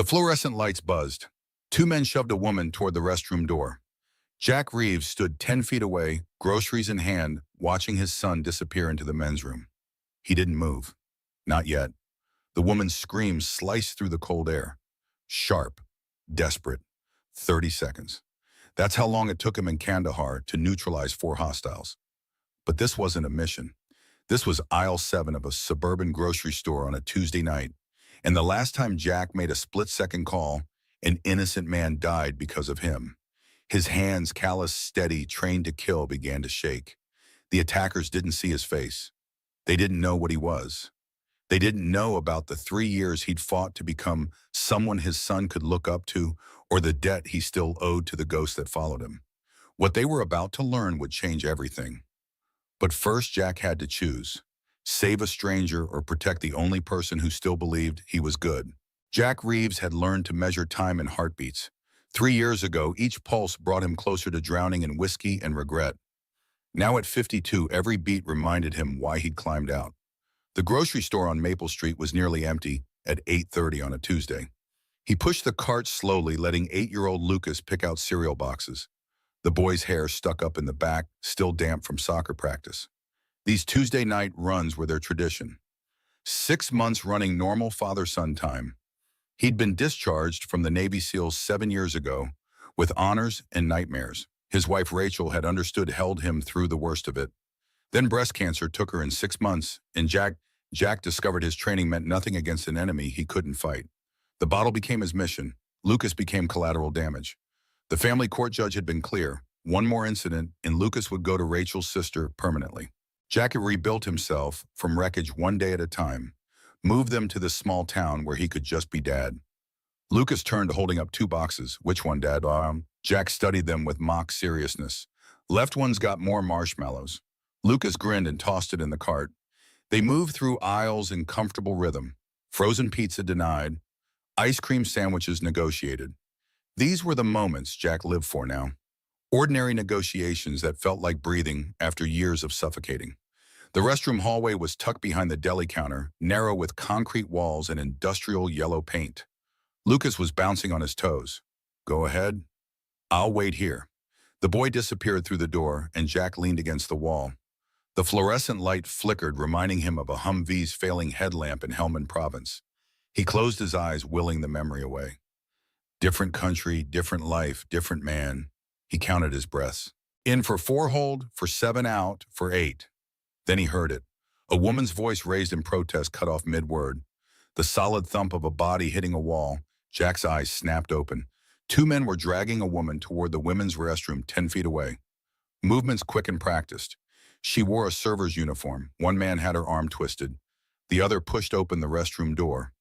The fluorescent lights buzzed. Two men shoved a woman toward the restroom door. Jack Reeves stood 10 feet away, groceries in hand, watching his son disappear into the men's room. He didn't move. Not yet. The woman's scream sliced through the cold air. Sharp, desperate. 30 seconds. That's how long it took him in Kandahar to neutralize four hostiles. But this wasn't a mission. This was aisle 7 of a suburban grocery store on a Tuesday night. And the last time Jack made a split-second call, an innocent man died because of him. His hands, callous, steady, trained to kill, began to shake. The attackers didn't see his face. They didn't know what he was. They didn't know about the 3 years he'd fought to become someone his son could look up to, or the debt he still owed to the ghost that followed him. What they were about to learn would change everything. But first, Jack had to choose: save a stranger or protect the only person who still believed he was good. Jack Reeves had learned to measure time in heartbeats. 3 years ago, each pulse brought him closer to drowning in whiskey and regret. Now at 52, every beat reminded him why he'd climbed out. The grocery store on Maple Street was nearly empty at 8:30 on a Tuesday. He pushed the cart slowly, letting 8-year-old Lucas pick out cereal boxes. The boy's hair stuck up in the back, still damp from soccer practice. These Tuesday night runs were their tradition. 6 months running normal father-son time. He'd been discharged from the Navy SEALs 7 years ago, with honors and nightmares. His wife Rachel had understood, held him through the worst of it. Then breast cancer took her in 6 months, and Jack discovered his training meant nothing against an enemy he couldn't fight. The bottle became his mission. Lucas became collateral damage. The family court judge had been clear: one more incident, and Lucas would go to Rachel's sister permanently. Jack had rebuilt himself from wreckage one day at a time, moved them to this small town where he could just be dad. Lucas turned, holding up 2 boxes. "Which one, Dad?" Jack studied them with mock seriousness. "Left one's got more marshmallows." Lucas grinned and tossed it in the cart. They moved through aisles in comfortable rhythm. Frozen pizza denied. Ice cream sandwiches negotiated. These were the moments Jack lived for now. Ordinary negotiations that felt like breathing after years of suffocating. The restroom hallway was tucked behind the deli counter, narrow with concrete walls and industrial yellow paint. Lucas was bouncing on his toes. "Go ahead. I'll wait here." The boy disappeared through the door, and Jack leaned against the wall. The fluorescent light flickered, reminding him of a Humvee's failing headlamp in Helmand Province. He closed his eyes, willing the memory away. Different country, different life, different man. He counted his breaths. In for 4 hold, for 7 out, for 8. Then he heard it. A woman's voice, raised in protest, cut off mid-word. The solid thump of a body hitting a wall. Jack's eyes snapped open. 2 men were dragging a woman toward the women's restroom 10 feet away. Movements quick and practiced. She wore a server's uniform. One man had her arm twisted. The other pushed open the restroom door.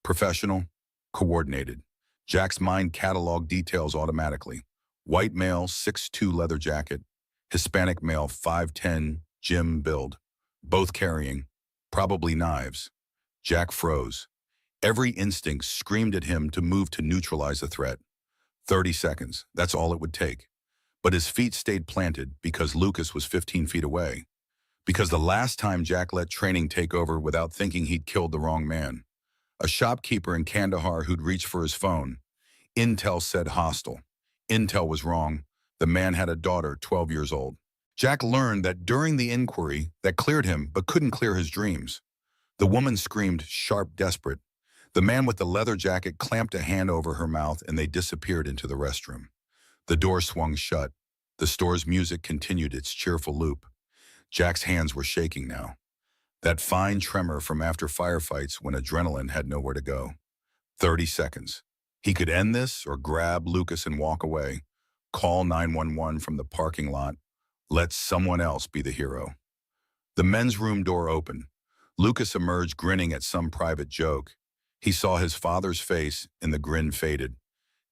Professional, coordinated. Jack's mind cataloged details automatically. White male, 6'2" leather jacket. Hispanic male, 5'10", gym build. Both carrying, probably, knives. Jack froze. Every instinct screamed at him to move to neutralize the threat. 30 seconds, that's all it would take. But his feet stayed planted because Lucas was 15 feet away. Because the last time Jack let training take over without thinking, he'd killed the wrong man. A shopkeeper in Kandahar who'd reached for his phone. Intel said hostile. Intel was wrong. The man had a daughter, 12 years old. Jack learned that during the inquiry that cleared him but couldn't clear his dreams. The woman screamed, sharp, desperate. The man with the leather jacket clamped a hand over her mouth, and they disappeared into the restroom. The door swung shut. The store's music continued its cheerful loop. Jack's hands were shaking now. That fine tremor from after firefights when adrenaline had nowhere to go. 30 seconds. He could end this or grab Lucas and walk away. Call 911 from the parking lot. Let someone else be the hero. The men's room door opened. Lucas emerged, grinning at some private joke. He saw his father's face, and the grin faded.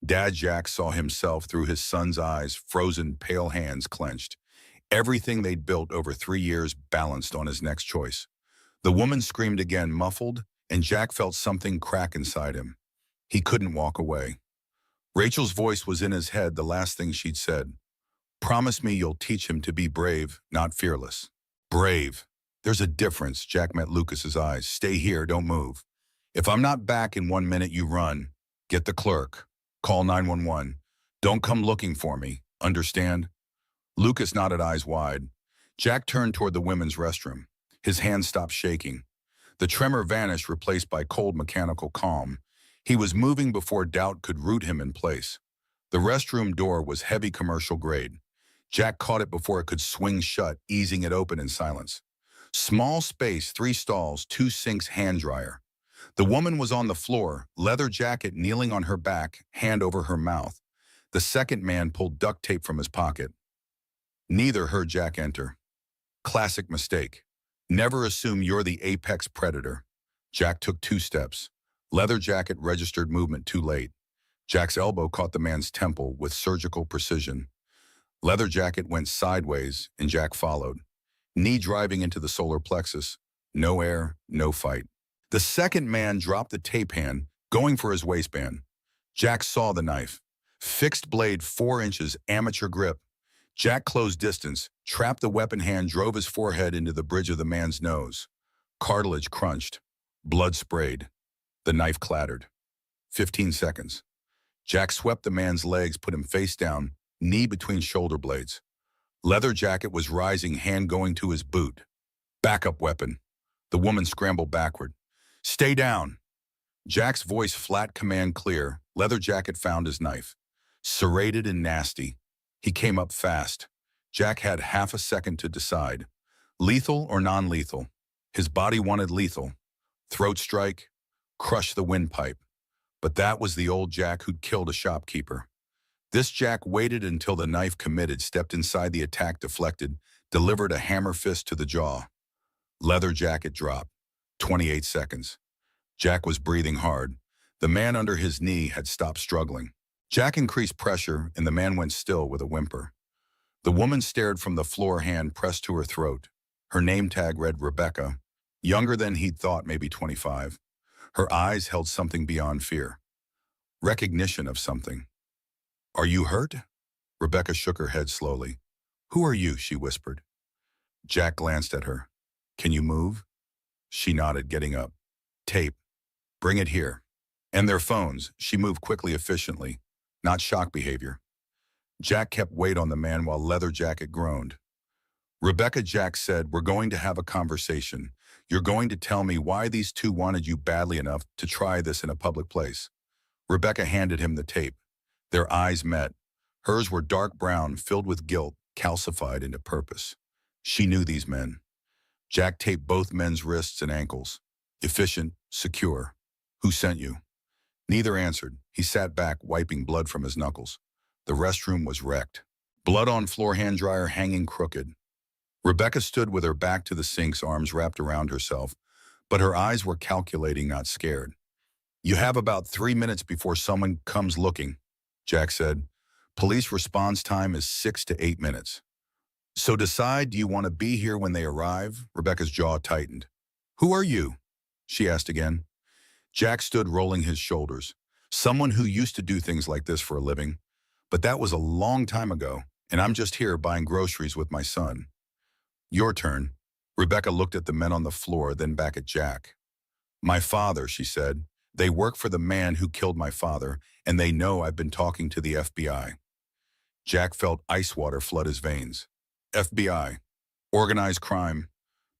Dad Jack saw himself through his son's eyes, frozen, pale hands clenched. Everything they'd built over 3 years balanced on his next choice. The woman screamed again, muffled, and Jack felt something crack inside him. He couldn't walk away. Rachel's voice was in his head, the last thing she'd said. "Promise me you'll teach him to be brave, not fearless." Brave. There's a difference. Jack met Lucas's eyes. "Stay here, don't move. If I'm not back in 1 minute, you run." Get the clerk. Call 911. Don't come looking for me. Understand? Lucas nodded, eyes wide. Jack turned toward the women's restroom. His hands stopped shaking. The tremor vanished, replaced by cold mechanical calm. He was moving before doubt could root him in place. The restroom door was heavy commercial grade. Jack caught it before it could swing shut, easing it open in silence. Small space, 3 stalls, 2 sinks, hand dryer. The woman was on the floor, leather jacket kneeling on her back, hand over her mouth. The second man pulled duct tape from his pocket. Neither heard Jack enter. Classic mistake. Never assume you're the apex predator. Jack took 2 steps. Leather jacket registered movement too late. Jack's elbow caught the man's temple with surgical precision. Leather jacket went sideways, and Jack followed. Knee driving into the solar plexus. No air, no fight. The second man dropped the tape hand, going for his waistband. Jack saw the knife. Fixed blade, 4 inches, amateur grip. Jack closed distance, trapped the weapon hand, drove his forehead into the bridge of the man's nose. Cartilage crunched. Blood sprayed. The knife clattered. 15 seconds. Jack swept the man's legs, put him face down, knee between shoulder blades. Leather jacket was rising, hand going to his boot. Backup weapon. The woman scrambled backward. Stay down. Jack's voice flat, command clear. Leather jacket found his knife. Serrated and nasty. He came up fast. Jack had half a second to decide. Lethal or non-lethal? His body wanted lethal. Throat strike. Crush the windpipe. But that was the old Jack who'd killed a shopkeeper. This Jack waited until the knife committed, stepped inside the attack, deflected, delivered a hammer fist to the jaw. Leather jacket dropped. 28 seconds. Jack was breathing hard. The man under his knee had stopped struggling. Jack increased pressure, and the man went still with a whimper. The woman stared from the floor, hand pressed to her throat. Her name tag read Rebecca, younger than he'd thought, maybe 25. Her eyes held something beyond fear. Recognition of something. Are you hurt? Rebecca shook her head slowly. Who are you? She whispered. Jack glanced at her. Can you move? She nodded, getting up. Tape. Bring it here. And their phones. She moved quickly, efficiently. Not shock behavior. Jack kept weight on the man while Leather Jacket groaned. Rebecca, Jack said, we're going to have a conversation. You're going to tell me why these two wanted you badly enough to try this in a public place. Rebecca handed him the tape. Their eyes met. Hers were dark brown, filled with guilt, calcified into purpose. She knew these men. Jack taped both men's wrists and ankles. Efficient, secure. Who sent you? Neither answered. He sat back, wiping blood from his knuckles. The restroom was wrecked. Blood on floor, hand dryer hanging crooked. Rebecca stood with her back to the sinks, arms wrapped around herself, but her eyes were calculating, not scared. You have about 3 minutes before someone comes looking, Jack said. Police response time is 6 to 8 minutes. So decide, do you want to be here when they arrive? Rebecca's jaw tightened. Who are you? She asked again. Jack stood, rolling his shoulders. Someone who used to do things like this for a living. But that was a long time ago, and I'm just here buying groceries with my son. Your turn. Rebecca looked at the men on the floor, then back at Jack. My father, she said. They work for the man who killed my father, and they know I've been talking to the FBI. Jack felt ice water flood his veins. FBI. Organized crime.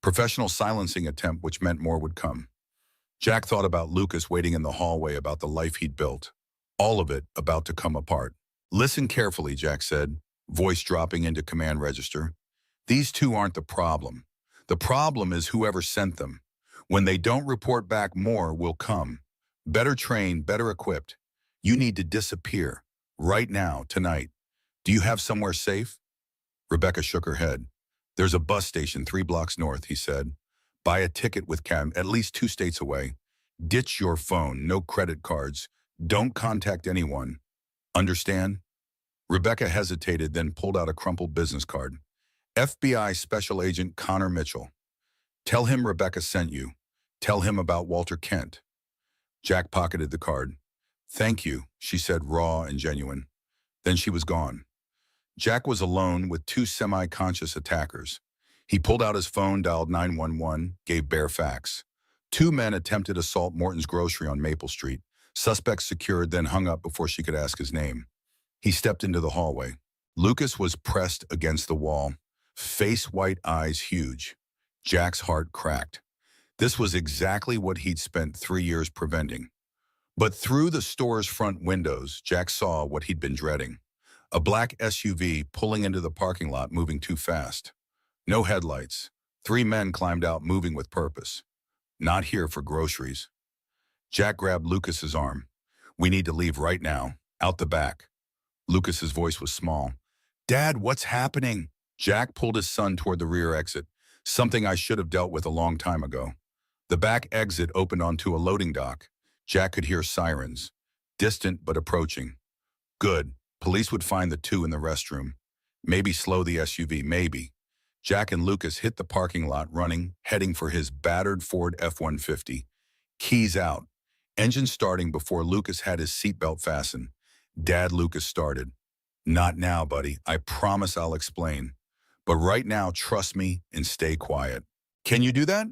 Professional silencing attempt, which meant more would come. Jack thought about Lucas waiting in the hallway, about the life he'd built. All of it about to come apart. Listen carefully, Jack said, voice dropping into command register. These two aren't the problem. The problem is whoever sent them. When they don't report back, more will come. Better trained, better equipped. You need to disappear. Right now, tonight. Do you have somewhere safe? Rebecca shook her head. There's a bus station 3 blocks north, he said. Buy a ticket with cab, at least 2 states away. Ditch your phone, no credit cards. Don't contact anyone. Understand? Rebecca hesitated, then pulled out a crumpled business card. FBI Special Agent Connor Mitchell. Tell him Rebecca sent you. Tell him about Walter Kent. Jack pocketed the card. Thank you, she said, raw and genuine. Then she was gone. Jack was alone with 2 semi-conscious attackers. He pulled out his phone, dialed 911, gave bare facts. 2 men attempted assault Morton's Grocery on Maple Street. Suspect secured, then hung up before she could ask his name. He stepped into the hallway. Lucas was pressed against the wall, face white, eyes huge. Jack's heart cracked. This was exactly what he'd spent 3 years preventing. But through the store's front windows, Jack saw what he'd been dreading. A black SUV pulling into the parking lot, moving too fast. No headlights. 3 men climbed out, moving with purpose. Not here for groceries. Jack grabbed Lucas's arm. "We need to leave right now. Out the back." Lucas's voice was small. "Dad, what's happening?" Jack pulled his son toward the rear exit, something I should have dealt with a long time ago. The back exit opened onto a loading dock. Jack could hear sirens, distant but approaching. Good. Police would find the two in the restroom. Maybe slow the SUV, maybe. Jack and Lucas hit the parking lot running, heading for his battered Ford F-150. Keys out. Engine starting before Lucas had his seatbelt fastened. Dad, Lucas started. "Not now, buddy. I promise I'll explain. But right now, trust me and stay quiet." "Can you do that?"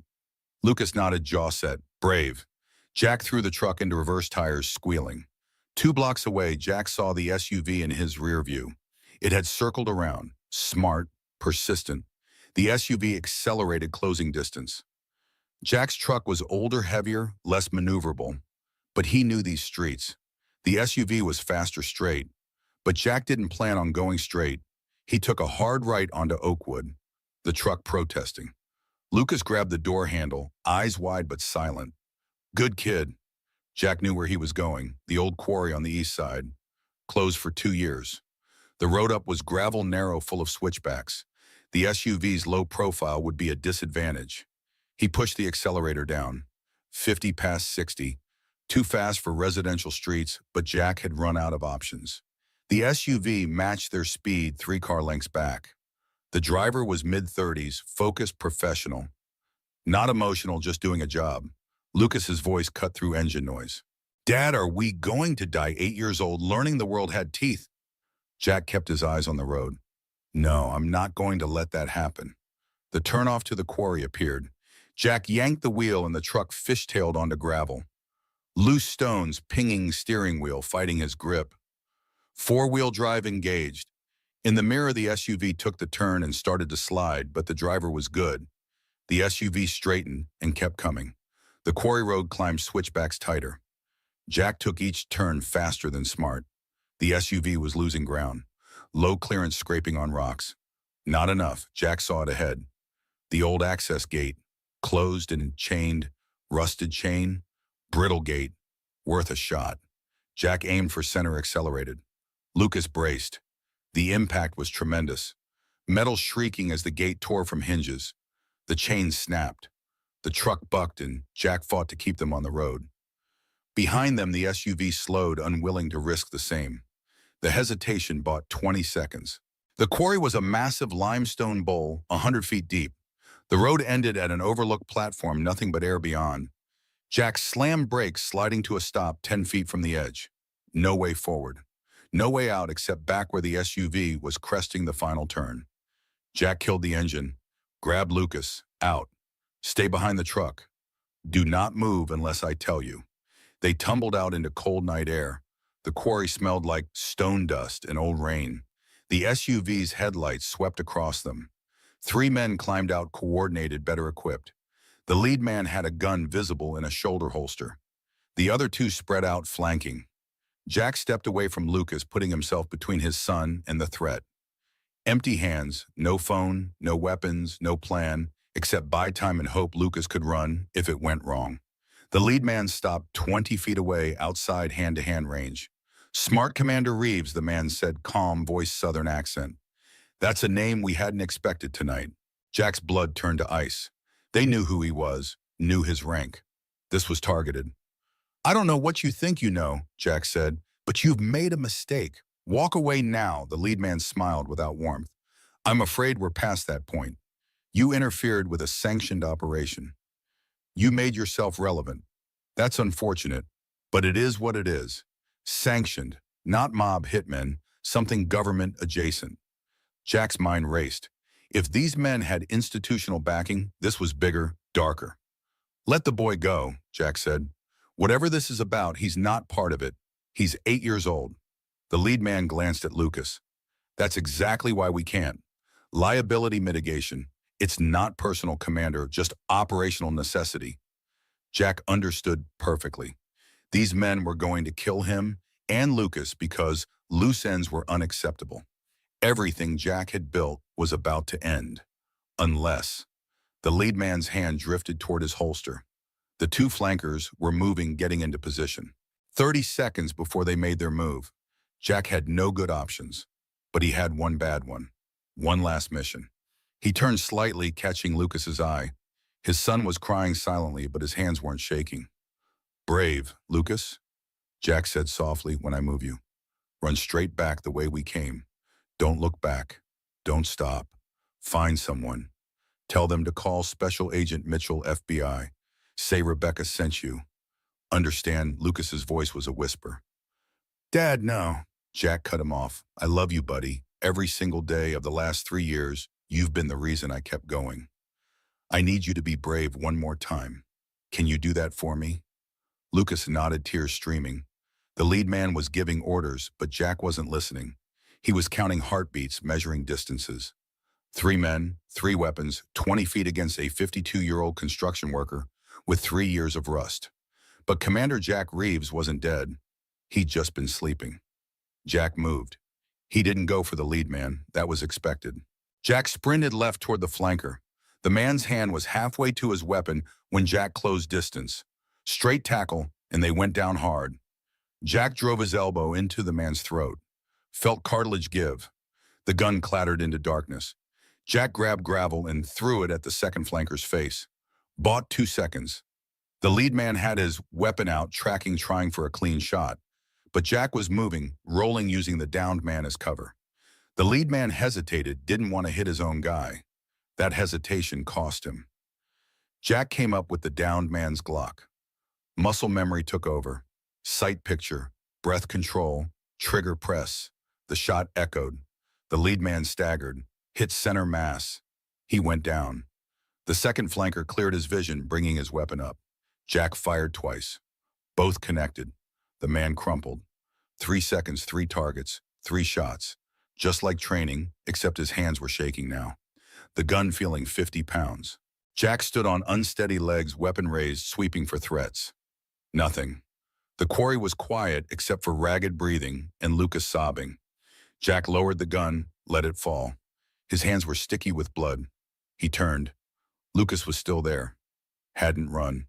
Lucas nodded, jaw set. "Brave." Jack threw the truck into reverse, tires squealing. 2 blocks away, Jack saw the SUV in his rear view. It had circled around, smart, persistent. The SUV accelerated, closing distance. Jack's truck was older, heavier, less maneuverable. But he knew these streets. The SUV was faster straight. But Jack didn't plan on going straight. He took a hard right onto Oakwood, the truck protesting. Lucas grabbed the door handle, eyes wide but silent. "Good kid." Jack knew where he was going, the old quarry on the east side. Closed for 2 years. The road up was gravel, narrow, full of switchbacks. The SUV's low profile would be a disadvantage. He pushed the accelerator down. 50 past 60. Too fast for residential streets, but Jack had run out of options. The SUV matched their speed 3 car lengths back. The driver was mid-30s, focused, professional. Not emotional, just doing a job. Lucas's voice cut through engine noise. "Dad, are we going to die 8 years old learning the world had teeth?" Jack kept his eyes on the road. "No, I'm not going to let that happen." The turnoff to the quarry appeared. Jack yanked the wheel and the truck fishtailed onto gravel. Loose stones pinging steering wheel, fighting his grip. 4-wheel drive engaged. In the mirror, the SUV took the turn and started to slide, but the driver was good. The SUV straightened and kept coming. The quarry road climbed switchbacks tighter. Jack took each turn faster than smart. The SUV was losing ground. Low clearance, scraping on rocks. Not enough. Jack saw it ahead. The old access gate, closed and chained, rusted chain, brittle gate, worth a shot. Jack aimed for center, accelerated. Lucas braced. The impact was tremendous. Metal shrieking as the gate tore from hinges. The chain snapped. The truck bucked and Jack fought to keep them on the road. Behind them, the SUV slowed, unwilling to risk the same. The hesitation bought 20 seconds. The quarry was a massive limestone bowl, 100 feet deep. The road ended at an overlooked platform, nothing but air beyond. Jack slammed brakes, sliding to a stop 10 feet from the edge. No way forward. No way out except back where the SUV was cresting the final turn. Jack killed the engine. Grabbed Lucas. Out. Stay behind the truck. Do not move unless I tell you. They tumbled out into cold night air. The quarry smelled like stone dust and old rain. The SUV's headlights swept across them. 3 men climbed out, coordinated, better equipped. The lead man had a gun visible in a shoulder holster. The other 2 spread out, flanking. Jack stepped away from Lucas, putting himself between his son and the threat. Empty hands, no phone, no weapons, no plan, except buy time and hope Lucas could run if it went wrong. The lead man stopped 20 feet away, outside hand-to-hand range. "Smart, Commander Reeves," the man said, calm voice, southern accent. "That's a name we hadn't expected tonight." Jack's blood turned to ice. They knew who he was, knew his rank. This was targeted. "I don't know what you think you know," Jack said, "but you've made a mistake. Walk away now." The lead man smiled without warmth. "I'm afraid we're past that point. You interfered with a sanctioned operation. You made yourself relevant. That's unfortunate, but it is what it is. Sanctioned, not mob hitmen, something government adjacent." Jack's mind raced. If these men had institutional backing, this was bigger, darker. "Let the boy go," Jack said. Whatever this is about, he's not part of it. He's 8 years old. The lead man glanced at Lucas. That's exactly why we can't. Liability mitigation. It's not personal, Commander, just operational necessity. Jack understood perfectly. These men were going to kill him and Lucas because loose ends were unacceptable. Everything Jack had built was about to end. Unless the lead man's hand drifted toward his holster. The two flankers were moving, getting into position. 30 seconds before they made their move, Jack had no good options, but he had one bad one. One last mission. He turned slightly, catching Lucas's eye. His son was crying silently, but his hands weren't shaking. Brave, Lucas, Jack said softly, when I move you. Run straight back the way we came. Don't look back. Don't stop. Find someone. Tell them to call Special Agent Mitchell, FBI. Say Rebecca sent you. Understand, Lucas's voice was a whisper. Dad, no. Jack cut him off. I love you, buddy. Every single day of the last 3 years, you've been the reason I kept going. I need you to be brave one more time. Can you do that for me? Lucas nodded, tears streaming. The lead man was giving orders, but Jack wasn't listening. He was counting heartbeats, measuring distances. 3 men, 3 weapons, 20 feet against a 52-year-old construction worker with 3 years of rust. But Commander Jack Reeves wasn't dead. He'd just been sleeping. Jack moved. He didn't go for the lead man. That was expected. Jack sprinted left toward the flanker. The man's hand was halfway to his weapon when Jack closed distance. Straight tackle, and they went down hard. Jack drove his elbow into the man's throat. Felt cartilage give. The gun clattered into darkness. Jack grabbed gravel and threw it at the second flanker's face. Bought 2 seconds. The lead man had his weapon out, tracking, trying for a clean shot. But Jack was moving, rolling, using the downed man as cover. The lead man hesitated, didn't want to hit his own guy. That hesitation cost him. Jack came up with the downed man's Glock. Muscle memory took over. Sight picture, breath control, trigger press. The shot echoed. The lead man staggered, hit center mass. He went down. The second flanker cleared his vision, bringing his weapon up. Jack fired twice. Both connected. The man crumpled. 3 seconds, 3 targets, 3 shots. Just like training, except his hands were shaking now. The gun feeling 50 pounds. Jack stood on unsteady legs, weapon raised, sweeping for threats. Nothing. The quarry was quiet except for ragged breathing and Lucas sobbing. Jack lowered the gun, let it fall. His hands were sticky with blood. He turned. Lucas was still there. Hadn't run.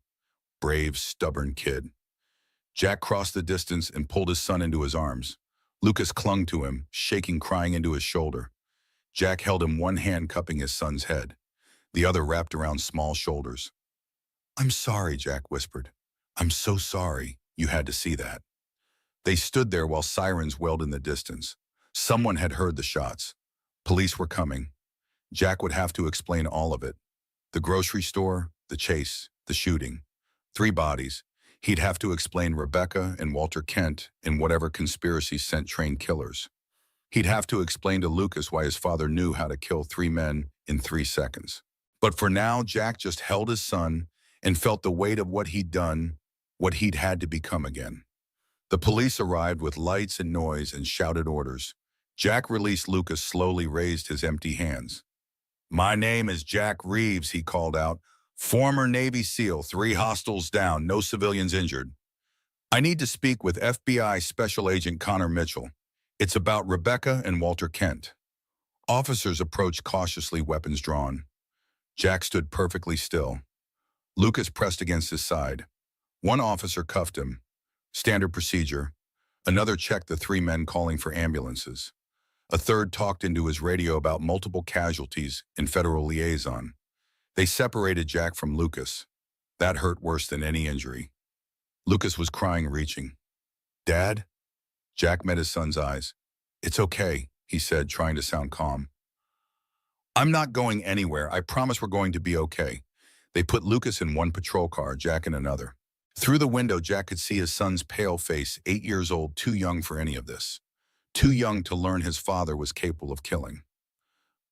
Brave, stubborn kid. Jack crossed the distance and pulled his son into his arms. Lucas clung to him, shaking, crying into his shoulder. Jack held him, one hand cupping his son's head, the other wrapped around small shoulders. I'm sorry, Jack whispered. I'm so sorry you had to see that. They stood there while sirens wailed in the distance. Someone had heard the shots. Police were coming. Jack would have to explain all of it. The grocery store, the chase, the shooting. 3 bodies. He'd have to explain Rebecca and Walter Kent and whatever conspiracy sent trained killers. He'd have to explain to Lucas why his father knew how to kill 3 men in 3 seconds. But for now, Jack just held his son and felt the weight of what he'd done, what he'd had to become again. The police arrived with lights and noise and shouted orders. Jack released Lucas, slowly raised his empty hands. My name is Jack Reeves, he called out. Former Navy SEAL, 3 hostiles down, no civilians injured. I need to speak with FBI Special Agent Connor Mitchell. It's about Rebecca and Walter Kent. Officers approached cautiously, weapons drawn. Jack stood perfectly still. Lucas pressed against his side. One officer cuffed him. Standard procedure. Another checked the 3 men calling for ambulances. A third talked into his radio about multiple casualties in federal liaison. They separated Jack from Lucas. That hurt worse than any injury. Lucas was crying, reaching. Dad? Jack met his son's eyes. It's okay, he said, trying to sound calm. I'm not going anywhere. I promise we're going to be okay. They put Lucas in one patrol car, Jack in another. Through the window, Jack could see his son's pale face, 8 years old, too young for any of this. Too young to learn his father was capable of killing.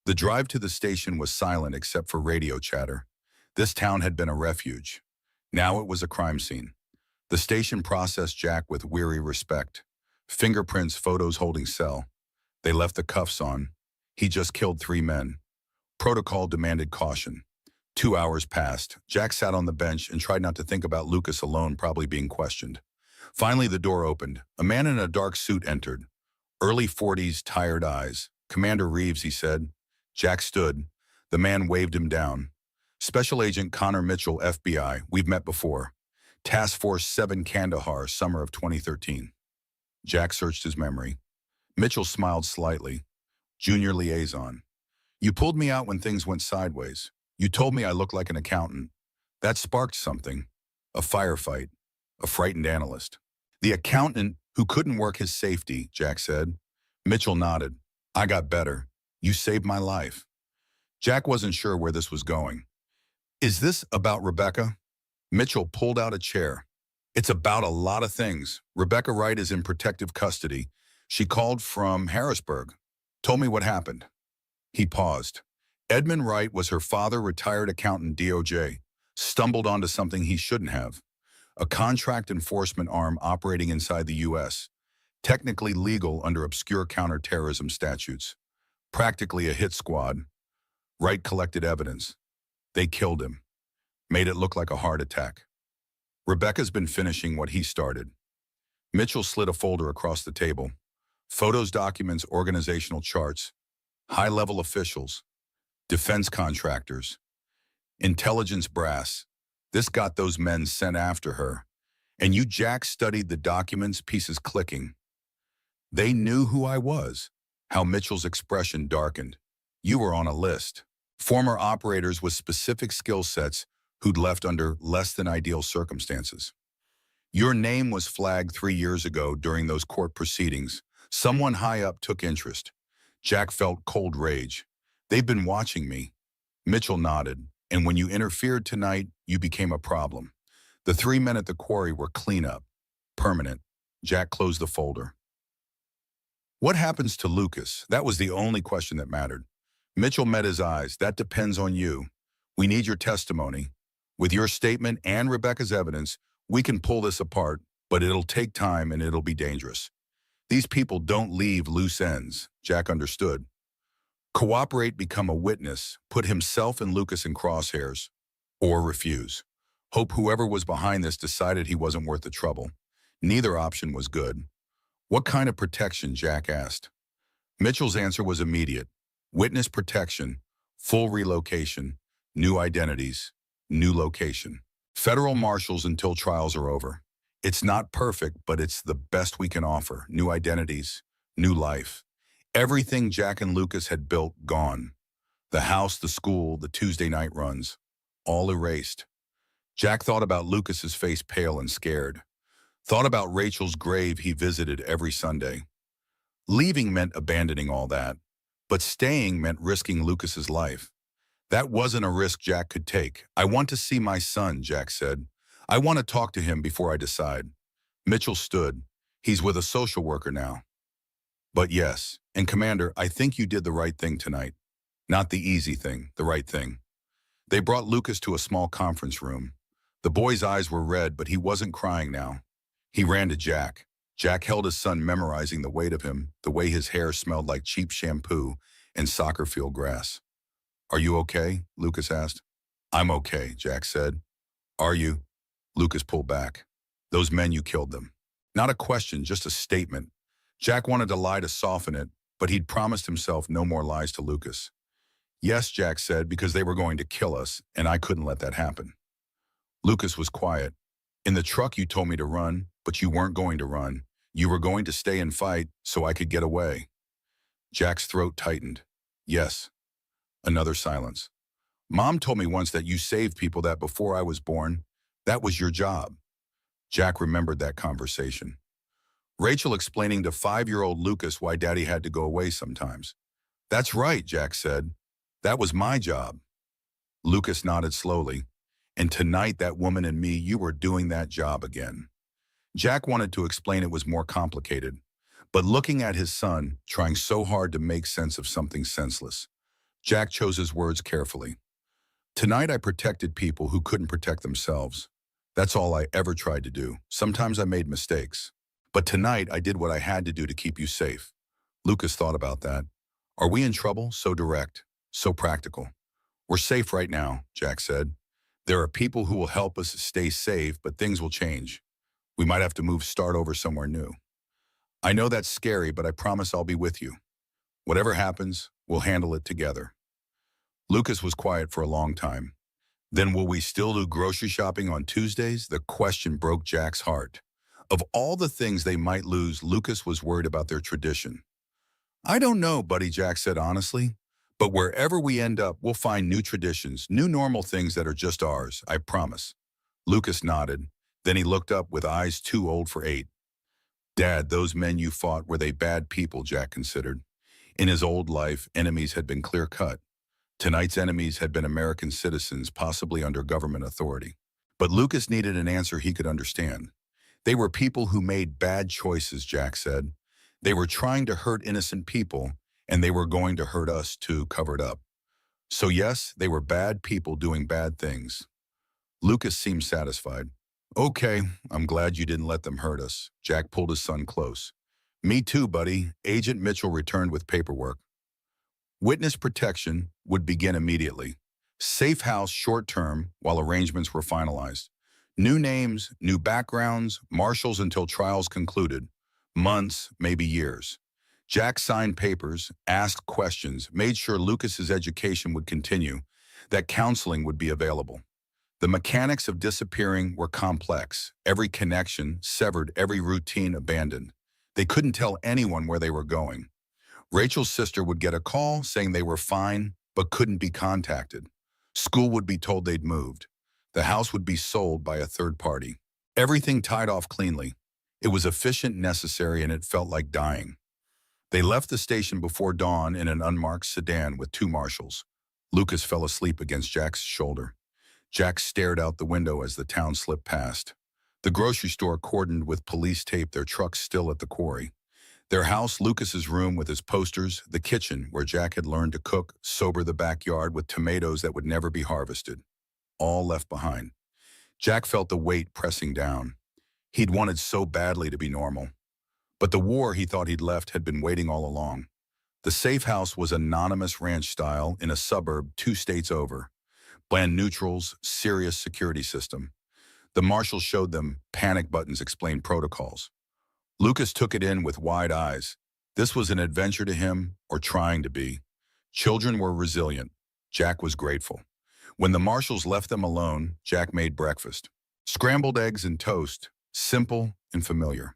The drive to the station was silent except for radio chatter. This town had been a refuge. Now it was a crime scene. The station processed Jack with weary respect. Fingerprints, photos holding cell. They left the cuffs on. He just killed 3 men. Protocol demanded caution. 2 hours passed. Jack sat on the bench and tried not to think about Lucas alone probably being questioned. Finally, the door opened. A man in a dark suit entered. Early 40s, tired eyes. "Commander Reeves," he said. Jack stood. The man waved him down. "Special Agent Connor Mitchell, FBI. We've met before. Task Force 7 Kandahar, summer of 2013. Jack searched his memory. Mitchell smiled slightly. "Junior liaison. You pulled me out when things went sideways. You told me I looked like an accountant. That sparked something. A firefight. A frightened analyst." "The accountant who couldn't work his safety," Jack said. Mitchell nodded. "I got better. You saved my life." Jack wasn't sure where this was going. "Is this about Rebecca?" Mitchell pulled out a chair. "It's about a lot of things. Rebecca Wright is in protective custody. She called from Harrisburg. Told me what happened." He paused. Edmund Wright was her father, retired accountant, DOJ. Stumbled onto something he shouldn't have. A contract enforcement arm operating inside the U.S. Technically legal under obscure counterterrorism statutes. Practically a hit squad. Wright collected evidence. They killed him. Made it look like a heart attack. Rebecca's been finishing what he started. Mitchell slid a folder across the table. Photos, documents, organizational charts. High-level officials. Defense contractors. Intelligence brass. This got those men sent after her. And you, Jack, studied the documents, pieces clicking. They knew who I was. How Mitchell's expression darkened. You were on a list. Former operators with specific skill sets who'd left under less than ideal circumstances. Your name was flagged 3 years ago during those court proceedings. Someone high up took interest. Jack felt cold rage. They've been watching me. Mitchell nodded. And when you interfered tonight, you became a problem. The 3 men at the quarry were cleanup. Permanent. Jack closed the folder. What happens to Lucas? That was the only question that mattered. Mitchell met his eyes. That depends on you. We need your testimony. With your statement and Rebecca's evidence, we can pull this apart, but it'll take time and it'll be dangerous. These people don't leave loose ends. Jack understood. Cooperate, become a witness, put himself and Lucas in crosshairs, or refuse. Hope whoever was behind this decided he wasn't worth the trouble. Neither option was good. What kind of protection? Jack asked. Mitchell's answer was immediate. Witness protection, full relocation, new identities, new location. Federal marshals until trials are over. It's not perfect, but it's the best we can offer. New identities, new life. Everything Jack and Lucas had built, gone. The house, the school, the Tuesday night runs, all erased. Jack thought about Lucas's face, pale and scared. Thought about Rachel's grave he visited every Sunday. Leaving meant abandoning all that, but staying meant risking Lucas's life. That wasn't a risk Jack could take. "I want to see my son," Jack said. "I want to talk to him before I decide." Mitchell stood. "He's with a social worker now." "But yes, and Commander, I think you did the right thing tonight. Not the easy thing, the right thing." They brought Lucas to a small conference room. The boy's eyes were red, but he wasn't crying now. He ran to Jack. Jack held his son, memorizing the weight of him, the way his hair smelled like cheap shampoo and soccer field grass. "Are you okay?" Lucas asked. "I'm okay," Jack said. "Are you?" Lucas pulled back. "Those men, you killed them." Not a question, just a statement. Jack wanted to lie to soften it, but he'd promised himself no more lies to Lucas. "Yes," Jack said, "because they were going to kill us, and I couldn't let that happen." Lucas was quiet. "In the truck you told me to run, but you weren't going to run. You were going to stay and fight so I could get away." Jack's throat tightened. "Yes." Another silence. "Mom told me once that you saved people, that before I was born, that was your job." Jack remembered that conversation. Rachel explaining to 5-year-old Lucas why Daddy had to go away sometimes. "That's right," Jack said. "That was my job." Lucas nodded slowly. "And tonight, that woman and me, you were doing that job again." Jack wanted to explain it was more complicated, but looking at his son, trying so hard to make sense of something senseless, Jack chose his words carefully. "Tonight I protected people who couldn't protect themselves. That's all I ever tried to do. Sometimes I made mistakes. But tonight I did what I had to do to keep you safe. Lucas thought about that. Are we in trouble? So direct, so practical. We're safe right now, Jack said. There are people who will help us stay safe, but things will change. We might have to start over somewhere new. I know that's scary, but I promise I'll be with you. Whatever happens, we'll handle it together. Lucas was quiet for a long time. Then will we still do grocery shopping on Tuesdays? The question broke Jack's heart. Of all the things they might lose, Lucas was worried about their tradition. I don't know, Buddy, Jack said honestly. But wherever we end up, we'll find new traditions, new normal things that are just ours, I promise. Lucas nodded. Then he looked up with eyes too old for eight. Dad, those men you fought, were they bad people? Jack considered. In his old life, enemies had been clear-cut. Tonight's enemies had been American citizens, possibly under government authority. But Lucas needed an answer he could understand. They were people who made bad choices, Jack said. They were trying to hurt innocent people, and they were going to hurt us too, covered up. So yes, they were bad people doing bad things. Lucas seemed satisfied. Okay, I'm glad you didn't let them hurt us. Jack pulled his son close. Me too, buddy. Agent Mitchell returned with paperwork. Witness protection would begin immediately. Safe house short-term while arrangements were finalized. New names, new backgrounds, marshals until trials concluded. Months, maybe years. Jack signed papers, asked questions, made sure Lucas's education would continue, that counseling would be available. The mechanics of disappearing were complex. Every connection severed, every routine abandoned. They couldn't tell anyone where they were going. Rachel's sister would get a call saying they were fine, but couldn't be contacted. School would be told they'd moved. The house would be sold by a third party. Everything tied off cleanly. It was efficient, necessary, and it felt like dying. They left the station before dawn in an unmarked sedan with two marshals. Lucas fell asleep against Jack's shoulder. Jack stared out the window as the town slipped past. The grocery store cordoned with police tape, their trucks still at the quarry. Their house, Lucas's room with his posters, the kitchen where Jack had learned to cook, sober the backyard with tomatoes that would never be harvested. All left behind. Jack felt the weight pressing down. He'd wanted so badly to be normal. But the war he thought he'd left had been waiting all along. The safe house was anonymous ranch style in a suburb 2 states over. Bland neutrals, serious security system. The marshals showed them, panic buttons explained protocols. Lucas took it in with wide eyes. This was an adventure to him, or trying to be. Children were resilient. Jack was grateful. When the marshals left them alone, Jack made breakfast. Scrambled eggs and toast, simple and familiar.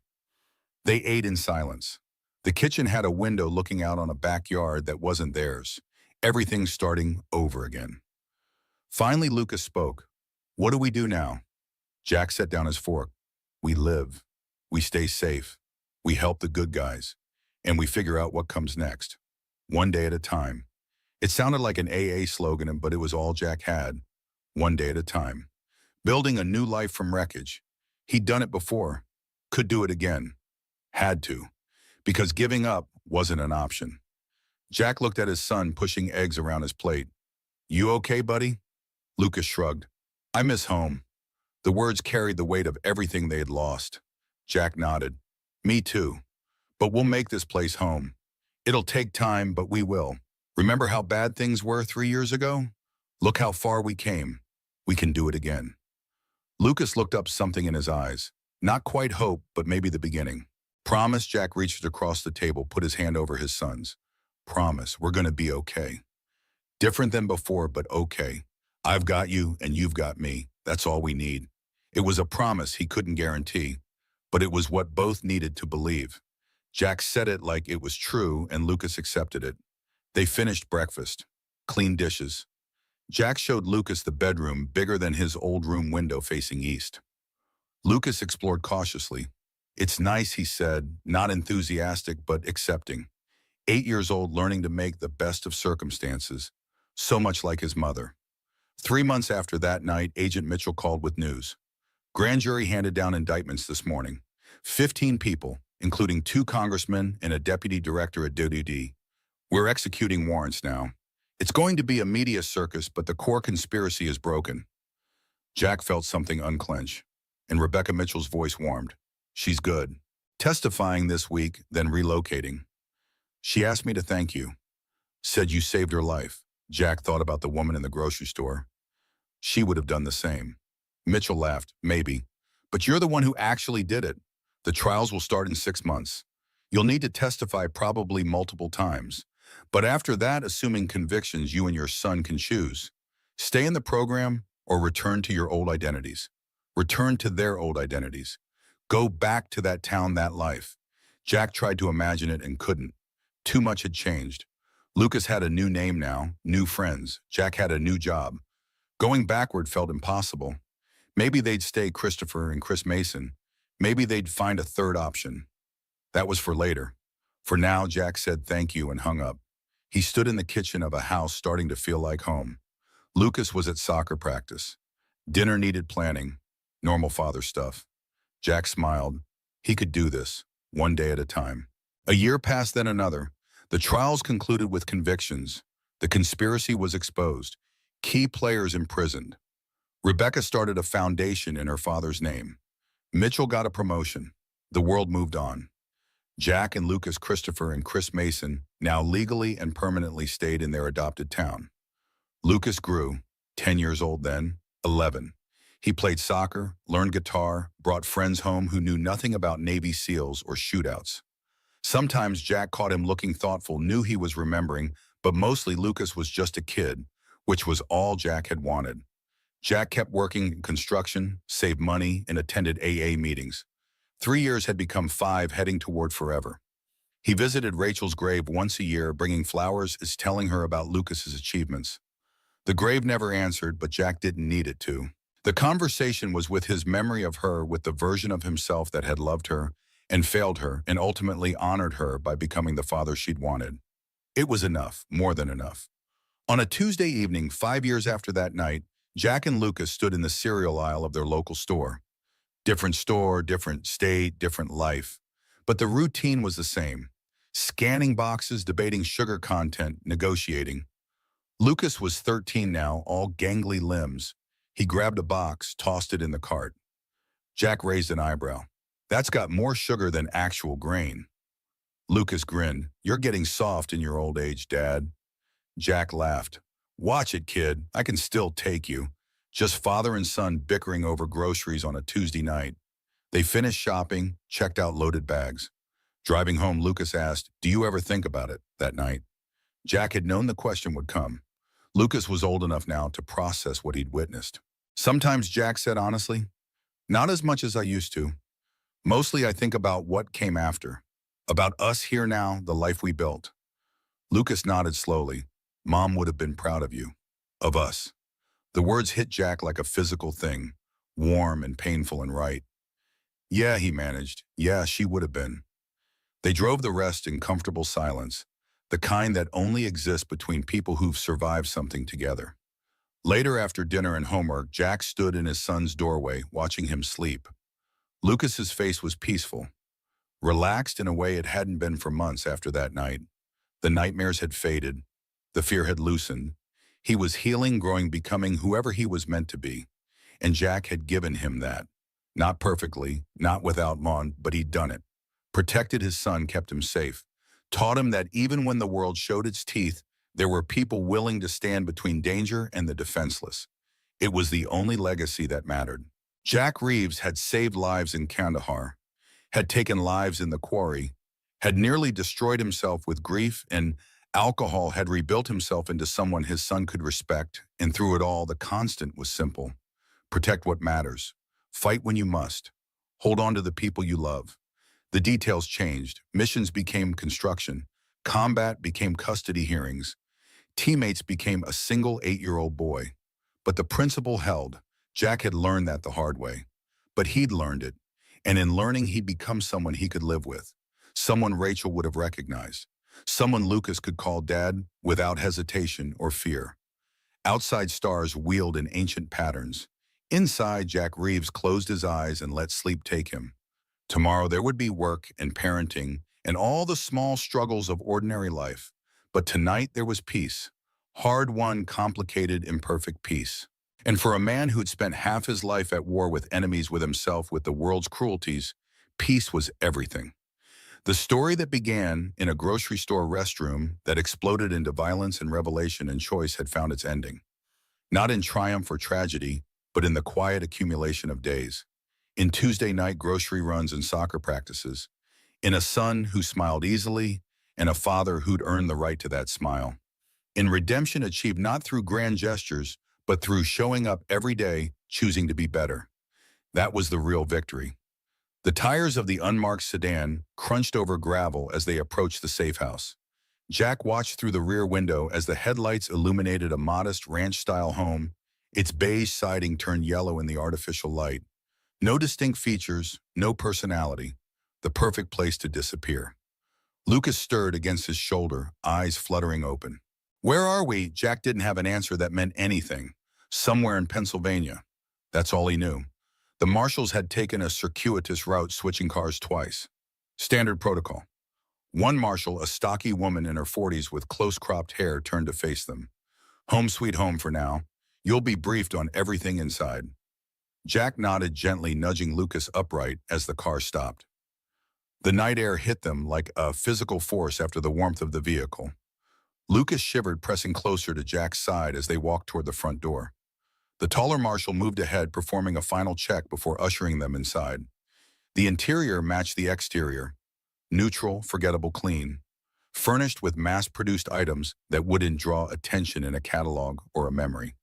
They ate in silence. The kitchen had a window looking out on a backyard that wasn't theirs. Everything starting over again. Finally, Lucas spoke. What do we do now? Jack set down his fork. We live. We stay safe. We help the good guys. And we figure out what comes next. One day at a time. It sounded like an AA slogan, but it was all Jack had. One day at a time. Building a new life from wreckage. He'd done it before. Could do it again. Had to. Because giving up wasn't an option. Jack looked at his son pushing eggs around his plate. You okay, buddy? Lucas shrugged. I miss home. The words carried the weight of everything they had lost. Jack nodded. Me too. But we'll make this place home. It'll take time, but we will. Remember how bad things were 3 years ago? Look how far we came. We can do it again. Lucas looked up, something in his eyes. Not quite hope, but maybe the beginning. Promise. Jack reached across the table, put his hand over his son's. Promise, we're going to be okay. Different than before, but okay. I've got you and you've got me. That's all we need. It was a promise he couldn't guarantee, but it was what both needed to believe. Jack said it like it was true, and Lucas accepted it. They finished breakfast. Clean dishes. Jack showed Lucas the bedroom, bigger than his old room, window facing east. Lucas explored cautiously. It's nice, he said, not enthusiastic, but accepting. 8 years old, learning to make the best of circumstances, so much like his mother. 3 months after that night, Agent Mitchell called with news. Grand jury handed down indictments this morning. 15 people, including 2 congressmen and a deputy director at DOD. We're executing warrants now. It's going to be a media circus, but the core conspiracy is broken. Jack felt something unclench. and Rebecca Mitchell's voice warmed. She's good. Testifying this week, then relocating. She asked me to thank you. Said you saved her life. Jack thought about the woman in the grocery store. She would have done the same. Mitchell laughed. Maybe. But you're the one who actually did it. The trials will start in 6 months. You'll need to testify probably multiple times. But after that, assuming convictions, you and your son can choose. Stay in the program or return to your old identities. Return to their old identities. Go back to that town, that life. Jack tried to imagine it and couldn't. Too much had changed. Lucas had a new name now, new friends. Jack had a new job. Going backward felt impossible. Maybe they'd stay Christopher and Chris Mason. Maybe they'd find a third option. That was for later. For now, Jack said thank you and hung up. He stood in the kitchen of a house starting to feel like home. Lucas was at soccer practice. Dinner needed planning. Normal father stuff. Jack smiled. He could do this, one day at a time. A year passed, then another. The trials concluded with convictions. The conspiracy was exposed. Key players imprisoned. Rebecca started a foundation in her father's name. Mitchell got a promotion. The world moved on. Jack and Lucas Christopher and Chris Mason now legally and permanently stayed in their adopted town. Lucas grew, 10 years old then, 11. He played soccer, learned guitar, brought friends home who knew nothing about Navy SEALs or shootouts. Sometimes Jack caught him looking thoughtful, knew he was remembering, but mostly Lucas was just a kid, which was all Jack had wanted. Jack kept working in construction, saved money, and attended AA meetings. 3 years had become 5, heading toward forever. He visited Rachel's grave once a year, bringing flowers as telling her about Lucas's achievements. The grave never answered, but Jack didn't need it to. The conversation was with his memory of her, with the version of himself that had loved her and failed her and ultimately honored her by becoming the father she'd wanted. It was enough, more than enough. On a Tuesday evening, 5 years after that night, Jack and Lucas stood in the cereal aisle of their local store. Different store, different state, different life. But the routine was the same. Scanning boxes, debating sugar content, negotiating. Lucas was 13 now, all gangly limbs. He grabbed a box, tossed it in the cart. Jack raised an eyebrow. That's got more sugar than actual grain. Lucas grinned. You're getting soft in your old age, Dad. Jack laughed. Watch it, kid. I can still take you. Just father and son bickering over groceries on a Tuesday night. They finished shopping, checked out loaded bags. Driving home, Lucas asked, do you ever think about it, that night? Jack had known the question would come. Lucas was old enough now to process what he'd witnessed. Sometimes, Jack said honestly, not as much as I used to. Mostly I think about what came after. About us here now, the life we built. Lucas nodded slowly. Mom would have been proud of you. Of us. The words hit Jack like a physical thing, warm and painful and right. Yeah, he managed. Yeah, she would have been. They drove the rest in comfortable silence, the kind that only exists between people who've survived something together. Later, after dinner and homework, Jack stood in his son's doorway, watching him sleep. Lucas's face was peaceful, relaxed in a way it hadn't been for months after that night. The nightmares had faded. The fear had loosened. He was healing, growing, becoming whoever he was meant to be. And Jack had given him that. Not perfectly, not without Mon, but he'd done it. Protected his son, kept him safe. Taught him that even when the world showed its teeth, there were people willing to stand between danger and the defenseless. It was the only legacy that mattered. Jack Reeves had saved lives in Kandahar, had taken lives in the quarry, had nearly destroyed himself with grief and alcohol, had rebuilt himself into someone his son could respect, and through it all, the constant was simple. Protect what matters. Fight when you must. Hold on to the people you love. The details changed. Missions became construction. Combat became custody hearings. Teammates became a single 8-year-old boy. But the principle held. Jack had learned that the hard way. But he'd learned it. And in learning, he'd become someone he could live with. Someone Rachel would have recognized. Someone Lucas could call Dad without hesitation or fear. Outside stars wheeled in ancient patterns. Inside, Jack Reeves closed his eyes and let sleep take him. Tomorrow there would be work and parenting and all the small struggles of ordinary life. But tonight there was peace. Hard-won, complicated, imperfect peace. And for a man who'd spent half his life at war with enemies with himself with the world's cruelties, peace was everything. The story that began in a grocery store restroom that exploded into violence and revelation and choice had found its ending. Not in triumph or tragedy, but in the quiet accumulation of days. In Tuesday night grocery runs and soccer practices. In a son who smiled easily, and a father who'd earned the right to that smile. In redemption achieved not through grand gestures, but through showing up every day, choosing to be better. That was the real victory. The tires of the unmarked sedan crunched over gravel as they approached the safe house. Jack watched through the rear window as the headlights illuminated a modest ranch-style home, its beige siding turned yellow in the artificial light. No distinct features, no personality. The perfect place to disappear. Lucas stirred against his shoulder, eyes fluttering open. "Where are we?" Jack didn't have an answer that meant anything. Somewhere in Pennsylvania. That's all he knew. The marshals had taken a circuitous route, switching cars twice. Standard protocol. One marshal, a stocky woman in her 40s with close-cropped hair, turned to face them. "Home sweet home for now. You'll be briefed on everything inside." Jack nodded gently, nudging Lucas upright as the car stopped. The night air hit them like a physical force after the warmth of the vehicle. Lucas shivered, pressing closer to Jack's side as they walked toward the front door. The taller marshal moved ahead, performing a final check before ushering them inside. The interior matched the exterior. Neutral, forgettable clean. Furnished with mass-produced items that wouldn't draw attention in a catalog or a memory.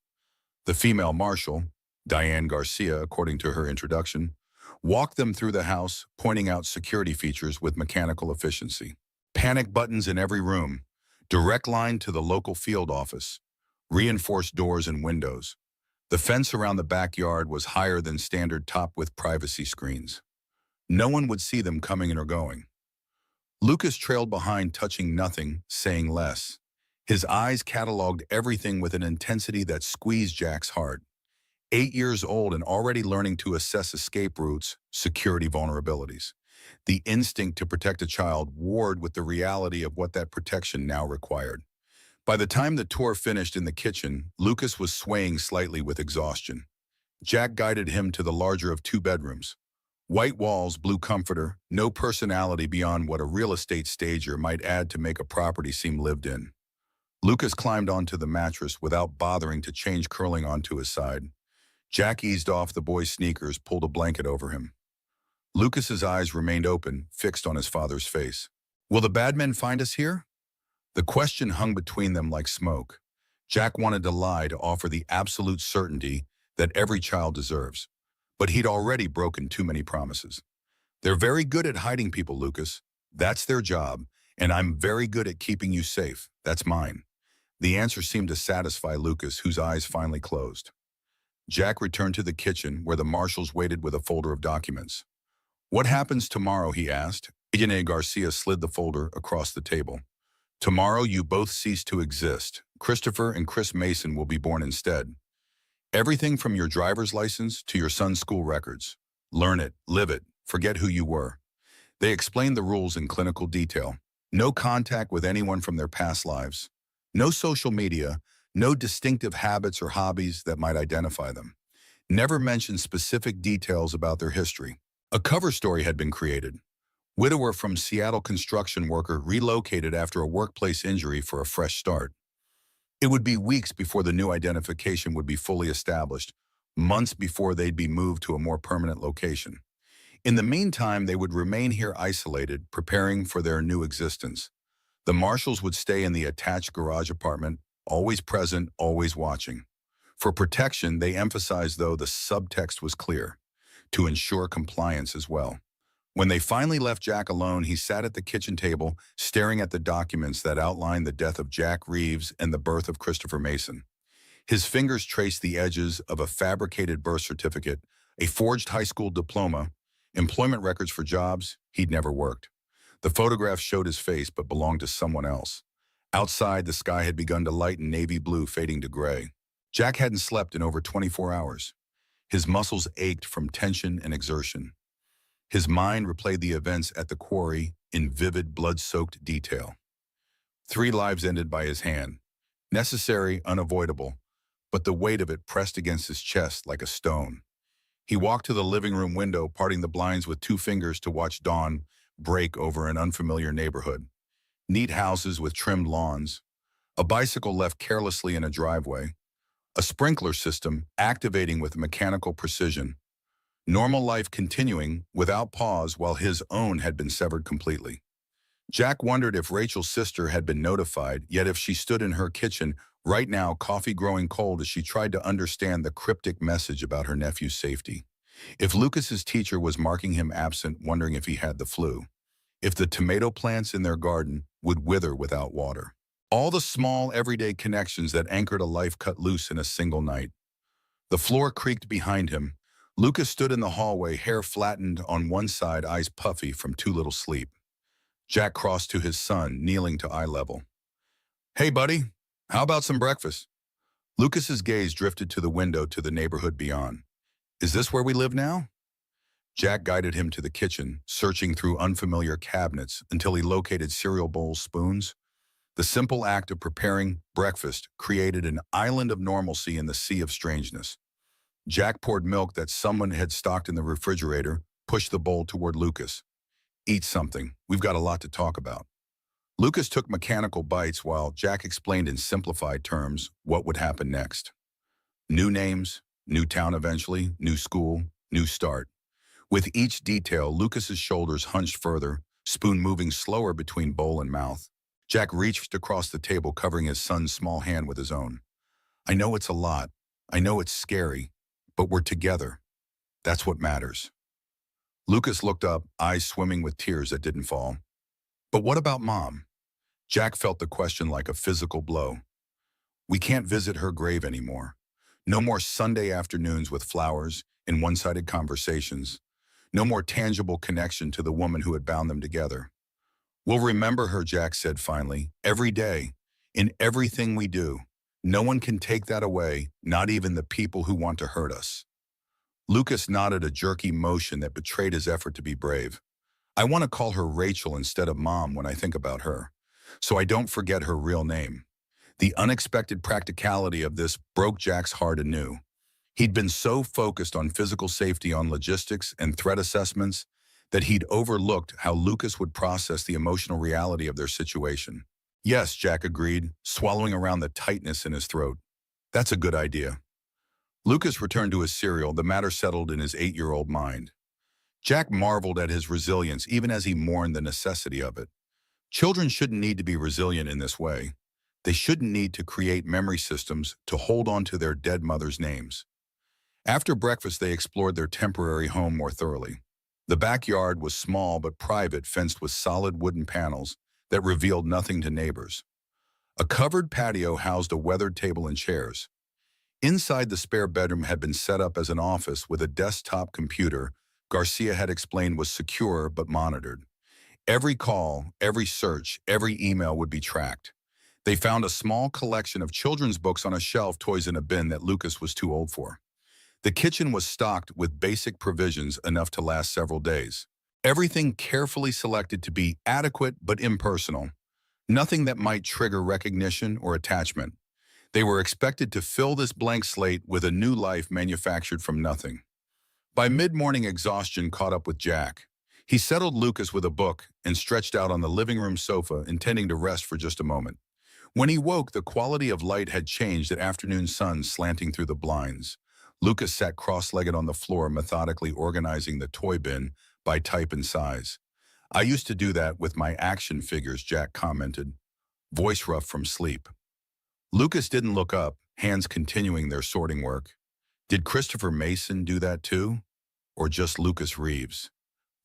The female marshal, Diane Garcia, according to her introduction, walked them through the house, pointing out security features with mechanical efficiency. Panic buttons in every room. Direct line to the local field office. Reinforced doors and windows. The fence around the backyard was higher than standard, topped with privacy screens. No one would see them coming or going. Lucas trailed behind, touching nothing, saying less. His eyes cataloged everything with an intensity that squeezed Jack's heart. 8 years old and already learning to assess escape routes, security vulnerabilities. The instinct to protect a child warred with the reality of what that protection now required. By the time the tour finished in the kitchen, Lucas was swaying slightly with exhaustion. Jack guided him to the larger of two bedrooms. White walls, blue comforter, no personality beyond what a real estate stager might add to make a property seem lived in. Lucas climbed onto the mattress without bothering to change, curling onto his side. Jack eased off the boy's sneakers, pulled a blanket over him. Lucas's eyes remained open, fixed on his father's face. "Will the bad men find us here?" The question hung between them like smoke. Jack wanted to lie, to offer the absolute certainty that every child deserves. But he'd already broken too many promises. "They're very good at hiding people, Lucas. That's their job, and I'm very good at keeping you safe. That's mine." The answer seemed to satisfy Lucas, whose eyes finally closed. Jack returned to the kitchen, where the marshals waited with a folder of documents. "What happens tomorrow?" he asked. Millionaire Garcia slid the folder across the table. "Tomorrow you both cease to exist. Christopher and Chris Mason will be born instead. Everything from your driver's license to your son's school records. Learn it, live it, forget who you were." They explained the rules in clinical detail. No contact with anyone from their past lives. No social media, no distinctive habits or hobbies that might identify them. Never mention specific details about their history. A cover story had been created. Widower from Seattle construction worker relocated after a workplace injury for a fresh start. It would be weeks before the new identification would be fully established, months before they'd be moved to a more permanent location. In the meantime, they would remain here isolated, preparing for their new existence. The marshals would stay in the attached garage apartment, always present, always watching. For protection, they emphasized, though the subtext was clear, to ensure compliance as well. When they finally left Jack alone, he sat at the kitchen table, staring at the documents that outlined the death of Jack Reeves and the birth of Christopher Mason. His fingers traced the edges of a fabricated birth certificate, a forged high school diploma, employment records for jobs he'd never worked. The photograph showed his face but belonged to someone else. Outside, the sky had begun to lighten navy blue, fading to gray. Jack hadn't slept in over 24 hours. His muscles ached from tension and exertion. His mind replayed the events at the quarry in vivid, blood-soaked detail. 3 lives ended by his hand. Necessary, unavoidable, but the weight of it pressed against his chest like a stone. He walked to the living room window, parting the blinds with 2 fingers to watch dawn break over an unfamiliar neighborhood. Neat houses with trimmed lawns, a bicycle left carelessly in a driveway, a sprinkler system activating with mechanical precision, normal life continuing without pause while his own had been severed completely. Jack wondered if Rachel's sister had been notified, yet if she stood in her kitchen right now, coffee growing cold as she tried to understand the cryptic message about her nephew's safety. If Lucas's teacher was marking him absent, wondering if he had the flu. If the tomato plants in their garden would wither without water. All the small, everyday connections that anchored a life cut loose in a single night. The floor creaked behind him. Lucas stood in the hallway, hair flattened on one side, eyes puffy from too little sleep. Jack crossed to his son, kneeling to eye level. "Hey, buddy, how about some breakfast?" Lucas's gaze drifted to the window to the neighborhood beyond. "Is this where we live now?" Jack guided him to the kitchen, searching through unfamiliar cabinets until he located cereal bowls, spoons. The simple act of preparing breakfast created an island of normalcy in the sea of strangeness. Jack poured milk that someone had stocked in the refrigerator, pushed the bowl toward Lucas. "Eat something. We've got a lot to talk about." Lucas took mechanical bites while Jack explained in simplified terms what would happen next. New names, new town eventually, new school, new start. With each detail, Lucas's shoulders hunched further, spoon moving slower between bowl and mouth. Jack reached across the table, covering his son's small hand with his own. "I know it's a lot. I know it's scary, but we're together. That's what matters." Lucas looked up, eyes swimming with tears that didn't fall. "But what about Mom?" Jack felt the question like a physical blow. "We can't visit her grave anymore. No more Sunday afternoons with flowers and one-sided conversations. No more tangible connection to the woman who had bound them together. We'll remember her," Jack said finally, "every day, in everything we do. No one can take that away, not even the people who want to hurt us." Lucas nodded, a jerky motion that betrayed his effort to be brave. "I want to call her Rachel instead of Mom when I think about her, so I don't forget her real name." The unexpected practicality of this broke Jack's heart anew. He'd been so focused on physical safety, on logistics and threat assessments, that he'd overlooked how Lucas would process the emotional reality of their situation. "Yes," Jack agreed, swallowing around the tightness in his throat. "That's a good idea." Lucas returned to his cereal, the matter settled in his 8-year-old mind. Jack marveled at his resilience even as he mourned the necessity of it. Children shouldn't need to be resilient in this way. They shouldn't need to create memory systems to hold on to their dead mother's names. After breakfast, they explored their temporary home more thoroughly. The backyard was small but private, fenced with solid wooden panels that revealed nothing to neighbors. A covered patio housed a weathered table and chairs. Inside, the spare bedroom had been set up as an office with a desktop computer Garcia had explained was secure but monitored. Every call, every search, every email would be tracked. They found a small collection of children's books on a shelf, toys in a bin that Lucas was too old for. The kitchen was stocked with basic provisions enough to last several days. Everything carefully selected to be adequate but impersonal. Nothing that might trigger recognition or attachment. They were expected to fill this blank slate with a new life manufactured from nothing. By mid-morning, exhaustion caught up with Jack. He settled Lucas with a book and stretched out on the living room sofa, intending to rest for just a moment. When he woke, the quality of light had changed, the afternoon sun slanting through the blinds. Lucas sat cross-legged on the floor, methodically organizing the toy bin by type and size. "I used to do that with my action figures," Jack commented, voice rough from sleep. Lucas didn't look up, hands continuing their sorting work. Did Christopher Mason do that too? Or just Lucas Reeves?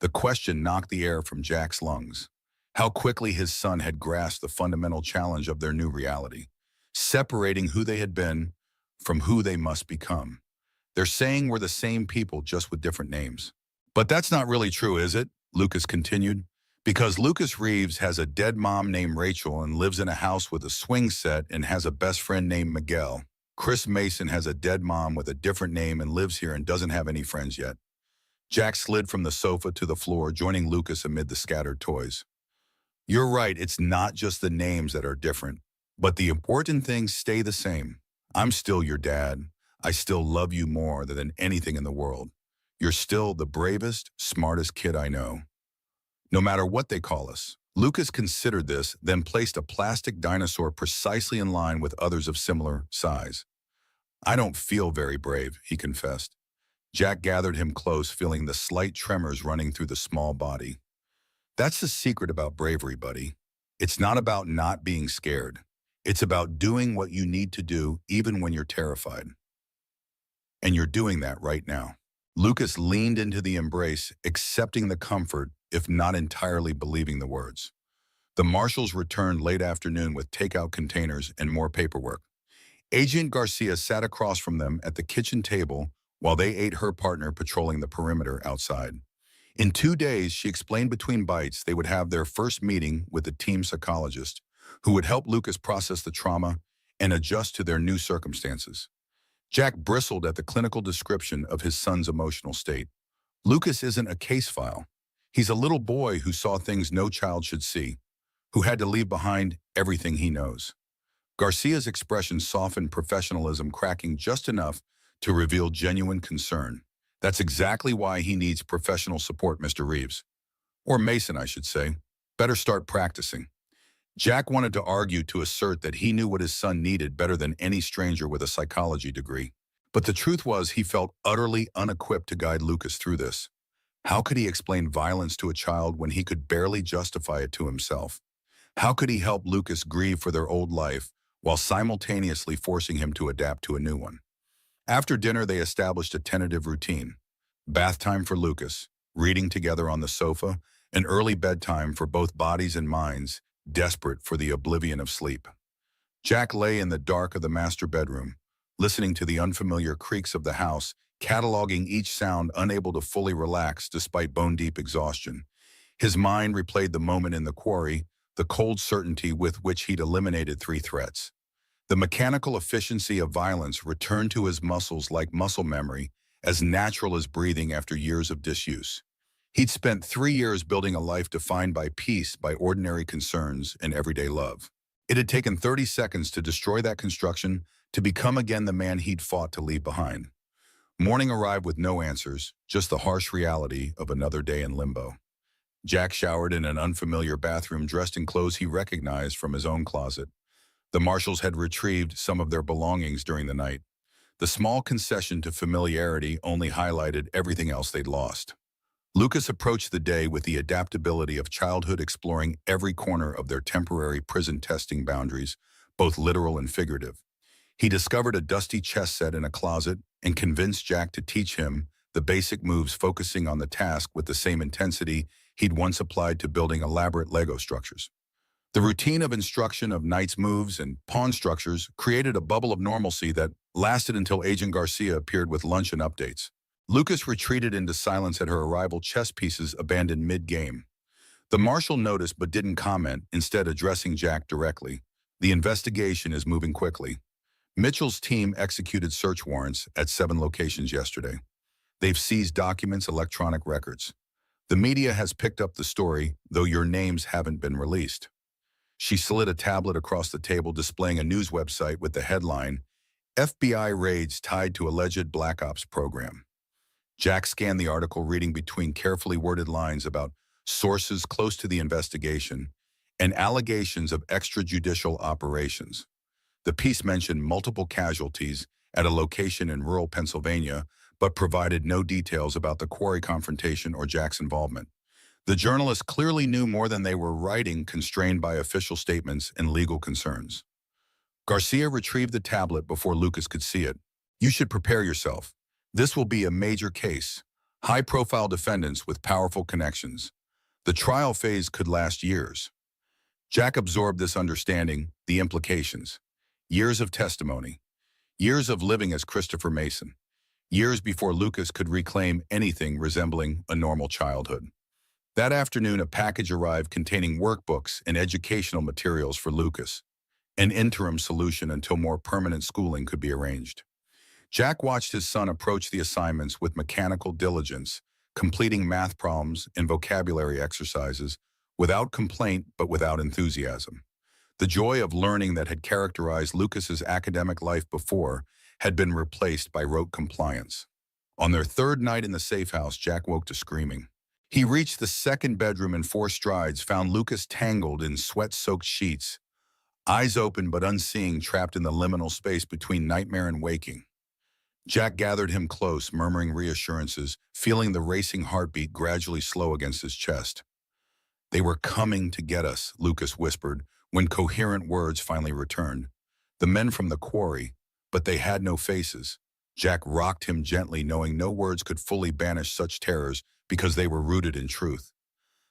The question knocked the air from Jack's lungs. How quickly his son had grasped the fundamental challenge of their new reality, separating who they had been from who they must become. "They're saying we're the same people, just with different names." "But that's not really true, is it?" Lucas continued. "Because Lucas Reeves has a dead mom named Rachel and lives in a house with a swing set and has a best friend named Miguel. Chris Mason has a dead mom with a different name and lives here and doesn't have any friends yet." Jack slid from the sofa to the floor, joining Lucas amid the scattered toys. "You're right, it's not just the names that are different, but the important things stay the same. I'm still your dad. I still love you more than anything in the world. You're still the bravest, smartest kid I know. No matter what they call us. Lucas considered this, then placed a plastic dinosaur precisely in line with others of similar size. I don't feel very brave, he confessed. Jack gathered him close, feeling the slight tremors running through the small body. That's the secret about bravery, buddy. It's not about not being scared. It's about doing what you need to do even when you're terrified. And you're doing that right now. Lucas leaned into the embrace, accepting the comfort, if not entirely believing the words. The marshals returned late afternoon with takeout containers and more paperwork. Agent Garcia sat across from them at the kitchen table while they ate her partner patrolling the perimeter outside. In 2 days, she explained between bites they would have their first meeting with the team psychologist, who would help Lucas process the trauma and adjust to their new circumstances. Jack bristled at the clinical description of his son's emotional state. Lucas isn't a case file. He's a little boy who saw things no child should see, who had to leave behind everything he knows. Garcia's expression softened, professionalism cracking just enough to reveal genuine concern. That's exactly why he needs professional support, Mr. Reeves. Or Mason, I should say. Better start practicing. Jack wanted to argue to assert that he knew what his son needed better than any stranger with a psychology degree. But the truth was he felt utterly unequipped to guide Lucas through this. How could he explain violence to a child when he could barely justify it to himself? How could he help Lucas grieve for their old life while simultaneously forcing him to adapt to a new one? After dinner, they established a tentative routine. Bath time for Lucas, reading together on the sofa, and early bedtime for both bodies and minds, desperate for the oblivion of sleep. Jack lay in the dark of the master bedroom, listening to the unfamiliar creaks of the house, cataloging each sound, unable to fully relax despite bone-deep exhaustion. His mind replayed the moment in the quarry, the cold certainty with which he'd eliminated 3 threats. The mechanical efficiency of violence returned to his muscles like muscle memory, as natural as breathing after years of disuse. He'd spent 3 years building a life defined by peace, by ordinary concerns, and everyday love. It had taken 30 seconds to destroy that construction, to become again the man he'd fought to leave behind. Morning arrived with no answers, just the harsh reality of another day in limbo. Jack showered in an unfamiliar bathroom, dressed in clothes he recognized from his own closet. The marshals had retrieved some of their belongings during the night. The small concession to familiarity only highlighted everything else they'd lost. Lucas approached the day with the adaptability of childhood, exploring every corner of their temporary prison, testing boundaries, both literal and figurative. He discovered a dusty chess set in a closet and convinced Jack to teach him the basic moves, focusing on the task with the same intensity he'd once applied to building elaborate Lego structures. The routine of instruction of knights' moves and pawn structures created a bubble of normalcy that lasted until Agent Garcia appeared with lunch and updates. Lucas retreated into silence at her arrival, chess pieces abandoned mid-game. The marshal noticed but didn't comment, instead addressing Jack directly. The investigation is moving quickly. Mitchell's team executed search warrants at 7 locations yesterday. They've seized documents, electronic records. The media has picked up the story, though your names haven't been released. She slid a tablet across the table, displaying a news website with the headline, FBI raids tied to alleged Black Ops program. Jack scanned the article, reading between carefully worded lines about sources close to the investigation and allegations of extrajudicial operations. The piece mentioned multiple casualties at a location in rural Pennsylvania, but provided no details about the quarry confrontation or Jack's involvement. The journalists clearly knew more than they were writing, constrained by official statements and legal concerns. Garcia retrieved the tablet before Lucas could see it. You should prepare yourself. This will be a major case. High-profile defendants with powerful connections. The trial phase could last years. Jack absorbed this understanding, the implications. Years of testimony. Years of living as Christopher Mason. Years before Lucas could reclaim anything resembling a normal childhood. That afternoon, a package arrived containing workbooks and educational materials for Lucas, an interim solution until more permanent schooling could be arranged. Jack watched his son approach the assignments with mechanical diligence, completing math problems and vocabulary exercises without complaint but without enthusiasm. The joy of learning that had characterized Lucas's academic life before had been replaced by rote compliance. On their third night in the safe house, Jack woke to screaming. He reached the second bedroom in 4 strides, found Lucas tangled in sweat-soaked sheets, eyes open but unseeing, trapped in the liminal space between nightmare and waking. Jack gathered him close, murmuring reassurances, feeling the racing heartbeat gradually slow against his chest. "They were coming to get us," Lucas whispered, when coherent words finally returned. "The men from the quarry, but they had no faces." Jack rocked him gently, knowing no words could fully banish such terrors because they were rooted in truth.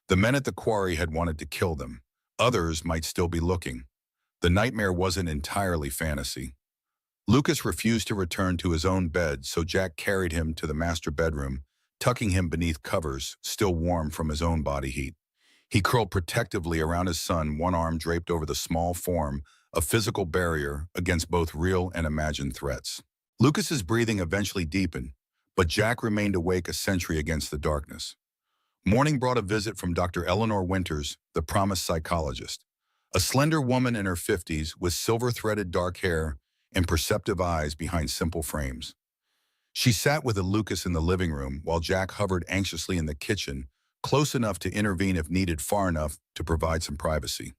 The men at the quarry had wanted to kill them. Others might still be looking. The nightmare wasn't entirely fantasy. Lucas refused to return to his own bed, so Jack carried him to the master bedroom, tucking him beneath covers, still warm from his own body heat. He curled protectively around his son, one arm draped over the small form, a physical barrier against both real and imagined threats. Lucas's breathing eventually deepened, but Jack remained awake, a sentry against the darkness. Morning brought a visit from Dr. Eleanor Winters, the promised psychologist, a slender woman in her 50s with silver-threaded dark hair and perceptive eyes behind simple frames. She sat with Lucas in the living room while Jack hovered anxiously in the kitchen, close enough to intervene if needed, far enough to provide some privacy.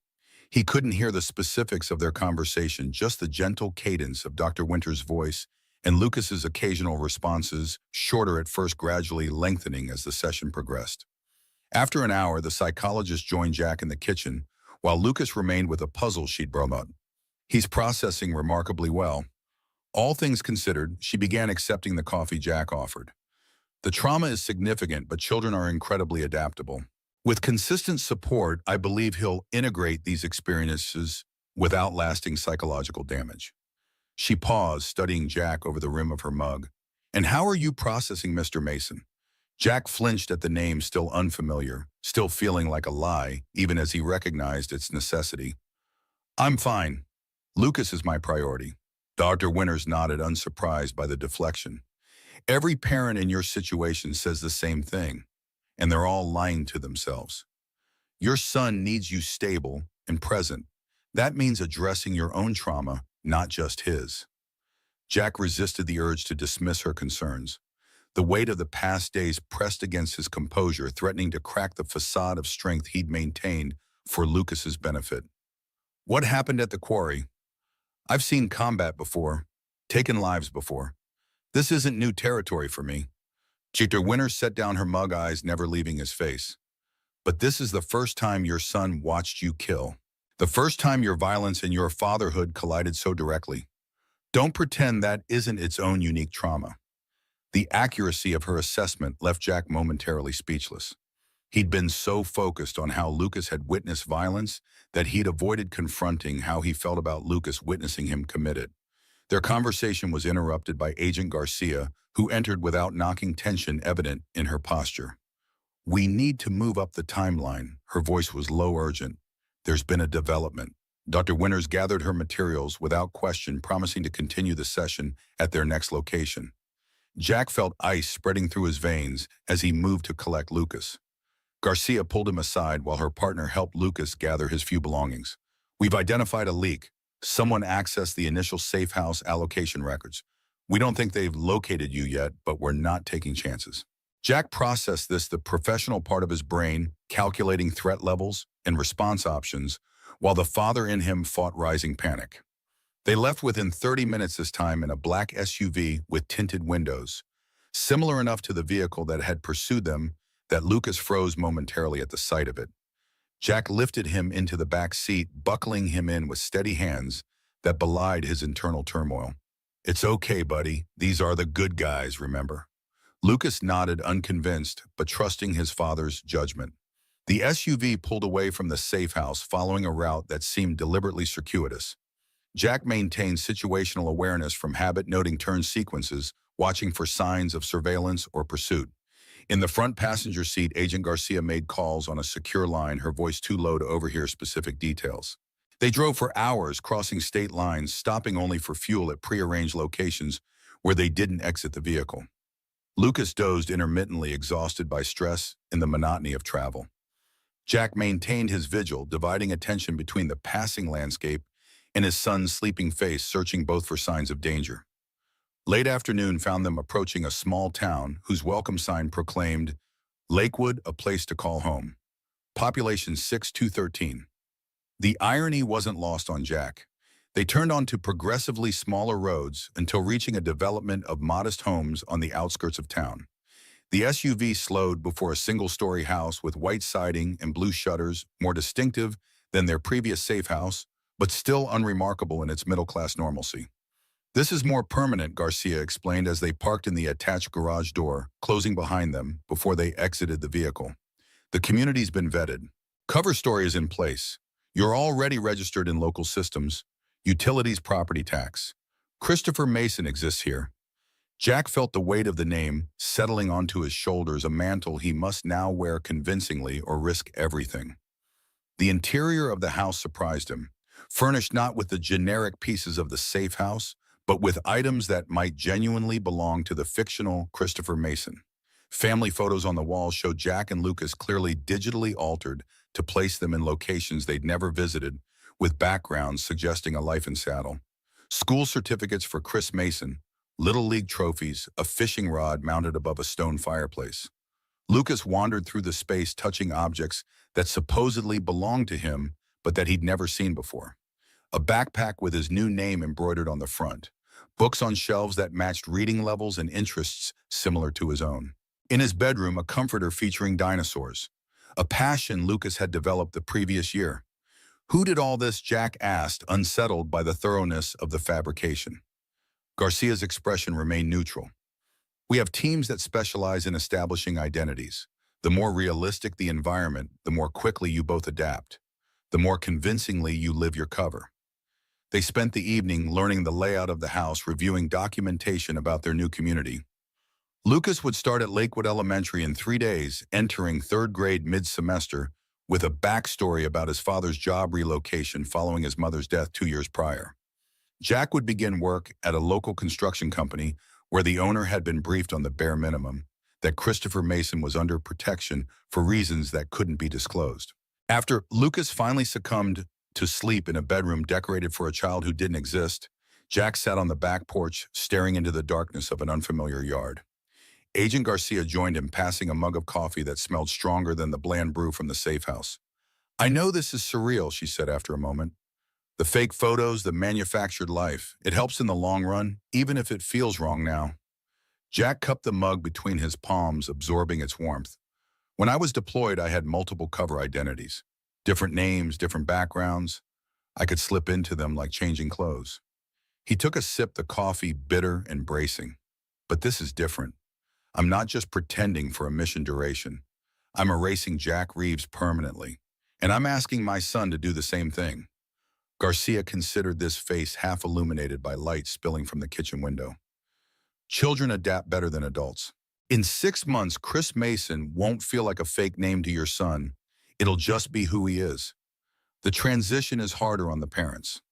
He couldn't hear the specifics of their conversation, just the gentle cadence of Dr. Winters' voice and Lucas's occasional responses, shorter at first, gradually lengthening as the session progressed. After an hour, the psychologist joined Jack in the kitchen, while Lucas remained with a puzzle she'd brought up. "He's processing remarkably well." All things considered, she began accepting the coffee Jack offered. "The trauma is significant, but children are incredibly adaptable. With consistent support, I believe he'll integrate these experiences without lasting psychological damage." She paused, studying Jack over the rim of her mug. "And how are you processing, Mr. Mason?" Jack flinched at the name, still unfamiliar, still feeling like a lie, even as he recognized its necessity. "I'm fine. Lucas is my priority." Dr. Winters nodded, unsurprised by the deflection. "Every parent in your situation says the same thing, and they're all lying to themselves. Your son needs you stable and present. That means addressing your own trauma, not just his." Jack resisted the urge to dismiss her concerns. The weight of the past days pressed against his composure, threatening to crack the facade of strength he'd maintained for Lucas's benefit. "What happened at the quarry?" "I've seen combat before, taken lives before. This isn't new territory for me." Dr. Winters set down her mug, eyes never leaving his face. "But this is the first time your son watched you kill. The first time your violence and your fatherhood collided so directly. Don't pretend that isn't its own unique trauma." The accuracy of her assessment left Jack momentarily speechless. He'd been so focused on how Lucas had witnessed violence that he'd avoided confronting how he felt about Lucas witnessing him commit it. Their conversation was interrupted by Agent Garcia, who entered without knocking, tension evident in her posture. "We need to move up the timeline." Her voice was low, urgent. "There's been a development." Dr. Winters gathered her materials without question, promising to continue the session at their next location. Jack felt ice spreading through his veins as he moved to collect Lucas. Garcia pulled him aside while her partner helped Lucas gather his few belongings. "We've identified a leak. Someone accessed the initial safe house allocation records. We don't think they've located you yet, but we're not taking chances." Jack processed this, the professional part of his brain, calculating threat levels and response options, while the father in him fought rising panic. They left within 30 minutes this time in a black SUV with tinted windows, similar enough to the vehicle that had pursued them that Lucas froze momentarily at the sight of it. Jack lifted him into the back seat, buckling him in with steady hands that belied his internal turmoil. "It's okay, buddy. These are the good guys, remember?" Lucas nodded, unconvinced, but trusting his father's judgment. The SUV pulled away from the safe house, following a route that seemed deliberately circuitous. Jack maintained situational awareness from habit, noting turn sequences, watching for signs of surveillance or pursuit. In the front passenger seat, Agent Garcia made calls on a secure line, her voice too low to overhear specific details. They drove for hours, crossing state lines, stopping only for fuel at prearranged locations where they didn't exit the vehicle. Lucas dozed intermittently, exhausted by stress and the monotony of travel. Jack maintained his vigil, dividing attention between the passing landscape and his son's sleeping face, searching both for signs of danger. Late afternoon found them approaching a small town whose welcome sign proclaimed, Lakewood, a place to call home. Population 6213. The irony wasn't lost on Jack. They turned onto progressively smaller roads until reaching a development of modest homes on the outskirts of town. The SUV slowed before a single-story house with white siding and blue shutters, more distinctive than their previous safe house, but still unremarkable in its middle-class normalcy. This is more permanent, Garcia explained as they parked in the attached garage door, closing behind them before they exited the vehicle. The community's been vetted. Cover story is in place. You're already registered in local systems. Utilities property tax. Christopher Mason exists here. Jack felt the weight of the name settling onto his shoulders, a mantle he must now wear convincingly or risk everything. The interior of the house surprised him, furnished not with the generic pieces of the safe house, but with items that might genuinely belong to the fictional Christopher Mason. Family photos on the wall showed Jack and Lucas clearly digitally altered to place them in locations they'd never visited, with backgrounds suggesting a life in saddle. School certificates for Chris Mason, Little League trophies, a fishing rod mounted above a stone fireplace. Lucas wandered through the space touching objects that supposedly belonged to him, but that he'd never seen before. A backpack with his new name embroidered on the front. Books on shelves that matched reading levels and interests similar to his own. In his bedroom, a comforter featuring dinosaurs. A passion Lucas had developed the previous year. Who did all this, Jack asked, unsettled by the thoroughness of the fabrication. Garcia's expression remained neutral. We have teams that specialize in establishing identities. The more realistic the environment, the more quickly you both adapt. The more convincingly you live your cover. They spent the evening learning the layout of the house, reviewing documentation about their new community. Lucas would start at Lakewood Elementary in 3 days, entering third grade mid-semester with a backstory about his father's job relocation following his mother's death 2 years prior. Jack would begin work at a local construction company where the owner had been briefed on the bare minimum, that Christopher Mason was under protection for reasons that couldn't be disclosed. After Lucas finally succumbed to sleep in a bedroom decorated for a child who didn't exist, Jack sat on the back porch, staring into the darkness of an unfamiliar yard. Agent Garcia joined him, passing a mug of coffee that smelled stronger than the bland brew from the safe house. I know this is surreal, she said after a moment. The fake photos, the manufactured life. It helps in the long run, even if it feels wrong now. Jack cupped the mug between his palms, absorbing its warmth. When I was deployed, I had multiple cover identities. Different names, different backgrounds. I could slip into them like changing clothes. He took a sip, the coffee bitter and bracing. But this is different. I'm not just pretending for a mission duration. I'm erasing Jack Reeves permanently. And I'm asking my son to do the same thing. Garcia considered this face half illuminated by light spilling from the kitchen window. Children adapt better than adults. In 6 months, Chris Mason won't feel like a fake name to your son. It'll just be who he is. The transition is harder on the parents.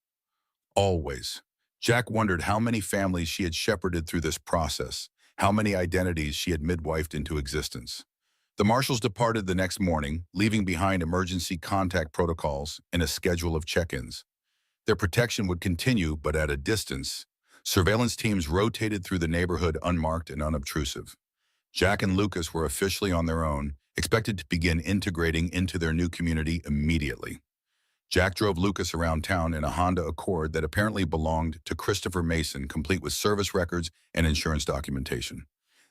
Always. Jack wondered how many families she had shepherded through this process, how many identities she had midwifed into existence. The marshals departed the next morning, leaving behind emergency contact protocols and a schedule of check-ins. Their protection would continue, but at a distance. Surveillance teams rotated through the neighborhood unmarked and unobtrusive. Jack and Lucas were officially on their own, expected to begin integrating into their new community immediately. Jack drove Lucas around town in a Honda Accord that apparently belonged to Christopher Mason, complete with service records and insurance documentation.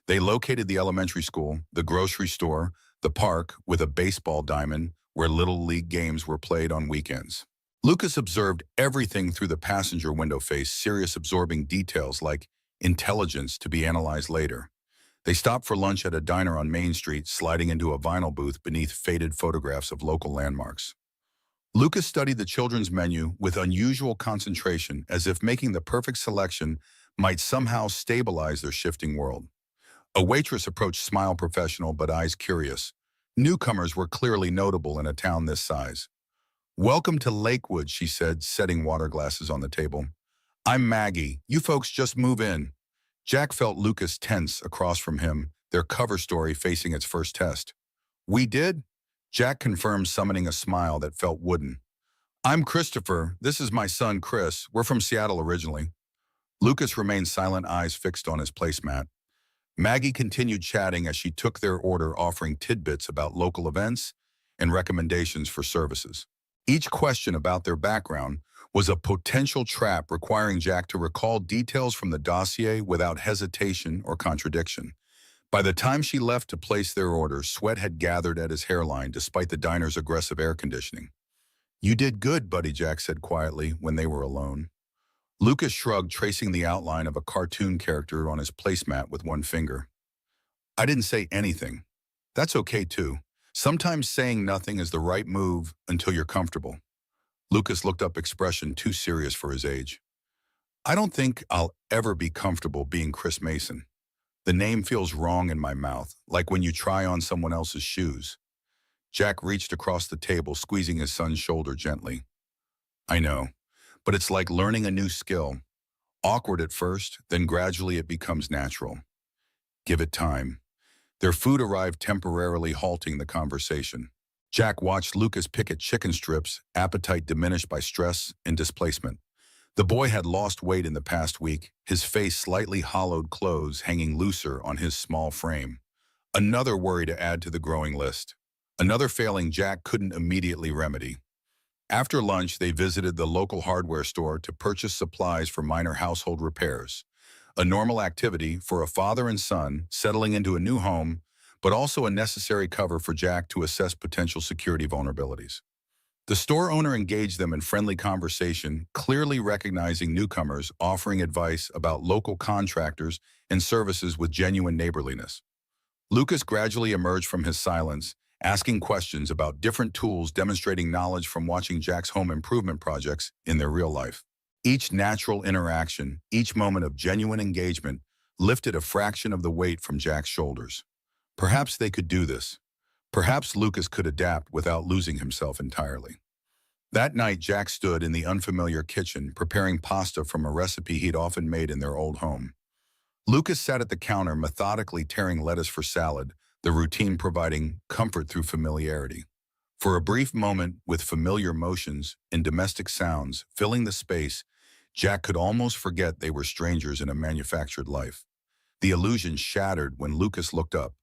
They located the elementary school, the grocery store, the park with a baseball diamond where Little League games were played on weekends. Lucas observed everything through the passenger window face, serious, absorbing details like intelligence to be analyzed later. They stopped for lunch at a diner on Main Street, sliding into a vinyl booth beneath faded photographs of local landmarks. Lucas studied the children's menu with unusual concentration, as if making the perfect selection might somehow stabilize their shifting world. A waitress approached, smile professional but eyes curious. Newcomers were clearly notable in a town this size. Welcome to Lakewood, she said, setting water glasses on the table. I'm Maggie. You folks just move in. Jack felt Lucas tense across from him, their cover story facing its first test. We did? Jack confirmed, summoning a smile that felt wooden. I'm Christopher. This is my son, Chris. We're from Seattle originally. Lucas remained silent, eyes fixed on his placemat. Maggie continued chatting as she took their order, offering tidbits about local events and recommendations for services. Each question about their background was a potential trap, requiring Jack to recall details from the dossier without hesitation or contradiction. By the time she left to place their order, sweat had gathered at his hairline despite the diner's aggressive air conditioning. You did good, buddy, Jack said quietly when they were alone. Lucas shrugged, tracing the outline of a cartoon character on his placemat with one finger. I didn't say anything. That's okay too. Sometimes saying nothing is the right move until you're comfortable. Lucas looked up, expression too serious for his age. I don't think I'll ever be comfortable being Chris Mason. The name feels wrong in my mouth, like when you try on someone else's shoes. Jack reached across the table, squeezing his son's shoulder gently. I know, but it's like learning a new skill. Awkward at first, then gradually it becomes natural. Give it time. Their food arrived, temporarily halting the conversation. Jack watched Lucas pick at chicken strips, appetite diminished by stress and displacement. The boy had lost weight in the past week, his face slightly hollowed, clothes hanging looser on his small frame. Another worry to add to the growing list. Another failing Jack couldn't immediately remedy. After lunch, they visited the local hardware store to purchase supplies for minor household repairs. A normal activity for a father and son settling into a new home, but also a necessary cover for Jack to assess potential security vulnerabilities. The store owner engaged them in friendly conversation, clearly recognizing newcomers, offering advice about local contractors and services with genuine neighborliness. Lucas gradually emerged from his silence, asking questions about different tools, demonstrating knowledge from watching Jack's home improvement projects in their real life. Each natural interaction, each moment of genuine engagement, lifted a fraction of the weight from Jack's shoulders. Perhaps they could do this. Perhaps Lucas could adapt without losing himself entirely. That night, Jack stood in the unfamiliar kitchen, preparing pasta from a recipe he'd often made in their old home. Lucas sat at the counter, methodically tearing lettuce for salad, the routine providing comfort through familiarity. For a brief moment, with familiar motions and domestic sounds filling the space, Jack could almost forget they were strangers in a manufactured life. The illusion shattered when Lucas looked up,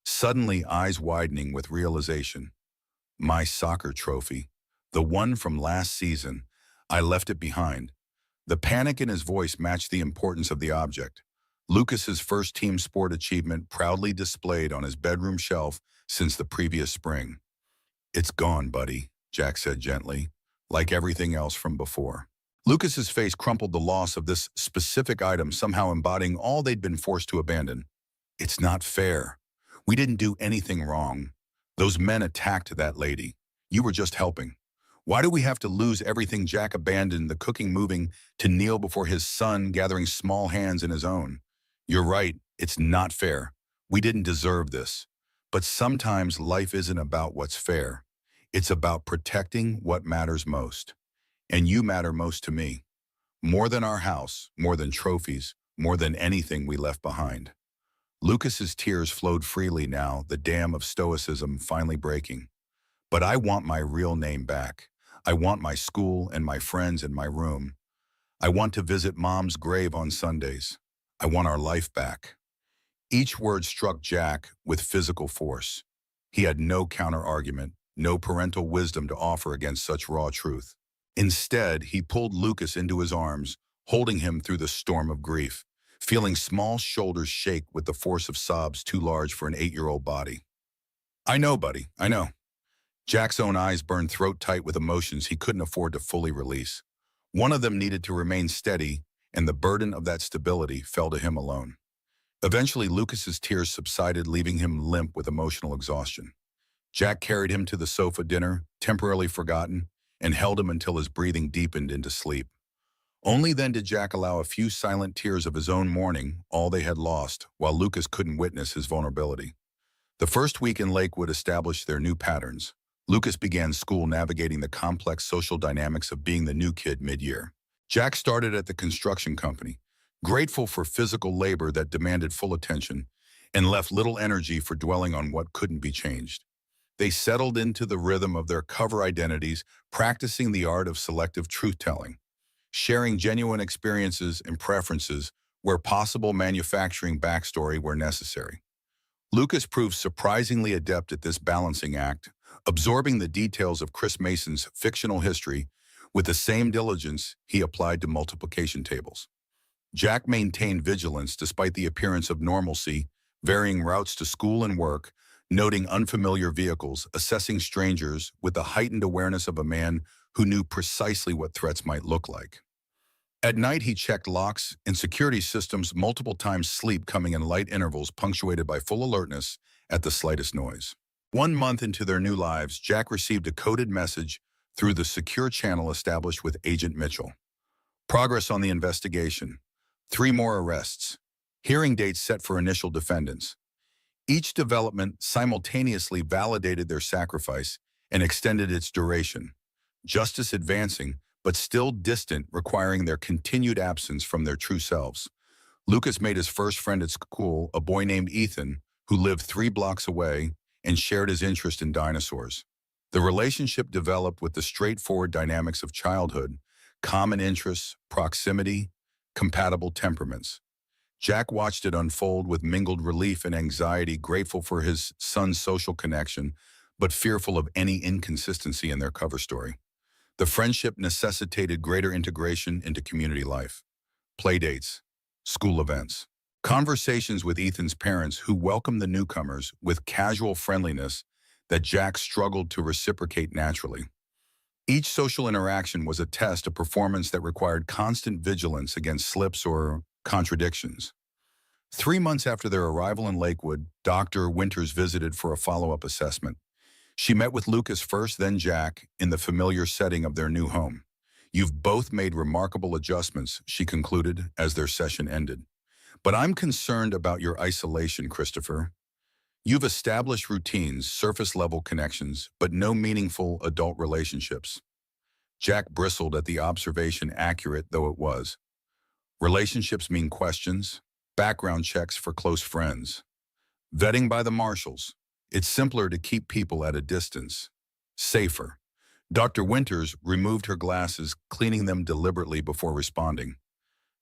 suddenly eyes widening with realization. My soccer trophy, the one from last season, I left it behind. The panic in his voice matched the importance of the object. Lucas's first team sport achievement, proudly displayed on his bedroom shelf since the previous spring. It's gone, buddy, Jack said gently, like everything else from before. Lucas's face crumpled, the loss of this specific item somehow embodying all they'd been forced to abandon. It's not fair. We didn't do anything wrong. Those men attacked that lady. You were just helping. Why do we have to lose everything? Jack abandoned the cooking, moving to kneel before his son, gathering small hands in his own. You're right, it's not fair. We didn't deserve this. But sometimes life isn't about what's fair. It's about protecting what matters most. And you matter most to me. More than our house, more than trophies, more than anything we left behind. Lucas's tears flowed freely now, the dam of stoicism finally breaking. But I want my real name back. I want my school and my friends and my room. I want to visit Mom's grave on Sundays. I want our life back. Each word struck Jack with physical force. He had no counter-argument, no parental wisdom to offer against such raw truth. Instead, he pulled Lucas into his arms, holding him through the storm of grief, feeling small shoulders shake with the force of sobs too large for an 8-year-old body. I know, buddy, I know. Jack's own eyes burned throat tight with emotions he couldn't afford to fully release. One of them needed to remain steady, and the burden of that stability fell to him alone. Eventually, Lucas's tears subsided, leaving him limp with emotional exhaustion. Jack carried him to the sofa dinner, temporarily forgotten, and held him until his breathing deepened into sleep. Only then did Jack allow a few silent tears of his own mourning, all they had lost, while Lucas couldn't witness his vulnerability. The first week in Lakewood established their new patterns. Lucas began school, navigating the complex social dynamics of being the new kid mid-year. Jack started at the construction company, grateful for physical labor that demanded full attention, and left little energy for dwelling on what couldn't be changed. They settled into the rhythm of their cover identities, practicing the art of selective truth-telling, sharing genuine experiences and preferences where possible, manufacturing backstory where necessary. Lucas proved surprisingly adept at this balancing act, absorbing the details of Chris Mason's fictional history with the same diligence he applied to multiplication tables. Jack maintained vigilance despite the appearance of normalcy, varying routes to school and work, noting unfamiliar vehicles, assessing strangers with the heightened awareness of a man who knew precisely what threats might look like. At night, he checked locks and security systems multiple times, sleep coming in light intervals punctuated by full alertness at the slightest noise. 1 month into their new lives, Jack received a coded message through the secure channel established with Agent Mitchell. Progress on the investigation. 3 more arrests. Hearing dates set for initial defendants. Each development simultaneously validated their sacrifice and extended its duration. Justice advancing, but still distant, requiring their continued absence from their true selves. Lucas made his first friend at school, a boy named Ethan, who lived 3 blocks away and shared his interest in dinosaurs. The relationship developed with the straightforward dynamics of childhood, common interests, proximity, compatible temperaments. Jack watched it unfold with mingled relief and anxiety, grateful for his son's social connection, but fearful of any inconsistency in their cover story. The friendship necessitated greater integration into community life. Playdates, school events, conversations with Ethan's parents who welcomed the newcomers with casual friendliness that Jack struggled to reciprocate naturally. Each social interaction was a test, a performance that required constant vigilance against slips or contradictions. 3 months after their arrival in Lakewood, Dr. Winters visited for a follow-up assessment. She met with Lucas first, then Jack, in the familiar setting of their new home. "You've both made remarkable adjustments," she concluded as their session ended. "But I'm concerned about your isolation, Christopher. You've established routines, surface-level connections, but no meaningful adult relationships." Jack bristled at the observation, accurate though it was. Relationships mean questions, background checks for close friends, vetting by the marshals. It's simpler to keep people at a distance. Safer. Dr. Winters removed her glasses, cleaning them deliberately before responding.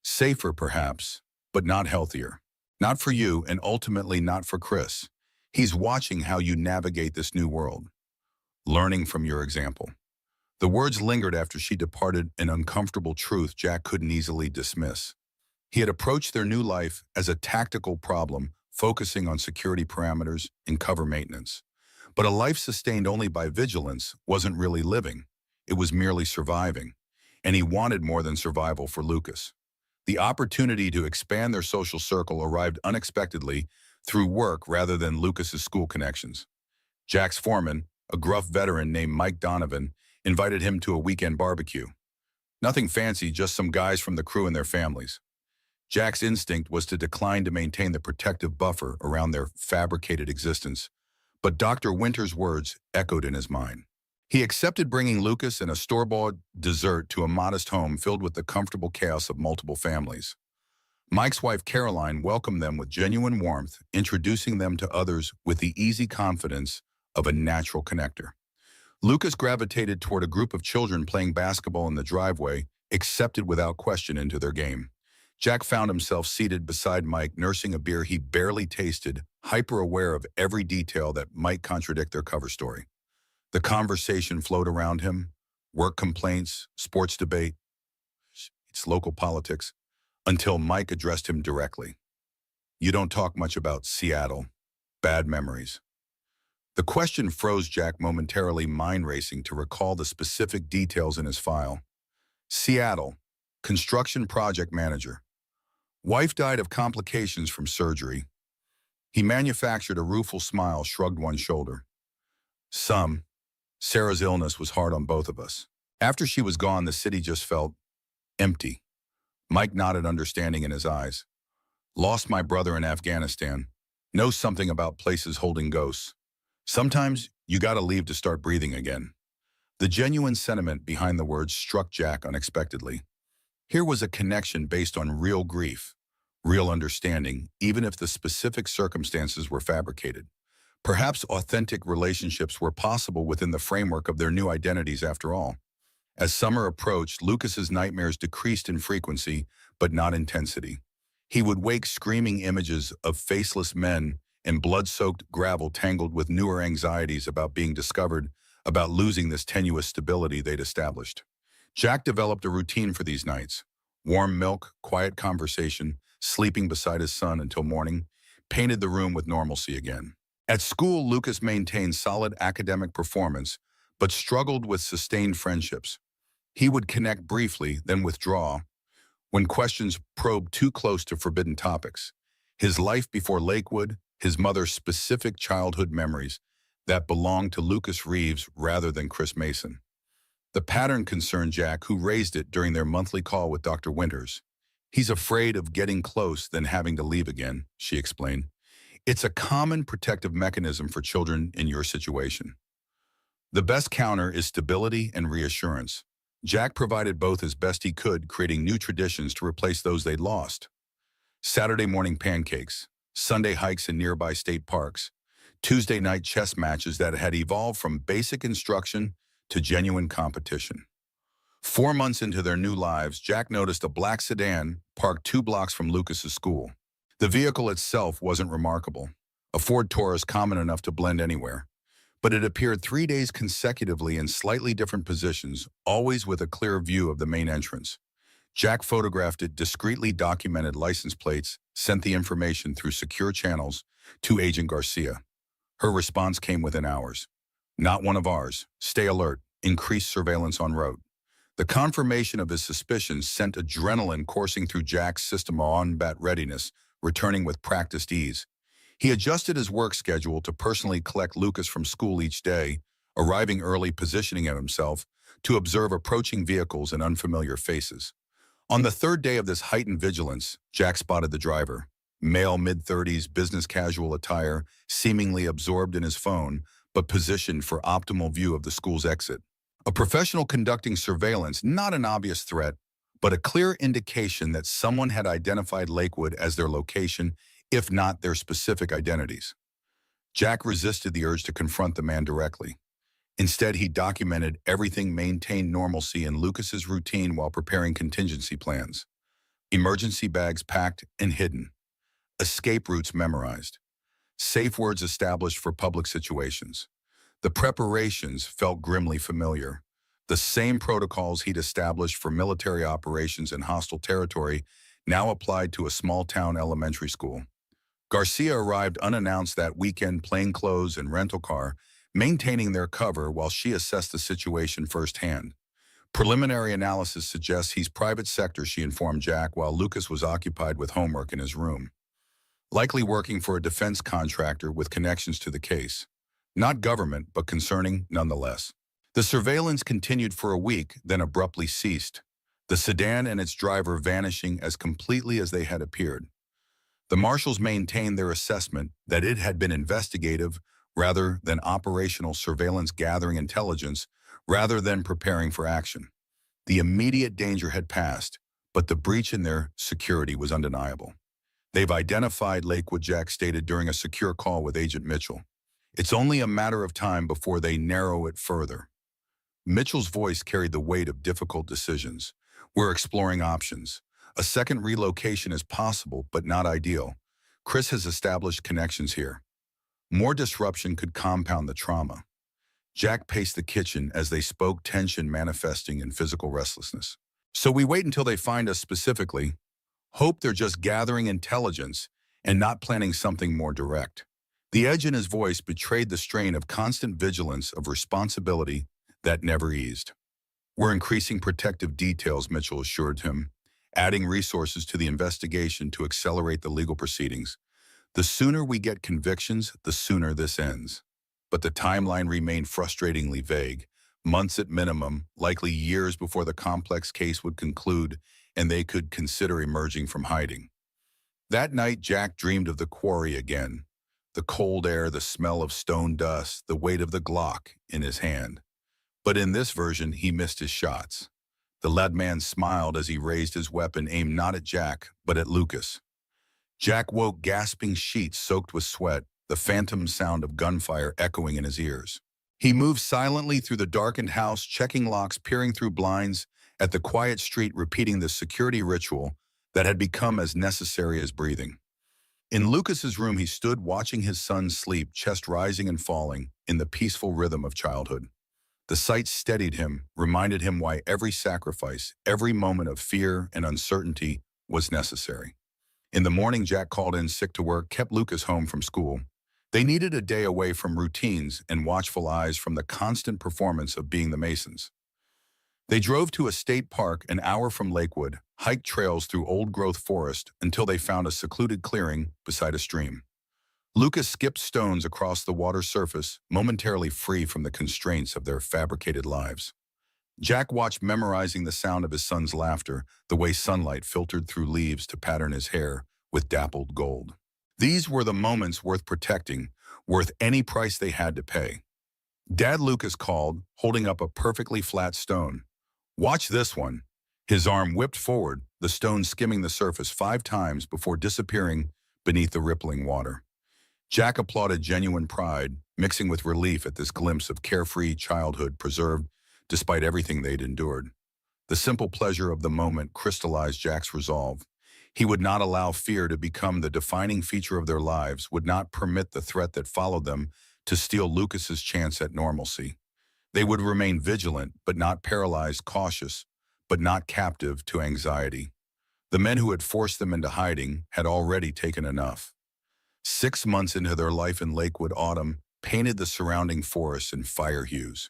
Safer, perhaps, but not healthier. Not for you, and ultimately not for Chris. He's watching how you navigate this new world, learning from your example. The words lingered after she departed, an uncomfortable truth Jack couldn't easily dismiss. He had approached their new life as a tactical problem, focusing on security parameters and cover maintenance. But a life sustained only by vigilance wasn't really living. It was merely surviving. And he wanted more than survival for Lucas. The opportunity to expand their social circle arrived unexpectedly through work rather than Lucas's school connections. Jack's foreman, a gruff veteran named Mike Donovan, invited him to a weekend barbecue. Nothing fancy, just some guys from the crew and their families. Jack's instinct was to decline to maintain the protective buffer around their fabricated existence, but Dr. Winter's words echoed in his mind. He accepted bringing Lucas and a store-bought dessert to a modest home filled with the comfortable chaos of multiple families. Mike's wife Caroline welcomed them with genuine warmth, introducing them to others with the easy confidence of a natural connector. Lucas gravitated toward a group of children playing basketball in the driveway, accepted without question into their game. Jack found himself seated beside Mike, nursing a beer he barely tasted, hyper-aware of every detail that might contradict their cover story. The conversation flowed around him, work complaints, sports debate, it's local politics, until Mike addressed him directly. "You don't talk much about Seattle. Bad memories." The question froze Jack momentarily, mind racing to recall the specific details in his file. Seattle, construction project manager. Wife died of complications from surgery. He manufactured a rueful smile, shrugged one shoulder. Sarah's illness was hard on both of us. After she was gone, the city just felt empty. Mike nodded, understanding in his eyes. Lost my brother in Afghanistan. Know something about places holding ghosts. Sometimes you gotta leave to start breathing again. The genuine sentiment behind the words struck Jack unexpectedly. Here was a connection based on real grief, real understanding, even if the specific circumstances were fabricated. Perhaps authentic relationships were possible within the framework of their new identities after all. As summer approached, Lucas's nightmares decreased in frequency, but not intensity. He would wake screaming images of faceless men and blood-soaked gravel tangled with newer anxieties about being discovered, about losing this tenuous stability they'd established. Jack developed a routine for these nights. Warm milk, quiet conversation, sleeping beside his son until morning, painted the room with normalcy again. At school, Lucas maintained solid academic performance, but struggled with sustained friendships. He would connect briefly, then withdraw, when questions probed too close to forbidden topics. His life before Lakewood, his mother's specific childhood memories that belonged to Lucas Reeves rather than Chris Mason. The pattern concerned Jack, who raised it during their monthly call with Dr. Winters. He's afraid of getting close, then having to leave again, she explained. It's a common protective mechanism for children in your situation. The best counter is stability and reassurance. Jack provided both as best he could, creating new traditions to replace those they'd lost. Saturday morning pancakes, Sunday hikes in nearby state parks, Tuesday night chess matches that had evolved from basic instruction to genuine competition. 4 months into their new lives, Jack noticed a black sedan parked 2 blocks from Lucas's school. The vehicle itself wasn't remarkable, a Ford Taurus common enough to blend anywhere. But it appeared 3 days consecutively in slightly different positions, always with a clear view of the main entrance. Jack photographed it, discreetly documented license plates, sent the information through secure channels to Agent Garcia. Her response came within hours. Not one of ours. Stay alert. Increased surveillance en route. The confirmation of his suspicions sent adrenaline coursing through Jack's system of on-bat readiness, returning with practiced ease. He adjusted his work schedule to personally collect Lucas from school each day, arriving early, positioning himself to observe approaching vehicles and unfamiliar faces. On the third day of this heightened vigilance, Jack spotted the driver. Male, mid-30s, business casual attire, seemingly absorbed in his phone, but positioned for optimal view of the school's exit. A professional conducting surveillance, not an obvious threat, but a clear indication that someone had identified Lakewood as their location, if not their specific identities. Jack resisted the urge to confront the man directly. Instead, he documented everything, maintained normalcy in Lucas's routine while preparing contingency plans. Emergency bags packed and hidden. Escape routes memorized. Safe words established for public situations. The preparations felt grimly familiar. The same protocols he'd established for military operations in hostile territory now applied to a small-town elementary school. Garcia arrived unannounced that weekend, plainclothes and rental car, maintaining their cover while she assessed the situation firsthand. Preliminary analysis suggests he's private sector, she informed Jack, while Lucas was occupied with homework in his room. Likely working for a defense contractor with connections to the case. Not government, but concerning nonetheless. The surveillance continued for a week, then abruptly ceased, the sedan and its driver vanishing as completely as they had appeared. The marshals maintained their assessment that it had been investigative rather than operational surveillance, gathering intelligence rather than preparing for action. The immediate danger had passed, but the breach in their security was undeniable. They've identified Lakewood, Jack stated during a secure call with Agent Mitchell. It's only a matter of time before they narrow it further. Mitchell's voice carried the weight of difficult decisions. We're exploring options. A second relocation is possible, but not ideal. Chris has established connections here. More disruption could compound the trauma. Jack paced the kitchen as they spoke, tension manifesting in physical restlessness. So we wait until they find us specifically. Hope they're just gathering intelligence and not planning something more direct. The edge in his voice betrayed the strain of constant vigilance, of responsibility that never eased. We're increasing protective details, Mitchell assured him, adding resources to the investigation to accelerate the legal proceedings. The sooner we get convictions, the sooner this ends. But the timeline remained frustratingly vague. Months at minimum, likely years before the complex case would conclude and they could consider emerging from hiding. That night, Jack dreamed of the quarry again. The cold air, the smell of stone dust, the weight of the Glock in his hand. But in this version, he missed his shots. The lead man smiled as he raised his weapon, aimed not at Jack, but at Lucas. Jack woke gasping, sheets soaked with sweat, the phantom sound of gunfire echoing in his ears. He moved silently through the darkened house, checking locks, peering through blinds, at the quiet street, repeating the security ritual that had become as necessary as breathing. In Lucas's room, he stood watching his son sleep, chest rising and falling in the peaceful rhythm of childhood. The sight steadied him, reminded him why every sacrifice, every moment of fear and uncertainty was necessary. In the morning, Jack called in sick to work, kept Lucas home from school. They needed a day away from routines and watchful eyes from the constant performance of being the Masons. They drove to a state park an hour from Lakewood, hiked trails through old-growth forest until they found a secluded clearing beside a stream. Lucas skipped stones across the water's surface, momentarily free from the constraints of their fabricated lives. Jack watched, memorizing the sound of his son's laughter, the way sunlight filtered through leaves to pattern his hair with dappled gold. These were the moments worth protecting, worth any price they had to pay. Dad, Lucas called, holding up a perfectly flat stone. "Watch this one." His arm whipped forward, the stone skimming the surface 5 times before disappearing beneath the rippling water. Jack applauded, genuine pride, mixing with relief at this glimpse of carefree childhood preserved despite everything they'd endured. The simple pleasure of the moment crystallized Jack's resolve. He would not allow fear to become the defining feature of their lives, would not permit the threat that followed them to steal Lucas's chance at normalcy. They would remain vigilant, but not paralyzed, cautious, but not captive to anxiety. The men who had forced them into hiding had already taken enough. 6 months into their life in Lakewood, autumn painted the surrounding forests in fire hues.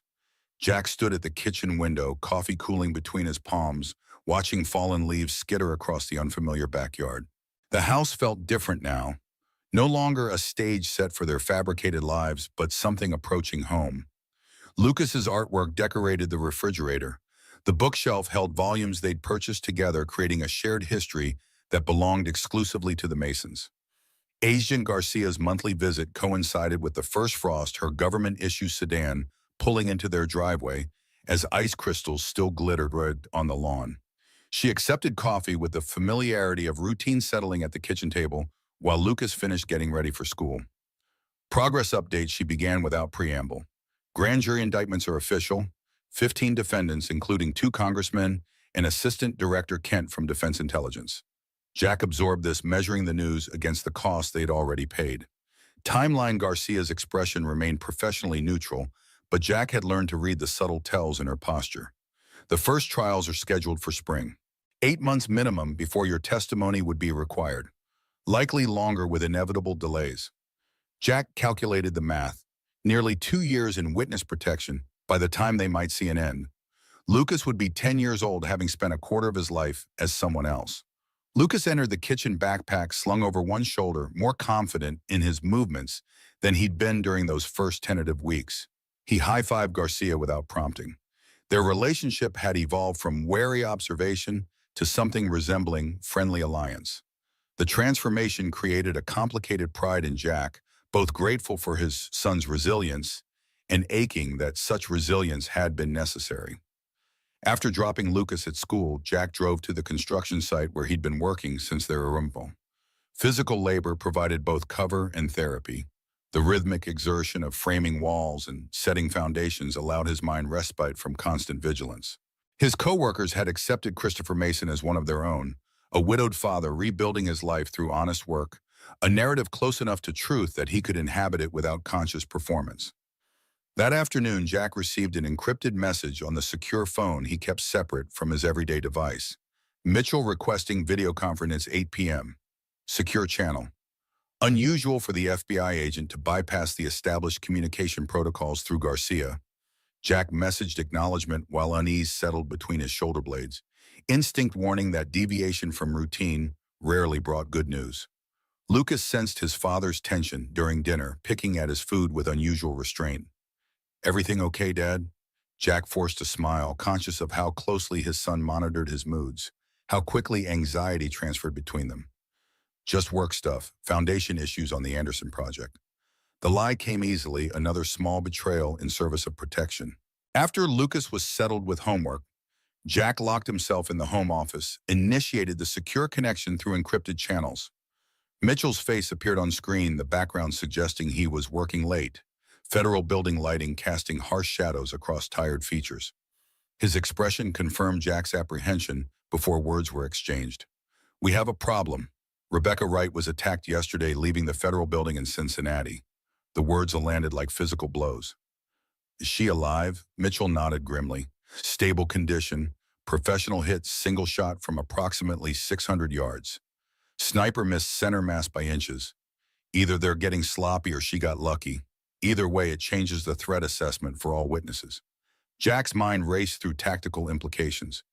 Jack stood at the kitchen window, coffee cooling between his palms, watching fallen leaves skitter across the unfamiliar backyard. The house felt different now, no longer a stage set for their fabricated lives, but something approaching home. Lucas's artwork decorated the refrigerator. The bookshelf held volumes they'd purchased together, creating a shared history that belonged exclusively to the Masons. Agent Garcia's monthly visit coincided with the first frost, her government-issue sedan pulling into their driveway as ice crystals still glittered red on the lawn. She accepted coffee with the familiarity of routine settling at the kitchen table while Lucas finished getting ready for school. Progress updates she began without preamble. Grand jury indictments are official. 15 defendants, including 2 congressmen and Assistant Director Kent from Defense Intelligence. Jack absorbed this, measuring the news against the cost they'd already paid. Timeline Garcia's expression remained professionally neutral, but Jack had learned to read the subtle tells in her posture. The first trials are scheduled for spring. 8 months minimum before your testimony would be required. Likely longer with inevitable delays. Jack calculated the math. Nearly 2 years in witness protection by the time they might see an end. Lucas would be 10 years old, having spent a quarter of his life as someone else. Lucas entered the kitchen, backpack slung over one shoulder, more confident in his movements than he'd been during those first tentative weeks. He high-fived Garcia without prompting. Their relationship had evolved from wary observation to something resembling friendly alliance. The transformation created a complicated pride in Jack, both grateful for his son's resilience and aching that such resilience had been necessary. After dropping Lucas at school, Jack drove to the construction site where he'd been working since their arrival. Physical labor provided both cover and therapy. The rhythmic exertion of framing walls and setting foundations allowed his mind respite from constant vigilance. His co-workers had accepted Christopher Mason as one of their own, a widowed father rebuilding his life through honest work, a narrative close enough to truth that he could inhabit it without conscious performance. That afternoon, Jack received an encrypted message on the secure phone he kept separate from his everyday device. Mitchell requesting video conference 8 p.m. Secure channel. Unusual for the FBI agent to bypass the established communication protocols through Garcia. Jack messaged acknowledgement while unease settled between his shoulder blades. Instinct warning that deviation from routine rarely brought good news. Lucas sensed his father's tension during dinner, picking at his food with unusual restraint. "Everything okay, Dad?" Jack forced a smile, conscious of how closely his son monitored his moods, how quickly anxiety transferred between them. "Just work stuff, foundation issues on the Anderson project." The lie came easily, another small betrayal in service of protection. After Lucas was settled with homework, Jack locked himself in the home office, initiated the secure connection through encrypted channels. Mitchell's face appeared on screen, the background suggesting he was working late, federal building lighting casting harsh shadows across tired features. His expression confirmed Jack's apprehension before words were exchanged. "We have a problem. Rebecca Wright was attacked yesterday leaving the federal building in Cincinnati." The words landed like physical blows. "Is she alive?" Mitchell nodded grimly. "Stable condition. Professional hit, single shot from approximately 600 yards. Sniper missed center mass by inches. Either they're getting sloppy or she got lucky. Either way, it changes the threat assessment for all witnesses." Jack's mind raced through tactical implications.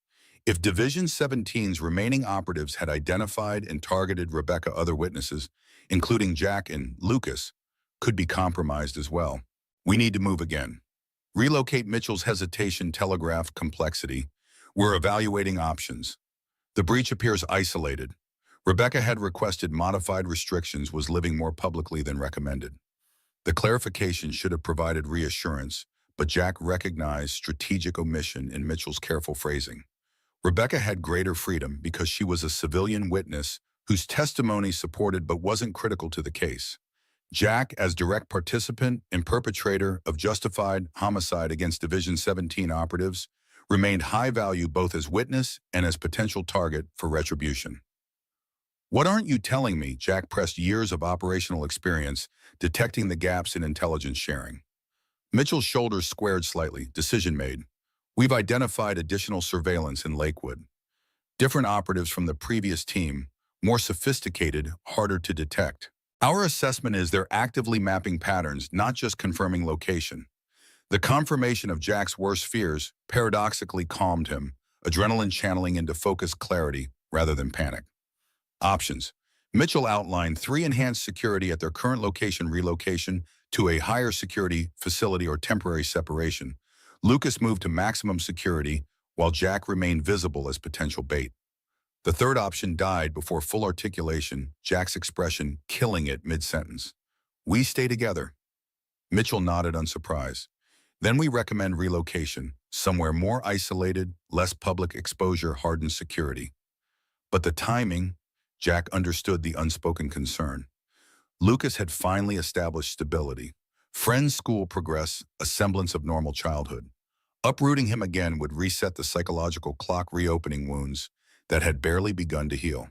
If Division 17's remaining operatives had identified and targeted Rebecca, other witnesses, including Jack and Lucas, could be compromised as well. "We need to move again." Relocate. Mitchell's hesitation telegraphed complexity. "We're evaluating options." The breach appears isolated. Rebecca had requested modified restrictions, was living more publicly than recommended. The clarification should have provided reassurance, but Jack recognized strategic omission in Mitchell's careful phrasing. Rebecca had greater freedom because she was a civilian witness whose testimony supported but wasn't critical to the case. Jack, as direct participant and perpetrator of justified homicide against Division 17 operatives, remained high value both as witness and as potential target for retribution. "What aren't you telling me?" Jack pressed, years of operational experience detecting the gaps in intelligence sharing. Mitchell's shoulders squared slightly. "Decision made. We've identified additional surveillance in Lakewood. Different operatives from the previous team, more sophisticated, harder to detect. Our assessment is they're actively mapping patterns, not just confirming location." The confirmation of Jack's worst fears paradoxically calmed him, adrenaline channeling into focused clarity rather than panic. Options. Mitchell outlined 3: enhanced security at their current location, relocation to a higher security facility, or temporary separation. Lucas moved to maximum security, while Jack remained visible as potential bait. The third option died before full articulation, Jack's expression killing it mid-sentence. "We stay together." Mitchell nodded unsurprised. "Then we recommend relocation, somewhere more isolated, less public exposure, hardened security." But the timing, Jack understood the unspoken concern. Lucas had finally established stability. Friends, school progress, a semblance of normal childhood. Uprooting him again would reset the psychological clock, reopening wounds that had barely begun to heal.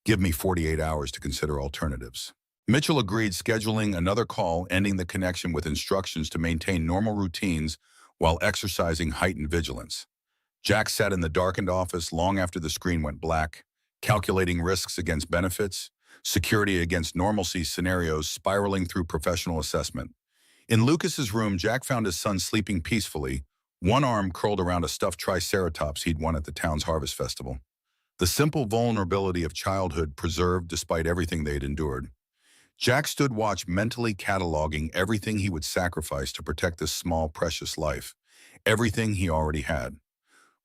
"Give me 48 hours to consider alternatives." Mitchell agreed, scheduling another call, ending the connection with instructions to maintain normal routines while exercising heightened vigilance. Jack sat in the darkened office long after the screen went black, calculating risks against benefits, security against normalcy scenarios, spiraling through professional assessment. In Lucas's room, Jack found his son sleeping peacefully, one arm curled around a stuffed triceratops he'd won at the town's harvest festival. The simple vulnerability of childhood preserved despite everything they'd endured. Jack stood watch, mentally cataloging everything he would sacrifice to protect this small, precious life, everything he already had.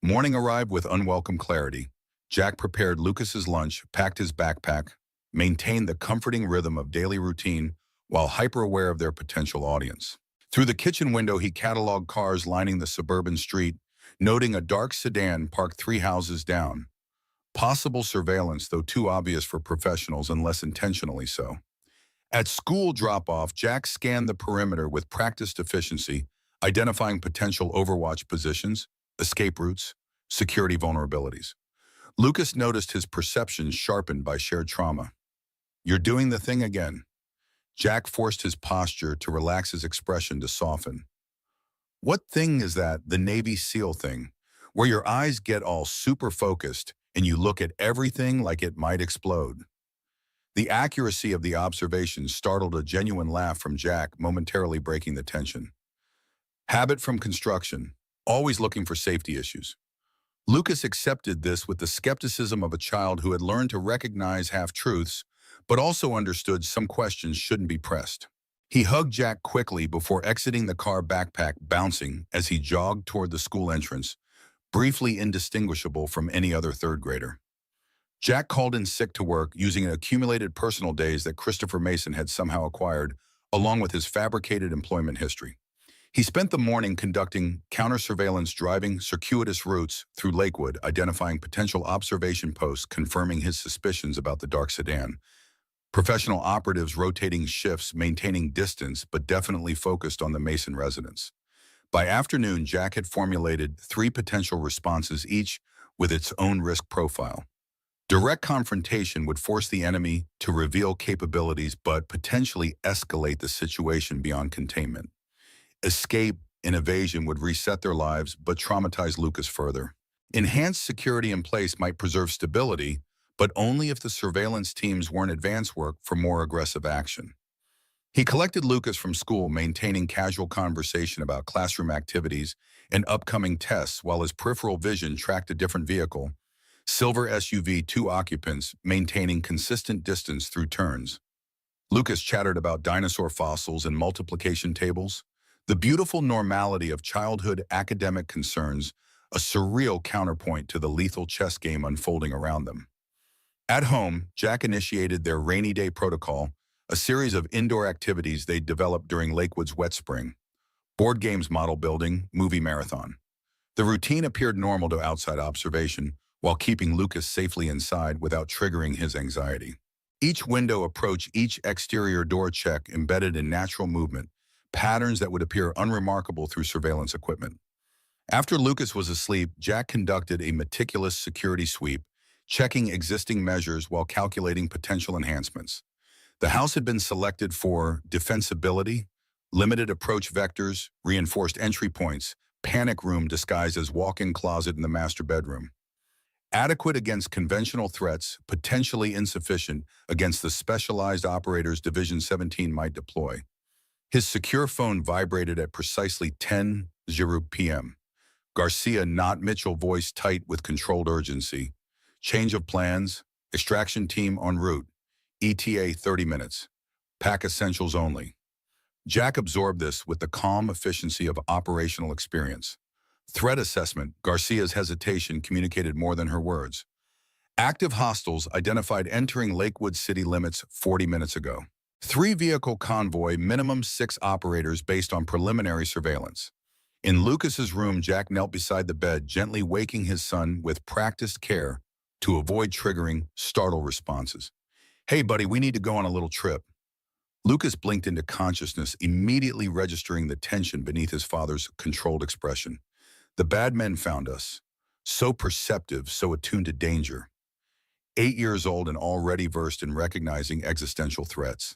Morning arrived with unwelcome clarity. Jack prepared Lucas's lunch, packed his backpack, maintained the comforting rhythm of daily routine while hyper-aware of their potential audience. Through the kitchen window, he cataloged cars lining the suburban street, noting a dark sedan parked 3 houses down. Possible surveillance, though too obvious for professionals unless intentionally so. At school drop-off, Jack scanned the perimeter with practiced efficiency, identifying potential overwatch positions, escape routes, security vulnerabilities. Lucas noticed his perceptions sharpened by shared trauma. "You're doing the thing again." Jack forced his posture to relax, his expression to soften. "What thing is that?" "The Navy SEAL thing, where your eyes get all super focused and you look at everything like it might explode." The accuracy of the observation startled a genuine laugh from Jack, momentarily breaking the tension. "Habit from construction, always looking for safety issues." Lucas accepted this with the skepticism of a child who had learned to recognize half-truths, but also understood some questions shouldn't be pressed. He hugged Jack quickly before exiting the car, backpack bouncing as he jogged toward the school entrance, briefly indistinguishable from any other third grader. Jack called in sick to work, using accumulated personal days that Christopher Mason had somehow acquired, along with his fabricated employment history. He spent the morning conducting counter-surveillance, driving circuitous routes through Lakewood, identifying potential observation posts, confirming his suspicions about the dark sedan. Professional operatives rotating shifts, maintaining distance, but definitely focused on the Mason residence. By afternoon, Jack had formulated 3 potential responses, each with its own risk profile. Direct confrontation would force the enemy to reveal capabilities but potentially escalate the situation beyond containment. Escape and evasion would reset their lives but traumatize Lucas further. Enhanced security in place might preserve stability, but only if the surveillance teams weren't advance work for more aggressive action. He collected Lucas from school, maintaining casual conversation about classroom activities and upcoming tests while his peripheral vision tracked a different vehicle, silver SUV, 2 occupants, maintaining consistent distance through turns. Lucas chattered about dinosaur fossils and multiplication tables, the beautiful normality of childhood academic concerns, a surreal counterpoint to the lethal chess game unfolding around them. At home, Jack initiated their rainy day protocol, a series of indoor activities they developed during Lakewood's wet spring. Board games, model building, movie marathon. The routine appeared normal to outside observation, while keeping Lucas safely inside without triggering his anxiety. Each window approach, each exterior door check embedded in natural movement, patterns that would appear unremarkable through surveillance equipment. After Lucas was asleep, Jack conducted a meticulous security sweep, checking existing measures while calculating potential enhancements. The house had been selected for defensibility, limited approach vectors, reinforced entry points, panic room disguised as walk-in closet in the master bedroom. Adequate against conventional threats, potentially insufficient against the specialized operators Division 17 might deploy. His secure phone vibrated at precisely 10:00 p.m. Garcia, not Mitchell, voice tight with controlled urgency. Change of plans, extraction team en route. ETA 30 minutes. Pack essentials only. Jack absorbed this with the calm efficiency of operational experience. Threat assessment, Garcia's hesitation communicated more than her words. Active hostiles identified entering Lakewood city limits 40 minutes ago. 3-vehicle convoy, minimum 6 operators based on preliminary surveillance. In Lucas's room, Jack knelt beside the bed, gently waking his son with practiced care to avoid triggering startle responses. "Hey, buddy, we need to go on a little trip." Lucas blinked into consciousness, immediately registering the tension beneath his father's controlled expression. "The bad men found us. So perceptive, so attuned to danger. 8 years old and already versed in recognizing existential threats."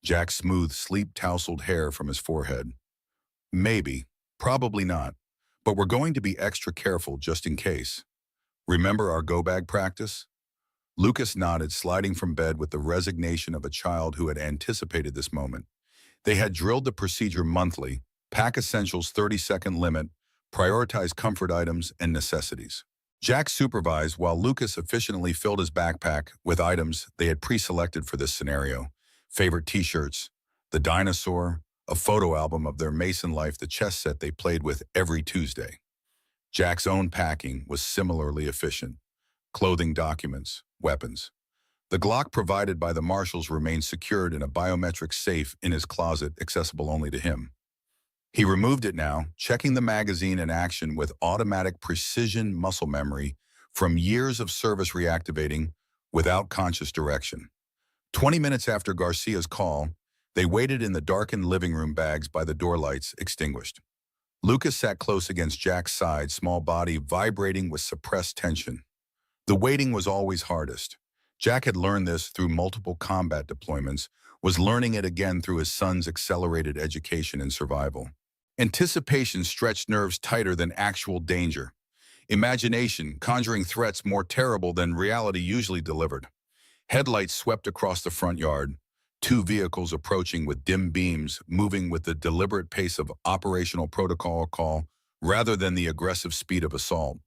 Jack smoothed sleep-tousled hair from his forehead. "Maybe, probably not, but we're going to be extra careful just in case. Remember our go-bag practice?" Lucas nodded, sliding from bed with the resignation of a child who had anticipated this moment. They had drilled the procedure monthly, pack essentials 30-second limit, prioritize comfort items and necessities. Jack supervised while Lucas efficiently filled his backpack with items they had pre-selected for this scenario. Favorite t-shirts, the dinosaur, a photo album of their Mason life, the chess set they played with every Tuesday. Jack's own packing was similarly efficient. Clothing, documents, weapons. The Glock provided by the marshals remained secured in a biometric safe in his closet, accessible only to him. He removed it now, checking the magazine in action with automatic precision muscle memory from years of service reactivating without conscious direction. 20 minutes after Garcia's call, they waited in the darkened living room, bags by the door, lights extinguished. Lucas sat close against Jack's side, small body vibrating with suppressed tension. The waiting was always hardest. Jack had learned this through multiple combat deployments, was learning it again through his son's accelerated education and survival. Anticipation stretched nerves tighter than actual danger. Imagination conjuring threats more terrible than reality usually delivered. Headlights swept across the front yard, 2 vehicles approaching with dim beams, moving with the deliberate pace of operational protocol call rather than the aggressive speed of assault.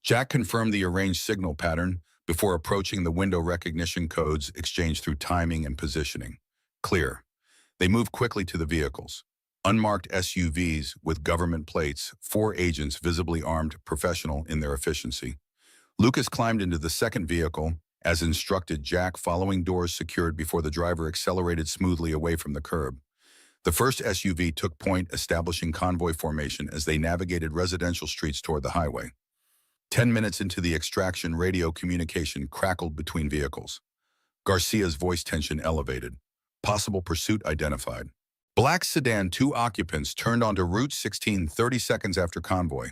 Jack confirmed the arranged signal pattern before approaching the window recognition codes exchanged through timing and positioning. Clear. They moved quickly to the vehicles. Unmarked SUVs with government plates, 4 agents visibly armed, professional in their efficiency. Lucas climbed into the second vehicle, as instructed, Jack following, doors secured before the driver accelerated smoothly away from the curb. The first SUV took point, establishing convoy formation as they navigated residential streets toward the highway. 10 minutes into the extraction, radio communication crackled between vehicles. Garcia's voice tension elevated. Possible pursuit identified. Black sedan, two occupants turned onto Route 16 30 seconds after convoy.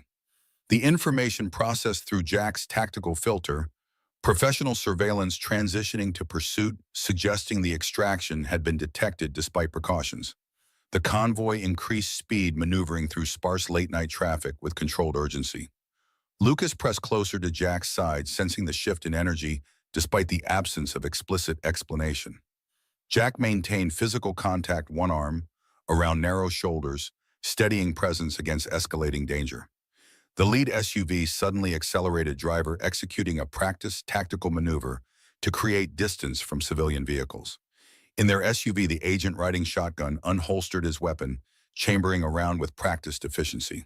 The information processed through Jack's tactical filter, professional surveillance transitioning to pursuit, suggesting the extraction had been detected despite precautions. The convoy increased speed, maneuvering through sparse late-night traffic with controlled urgency. Lucas pressed closer to Jack's side, sensing the shift in energy despite the absence of explicit explanation. Jack maintained physical contact, one arm around narrow shoulders, steadying presence against escalating danger. The lead SUV suddenly accelerated, driver executing a practiced tactical maneuver to create distance from civilian vehicles. In their SUV, the agent riding shotgun unholstered his weapon, chambering around with practiced efficiency.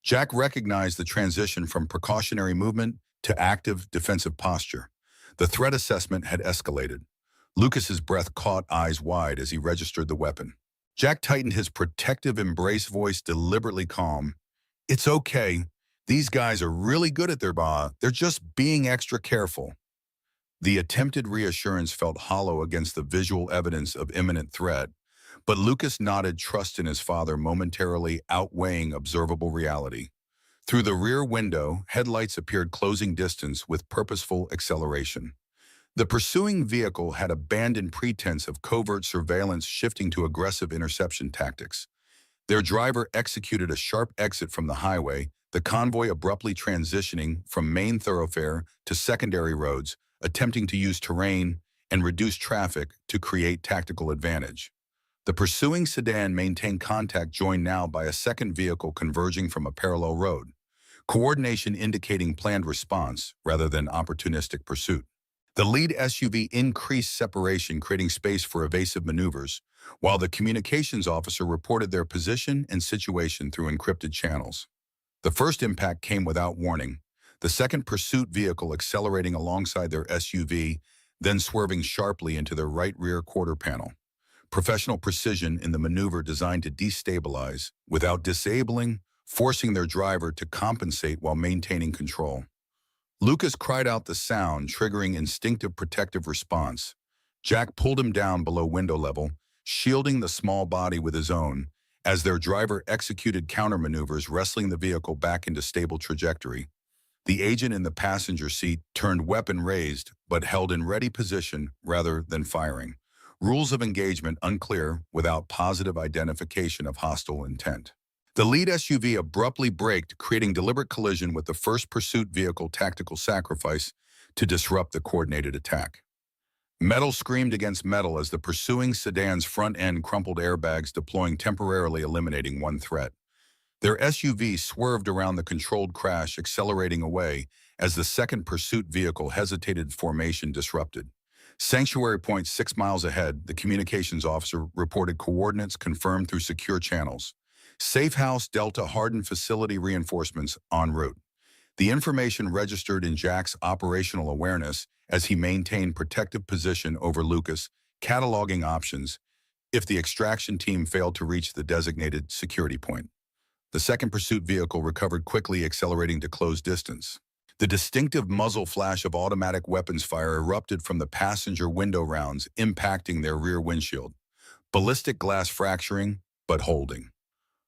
Jack recognized the transition from precautionary movement to active defensive posture. The threat assessment had escalated. Lucas's breath caught, eyes wide as he registered the weapon. Jack tightened his protective embrace, voice deliberately calm. "It's okay. These guys are really good at their job. They're just being extra careful." The attempted reassurance felt hollow against the visual evidence of imminent threat, but Lucas nodded, trust in his father momentarily outweighing observable reality. Through the rear window, headlights appeared closing distance with purposeful acceleration. The pursuing vehicle had abandoned pretense of covert surveillance, shifting to aggressive interception tactics. Their driver executed a sharp exit from the highway, the convoy abruptly transitioning from main thoroughfare to secondary roads, attempting to use terrain and reduce traffic to create tactical advantage. The pursuing sedan maintained contact, joined now by a second vehicle converging from a parallel road, coordination indicating planned response rather than opportunistic pursuit. The lead SUV increased separation, creating space for evasive maneuvers, while the communications officer reported their position and situation through encrypted channels. The first impact came without warning, the second pursuit vehicle accelerating alongside their SUV, then swerving sharply into their right rear quarter panel. Professional precision in the maneuver designed to destabilize without disabling, forcing their driver to compensate while maintaining control. Lucas cried out the sound, triggering instinctive protective response. Jack pulled him down below window level, shielding the small body with his own, as their driver executed countermaneuvers, wrestling the vehicle back into stable trajectory. The agent in the passenger seat turned, weapon raised, but held in ready position rather than firing. Rules of engagement unclear without positive identification of hostile intent. The lead SUV abruptly braked, creating deliberate collision with the first pursuit vehicle, tactical sacrifice to disrupt the coordinated attack. Metal screamed against metal as the pursuing sedan's front end crumpled, airbags deploying, temporarily eliminating one threat. Their SUV swerved around the controlled crash, accelerating away as the second pursuit vehicle hesitated, formation disrupted. Sanctuary Point 6 miles ahead, the communications officer reported coordinates confirmed through secure channels. Safe House Delta hardened facility, reinforcements en route. The information registered in Jack's operational awareness as he maintained protective position over Lucas, cataloging options if the extraction team failed to reach the designated security point. The second pursuit vehicle recovered quickly, accelerating to close distance. The distinctive muzzle flash of automatic weapons fire erupted from the passenger window rounds, impacting their rear windshield. Ballistic glass fracturing, but holding.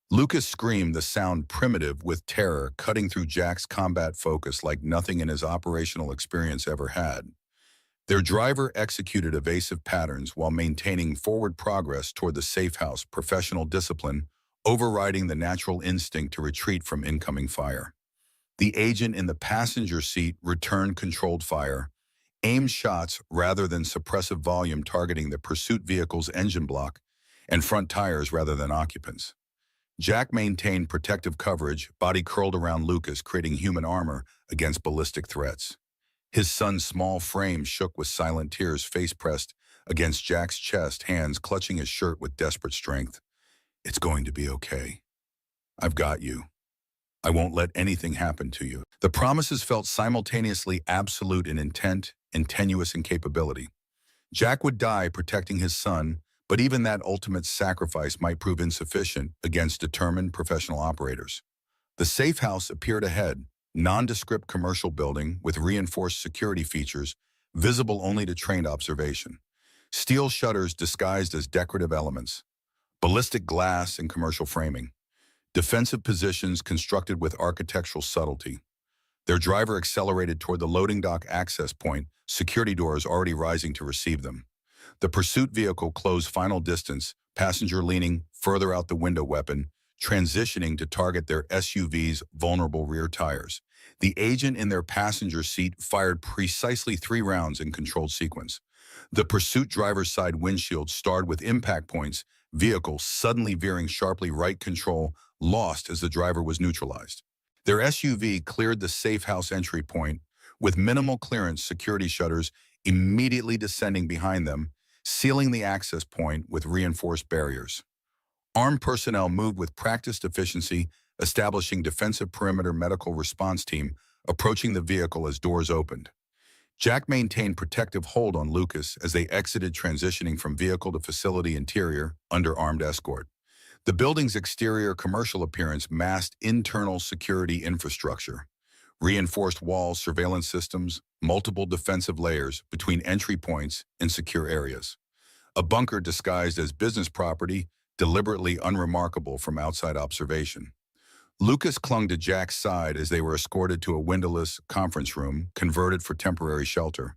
Lucas screamed, the sound primitive with terror, cutting through Jack's combat focus like nothing in his operational experience ever had. Their driver executed evasive patterns while maintaining forward progress toward the safe house, professional discipline overriding the natural instinct to retreat from incoming fire. The agent in the passenger seat returned controlled fire, aimed shots rather than suppressive volume, targeting the pursuit vehicle's engine block and front tires rather than occupants. Jack maintained protective coverage, body curled around Lucas, creating human armor against ballistic threats. His son's small frame shook with silent tears, face pressed against Jack's chest, hands clutching his shirt with desperate strength. "It's going to be okay. I've got you. I won't let anything happen to you." The promises felt simultaneously absolute in intent and tenuous in capability. Jack would die protecting his son, but even that ultimate sacrifice might prove insufficient against determined professional operators. The safe house appeared ahead, nondescript commercial building with reinforced security features, visible only to trained observation. Steel shutters disguised as decorative elements, ballistic glass and commercial framing, defensive positions constructed with architectural subtlety. Their driver accelerated toward the loading dock access point, security doors already rising to receive them. The pursuit vehicle closed final distance, passenger leaning further out the window weapon, transitioning to target their SUV's vulnerable rear tires. The agent in their passenger seat fired precisely 3 rounds in controlled sequence. The pursuit driver's side windshield starred with impact points, vehicle suddenly veering sharply right, control lost as the driver was neutralized. Their SUV cleared the safe house entry point, with minimal clearance security shutters immediately descending behind them, sealing the access point with reinforced barriers. Armed personnel moved with practiced efficiency, establishing defensive perimeter medical response team, approaching the vehicle as doors opened. Jack maintained protective hold on Lucas as they exited, transitioning from vehicle to facility interior under armed escort. The building's exterior commercial appearance masked internal security infrastructure. Reinforced walls, surveillance systems, multiple defensive layers between entry points and secure areas. A bunker disguised as business property, deliberately unremarkable from outside observation. Lucas clung to Jack's side as they were escorted to a windowless conference room converted for temporary shelter.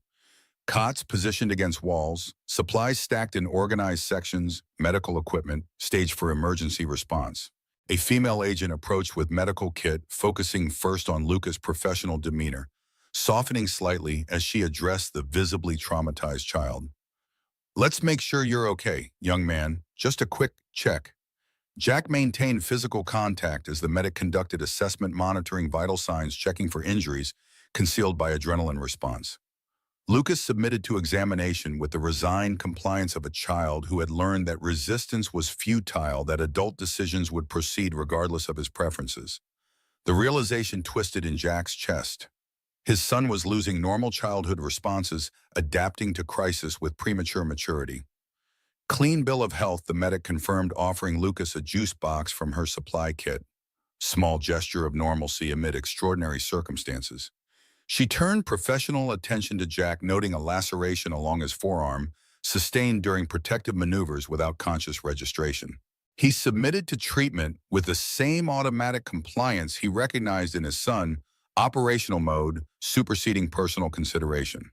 Cots positioned against walls, supplies stacked in organized sections, medical equipment staged for emergency response. A female agent approached with medical kit, focusing first on Lucas' professional demeanor, softening slightly as she addressed the visibly traumatized child. "Let's make sure you're okay, young man. Just a quick check." Jack maintained physical contact as the medic conducted assessment, monitoring vital signs, checking for injuries concealed by adrenaline response. Lucas submitted to examination with the resigned compliance of a child who had learned that resistance was futile, that adult decisions would proceed regardless of his preferences. The realization twisted in Jack's chest. His son was losing normal childhood responses, adapting to crisis with premature maturity. "Clean bill of health," the medic confirmed, offering Lucas a juice box from her supply kit. Small gesture of normalcy amid extraordinary circumstances. She turned professional attention to Jack, noting a laceration along his forearm, sustained during protective maneuvers without conscious registration. He submitted to treatment with the same automatic compliance he recognized in his son, operational mode superseding personal consideration.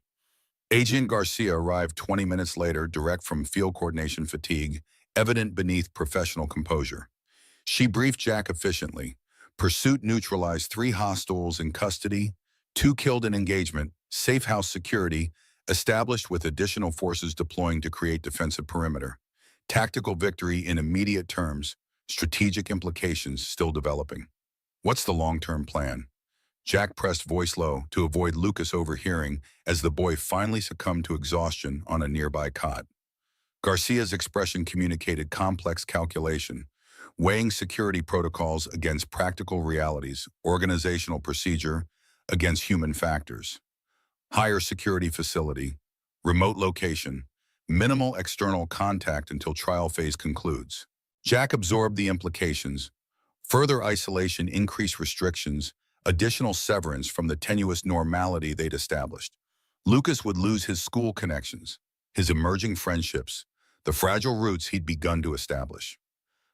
Agent Garcia arrived 20 minutes later, direct from field coordination fatigue, evident beneath professional composure. She briefed Jack efficiently. Pursuit neutralized 3 hostiles in custody, 2 killed in engagement, safe house security established with additional forces deploying to create defensive perimeter. Tactical victory in immediate terms, strategic implications still developing. What's the long-term plan? Jack pressed voice low to avoid Lucas overhearing as the boy finally succumbed to exhaustion on a nearby cot. Garcia's expression communicated complex calculation, weighing security protocols against practical realities, organizational procedure against human factors. Higher security facility, remote location, minimal external contact until trial phase concludes. Jack absorbed the implications. Further isolation, increased restrictions, additional severance from the tenuous normality they'd established. Lucas would lose his school connections, his emerging friendships, the fragile roots he'd begun to establish.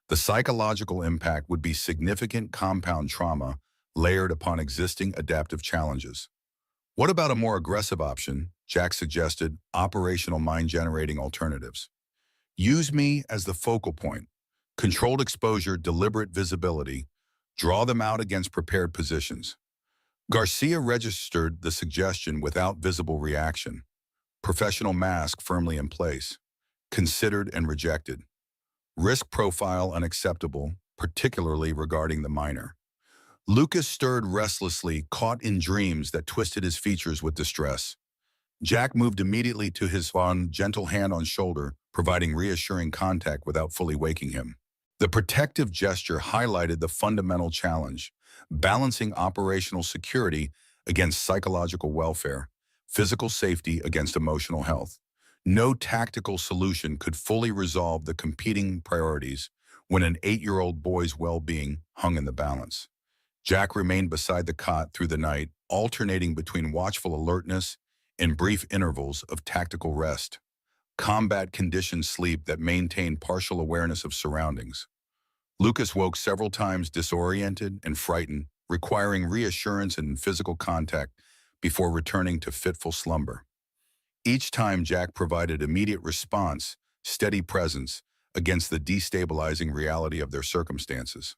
The psychological impact would be significant compound trauma layered upon existing adaptive challenges. What about a more aggressive option? Jack suggested, operational mind-generating alternatives. Use me as the focal point. Controlled exposure, deliberate visibility. Draw them out against prepared positions. Garcia registered the suggestion without visible reaction. Professional mask firmly in place. Considered and rejected. Risk profile unacceptable, particularly regarding the minor. Lucas stirred restlessly, caught in dreams that twisted his features with distress. Jack moved immediately to his son, gentle hand on shoulder, providing reassuring contact without fully waking him. The protective gesture highlighted the fundamental challenge, balancing operational security against psychological welfare, physical safety against emotional health. No tactical solution could fully resolve the competing priorities when an 8-year-old boy's well-being hung in the balance. Jack remained beside the cot through the night, alternating between watchful alertness and brief intervals of tactical rest, combat-conditioned sleep that maintained partial awareness of surroundings. Lucas woke several times disoriented and frightened, requiring reassurance and physical contact before returning to fitful slumber. Each time Jack provided immediate response, steady presence, against the destabilizing reality of their circumstances.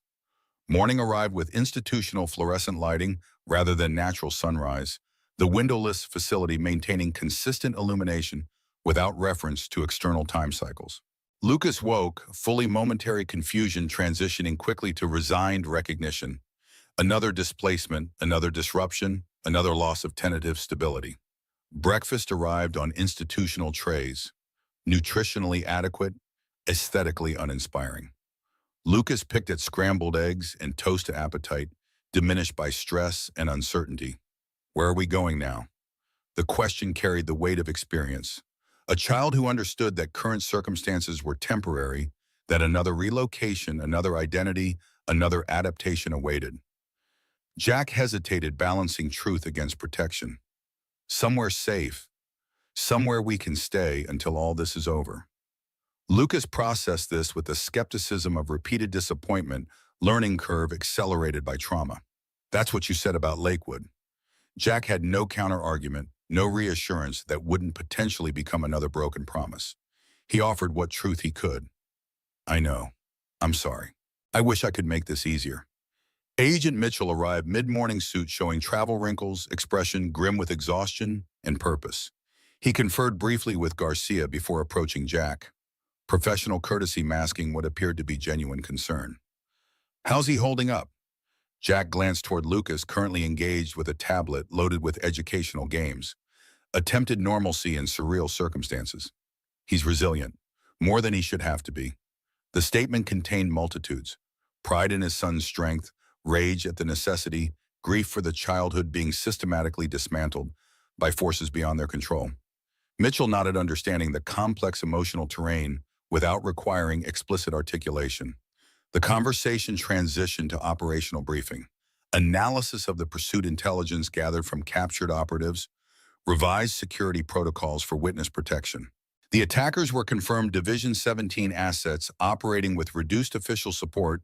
Morning arrived with institutional fluorescent lighting rather than natural sunrise, the windowless facility maintaining consistent illumination without reference to external time cycles. Lucas woke, fully momentary confusion transitioning quickly to resigned recognition. Another displacement, another disruption, another loss of tentative stability. Breakfast arrived on institutional trays, nutritionally adequate, aesthetically uninspiring. Lucas picked at scrambled eggs and toast appetite, diminished by stress and uncertainty. Where are we going now? The question carried the weight of experience. A child who understood that current circumstances were temporary, that another relocation, another identity, another adaptation awaited. Jack hesitated, balancing truth against protection. Somewhere safe, somewhere we can stay until all this is over. Lucas processed this with the skepticism of repeated disappointment, learning curve accelerated by trauma. That's what you said about Lakewood. Jack had no counter-argument, no reassurance that wouldn't potentially become another broken promise. He offered what truth he could. I know. I'm sorry. I wish I could make this easier. Agent Mitchell arrived mid-morning suit showing travel wrinkles, expression grim with exhaustion and purpose. He conferred briefly with Garcia before approaching Jack, professional courtesy masking what appeared to be genuine concern. How's he holding up? Jack glanced toward Lucas, currently engaged with a tablet loaded with educational games. Attempted normalcy in surreal circumstances. He's resilient, more than he should have to be. The statement contained multitudes. Pride in his son's strength, rage at the necessity, grief for the childhood being systematically dismantled by forces beyond their control. Mitchell nodded, understanding the complex emotional terrain without requiring explicit articulation. The conversation transitioned to operational briefing, analysis of the pursuit intelligence gathered from captured operatives, revised security protocols for witness protection. The attackers were confirmed Division 17 assets operating with reduced official support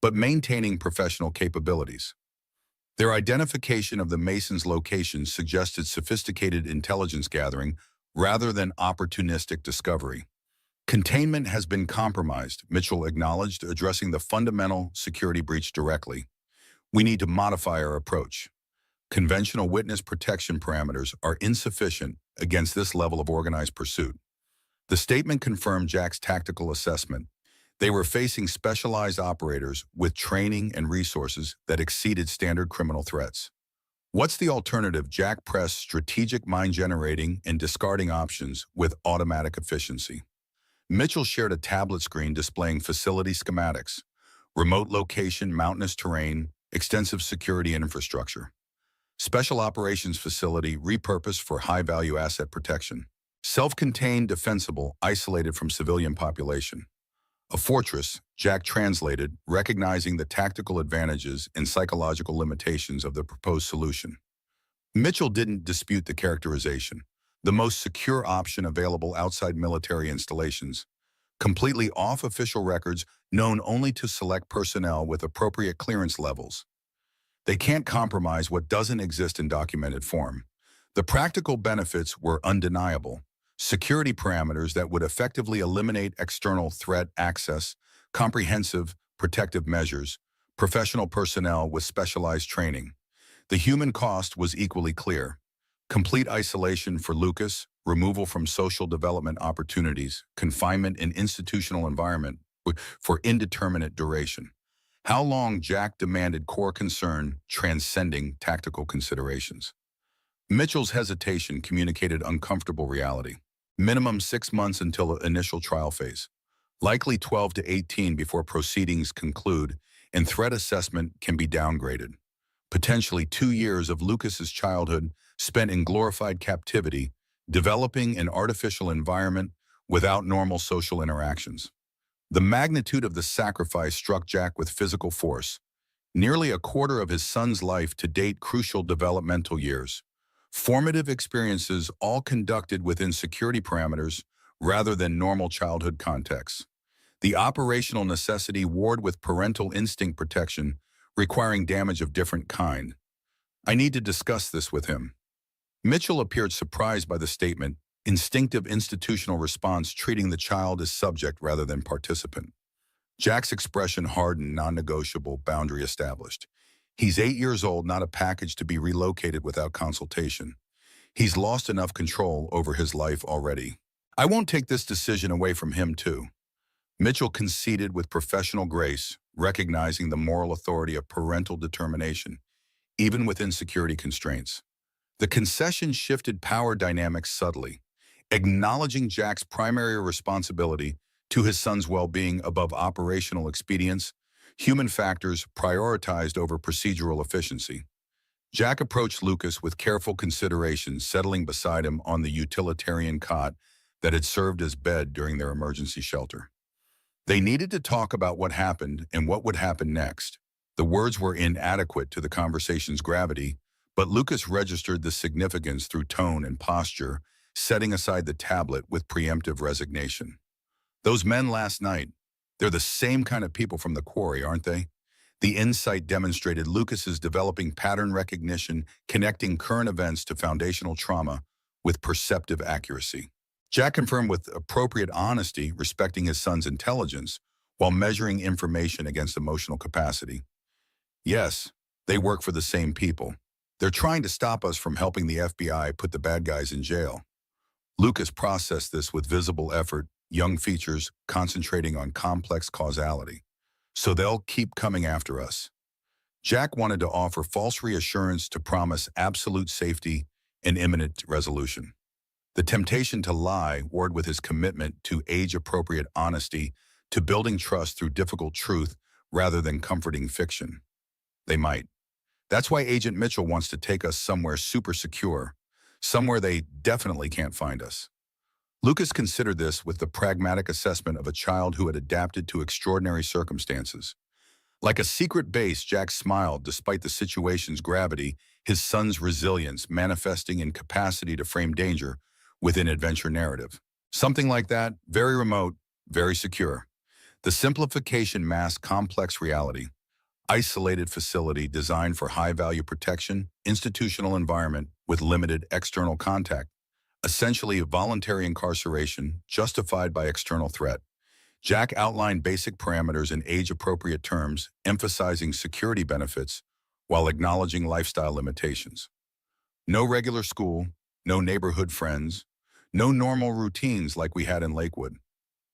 but maintaining professional capabilities. Their identification of the Masons' locations suggested sophisticated intelligence gathering rather than opportunistic discovery. Containment has been compromised, Mitchell acknowledged, addressing the fundamental security breach directly. We need to modify our approach. Conventional witness protection parameters are insufficient against this level of organized pursuit. The statement confirmed Jack's tactical assessment. They were facing specialized operators with training and resources that exceeded standard criminal threats. What's the alternative? Jack pressed strategic mind-generating and discarding options with automatic efficiency. Mitchell shared a tablet screen displaying facility schematics, remote location, mountainous terrain, extensive security and infrastructure. Special operations facility repurposed for high-value asset protection. Self-contained, defensible, isolated from civilian population. A fortress, Jack translated, recognizing the tactical advantages and psychological limitations of the proposed solution. Mitchell didn't dispute the characterization. The most secure option available outside military installations, completely off official records, known only to select personnel with appropriate clearance levels. They can't compromise what doesn't exist in documented form. The practical benefits were undeniable. Security parameters that would effectively eliminate external threat access, comprehensive protective measures, professional personnel with specialized training. The human cost was equally clear. Complete isolation for Lucas, removal from social development opportunities, confinement in institutional environment for indeterminate duration. How long? Jack demanded, core concern transcending tactical considerations. Mitchell's hesitation communicated uncomfortable reality. Minimum 6 months until initial trial phase. Likely 12 to 18 before proceedings conclude and threat assessment can be downgraded. Potentially 2 years of Lucas's childhood spent in glorified captivity, developing an artificial environment without normal social interactions. The magnitude of the sacrifice struck Jack with physical force. Nearly a quarter of his son's life to date, crucial developmental years. Formative experiences all conducted within security parameters rather than normal childhood contexts. The operational necessity warred with parental instinct protection, requiring damage of different kind. I need to discuss this with him. Mitchell appeared surprised by the statement, instinctive institutional response treating the child as subject rather than participant. Jack's expression hardened, non-negotiable, boundary established. He's 8 years old, not a package to be relocated without consultation. He's lost enough control over his life already. I won't take this decision away from him, too. Mitchell conceded with professional grace, recognizing the moral authority of parental determination, even within security constraints. The concession shifted power dynamics subtly, acknowledging Jack's primary responsibility to his son's well-being above operational expedience, human factors prioritized over procedural efficiency. Jack approached Lucas with careful consideration, settling beside him on the utilitarian cot that had served as bed during their emergency shelter. They needed to talk about what happened and what would happen next. The words were inadequate to the conversation's gravity, but Lucas registered the significance through tone and posture, setting aside the tablet with preemptive resignation. Those men last night, they're the same kind of people from the quarry, aren't they? The insight demonstrated Lucas's developing pattern recognition, connecting current events to foundational trauma with perceptive accuracy. Jack confirmed with appropriate honesty, respecting his son's intelligence while measuring information against emotional capacity. Yes, they work for the same people. They're trying to stop us from helping the FBI put the bad guys in jail. Lucas processed this with visible effort, young features concentrating on complex causality. So they'll keep coming after us. Jack wanted to offer false reassurance to promise absolute safety and imminent resolution. The temptation to lie warred with his commitment to age-appropriate honesty, to building trust through difficult truth rather than comforting fiction. They might. That's why Agent Mitchell wants to take us somewhere super secure, somewhere they definitely can't find us. Lucas considered this with the pragmatic assessment of a child who had adapted to extraordinary circumstances. Like a secret base, Jack smiled despite the situation's gravity, his son's resilience manifesting in capacity to frame danger within adventure narrative. Something like that, very remote, very secure. The simplification masked complex reality. Isolated facility designed for high-value protection, institutional environment with limited external contact. Essentially voluntary incarceration justified by external threat. Jack outlined basic parameters in age-appropriate terms, emphasizing security benefits while acknowledging lifestyle limitations. No regular school, no neighborhood friends, no normal routines like we had in Lakewood.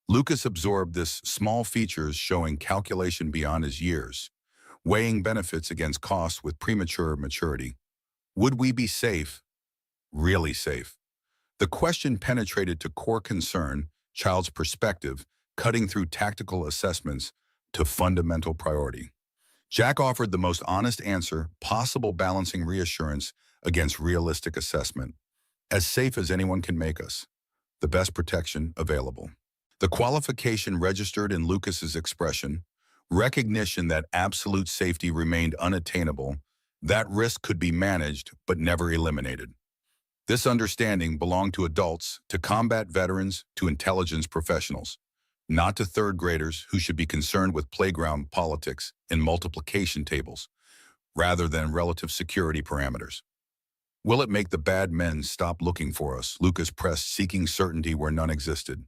Lucas absorbed this small features showing calculation beyond his years, weighing benefits against costs with premature maturity. Would we be safe? Really safe? The question penetrated to core concern, child's perspective, cutting through tactical assessments to fundamental priority. Jack offered the most honest answer possible, balancing reassurance against realistic assessment. As safe as anyone can make us. The best protection available. The qualification registered in Lucas's expression, recognition that absolute safety remained unattainable, that risk could be managed but never eliminated. This understanding belonged to adults, to combat veterans, to intelligence professionals, not to third graders who should be concerned with playground politics and multiplication tables, rather than relative security parameters. Will it make the bad men stop looking for us? Lucas pressed, seeking certainty where none existed.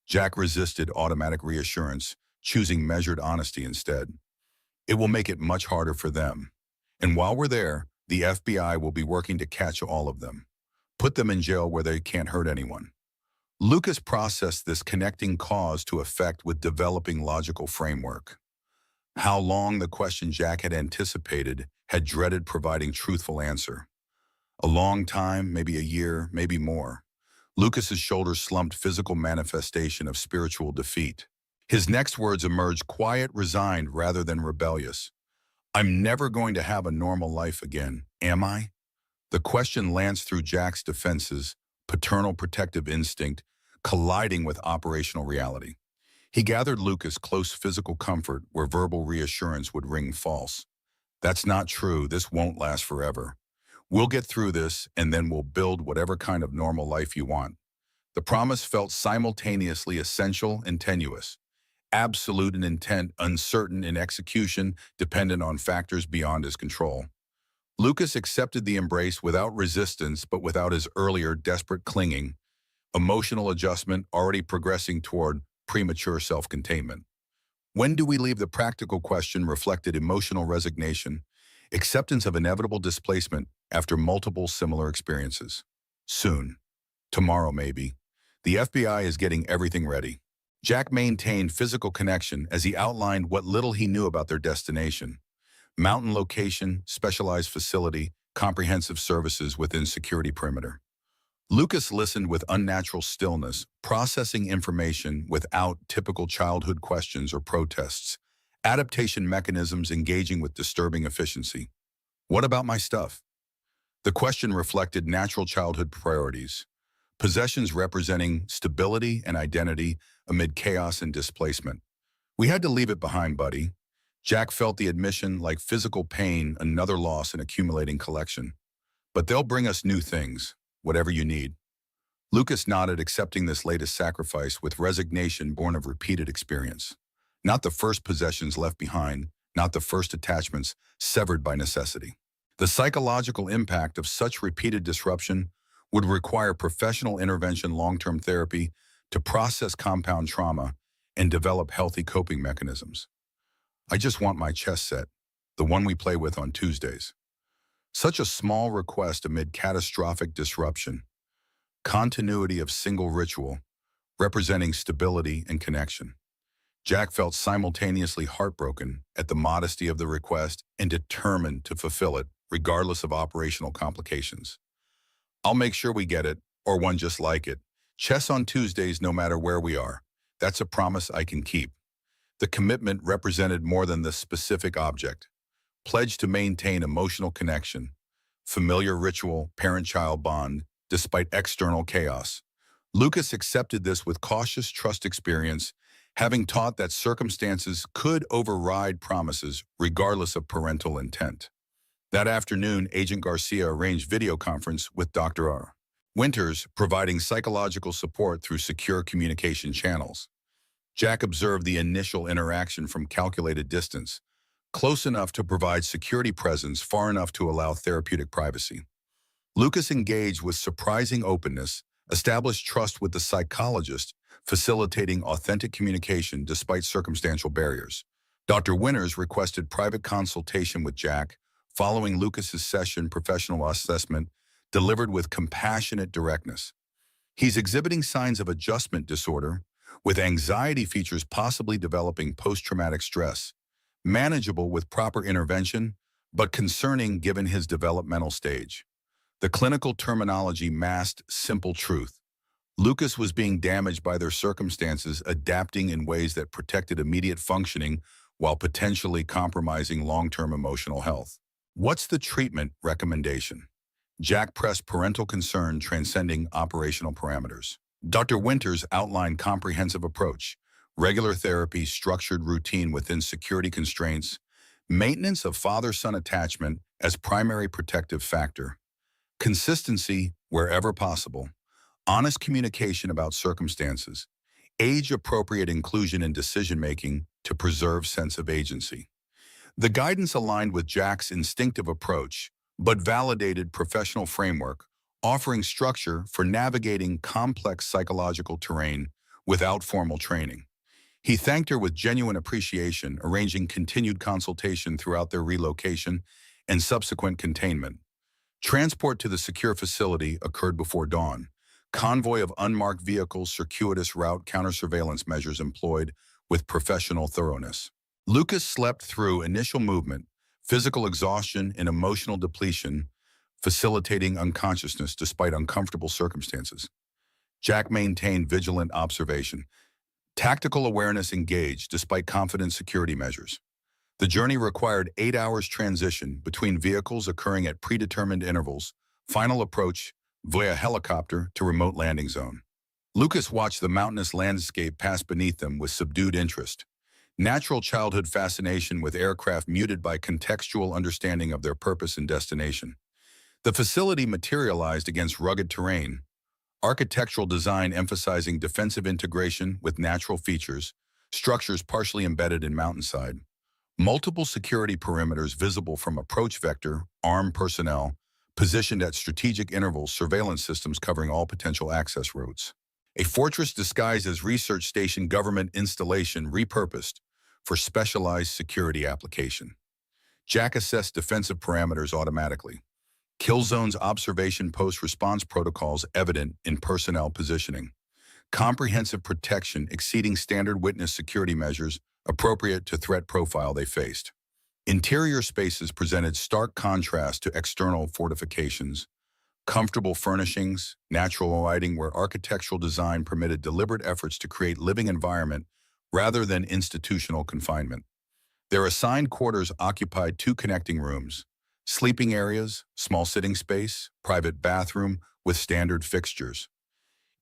Jack resisted automatic reassurance, choosing measured honesty instead. It will make it much harder for them. And while we're there, the FBI will be working to catch all of them. Put them in jail where they can't hurt anyone. Lucas processed this connecting cause to effect with developing logical framework. How long, the question Jack had anticipated, had dreaded providing truthful answer. A long time, maybe a year, maybe more. Lucas's shoulders slumped, physical manifestation of spiritual defeat. His next words emerged quiet, resigned rather than rebellious. I'm never going to have a normal life again, am I? The question lanced through Jack's defenses, paternal protective instinct, colliding with operational reality. He gathered Lucas close physical comfort where verbal reassurance would ring false. That's not true, this won't last forever. We'll get through this, and then we'll build whatever kind of normal life you want. The promise felt simultaneously essential and tenuous, absolute in intent, uncertain in execution, dependent on factors beyond his control. Lucas accepted the embrace without resistance, but without his earlier desperate clinging, emotional adjustment already progressing toward premature self-containment. When do we leave? The practical question reflected emotional resignation, acceptance of inevitable displacement after multiple similar experiences. Soon. Tomorrow, maybe. The FBI is getting everything ready. Jack maintained physical connection as he outlined what little he knew about their destination. Mountain location, specialized facility, comprehensive services within security perimeter. Lucas listened with unnatural stillness, processing information without typical childhood questions or protests, adaptation mechanisms engaging with disturbing efficiency. What about my stuff? The question reflected natural childhood priorities, possessions representing stability and identity amid chaos and displacement. We had to leave it behind, buddy. Jack felt the admission like physical pain, another loss in accumulating collection. But they'll bring us new things, whatever you need. Lucas nodded, accepting this latest sacrifice with resignation born of repeated experience. Not the first possessions left behind, not the first attachments severed by necessity. The psychological impact of such repeated disruption would require professional intervention, long-term therapy to process compound trauma and develop healthy coping mechanisms. I just want my chess set, the one we play with on Tuesdays. Such a small request amid catastrophic disruption, continuity of single ritual, representing stability and connection. Jack felt simultaneously heartbroken at the modesty of the request and determined to fulfill it, regardless of operational complications. I'll make sure we get it, or one just like it. Chess on Tuesdays, no matter where we are. That's a promise I can keep. The commitment represented more than the specific object. Pledged to maintain emotional connection, familiar ritual, parent-child bond, despite external chaos. Lucas accepted this with cautious trust experience, having taught that circumstances could override promises regardless of parental intent. That afternoon, Agent Garcia arranged video conference with Dr. R. Winters, providing psychological support through secure communication channels. Jack observed the initial interaction from calculated distance, close enough to provide security presence, far enough to allow therapeutic privacy. Lucas engaged with surprising openness, established trust with the psychologist, facilitating authentic communication despite circumstantial barriers. Dr. Winters requested private consultation with Jack, following Lucas's session. Professional assessment delivered with compassionate directness. He's exhibiting signs of adjustment disorder, with anxiety features possibly developing post-traumatic stress, manageable with proper intervention, but concerning given his developmental stage. The clinical terminology masked simple truth. Lucas was being damaged by their circumstances, adapting in ways that protected immediate functioning while potentially compromising long-term emotional health. What's the treatment recommendation? Jack pressed parental concern transcending operational parameters. Dr. Winters outlined comprehensive approach, regular therapy, structured routine within security constraints, maintenance of father-son attachment as primary protective factor, consistency wherever possible, honest communication about circumstances, age-appropriate inclusion in decision-making to preserve sense of agency. The guidance aligned with Jack's instinctive approach, but validated professional framework, offering structure for navigating complex psychological terrain without formal training. He thanked her with genuine appreciation, arranging continued consultation throughout their relocation and subsequent containment. Transport to the secure facility occurred before dawn. Convoy of unmarked vehicles, circuitous route counter-surveillance measures employed with professional thoroughness. Lucas slept through initial movement, physical exhaustion, and emotional depletion, facilitating unconsciousness despite uncomfortable circumstances. Jack maintained vigilant observation. Tactical awareness engaged despite confident security measures. The journey required 8 hours transition between vehicles occurring at predetermined intervals, final approach via helicopter to remote landing zone. Lucas watched the mountainous landscape pass beneath them with subdued interest. Natural childhood fascination with aircraft muted by contextual understanding of their purpose and destination. The facility materialized against rugged terrain, architectural design emphasizing defensive integration with natural features, structures partially embedded in mountainside, multiple security perimeters visible from approach vector, armed personnel, positioned at strategic intervals, surveillance systems covering all potential access routes. A fortress disguised as research station, government installation repurposed for specialized security application. Jack assessed defensive parameters automatically. Kill zones observation post-response protocols evident in personnel positioning. Comprehensive protection exceeding standard witness security measures appropriate to threat profile they faced. Interior spaces presented stark contrast to external fortifications. Comfortable furnishings, natural lighting where architectural design permitted deliberate efforts to create living environment rather than institutional confinement. Their assigned quarters occupied two connecting rooms, sleeping areas, small sitting space, private bathroom with standard fixtures.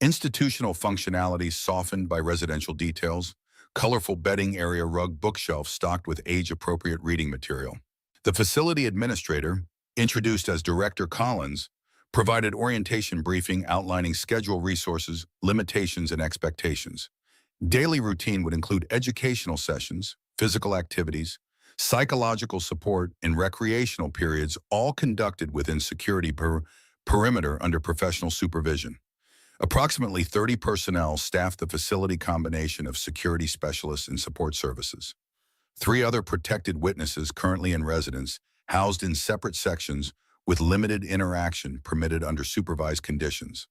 Institutional functionality softened by residential details, colorful bedding area, rug, bookshelf stocked with age-appropriate reading material. The facility administrator, introduced as Director Collins, provided orientation briefing outlining schedule resources, limitations, and expectations. Daily routine would include educational sessions, physical activities, psychological support, and recreational periods, all conducted within security perimeter under professional supervision. Approximately 30 personnel staffed the facility combination of security specialists and support services. 3 other protected witnesses currently in residence, housed in separate sections with limited interaction permitted under supervised conditions.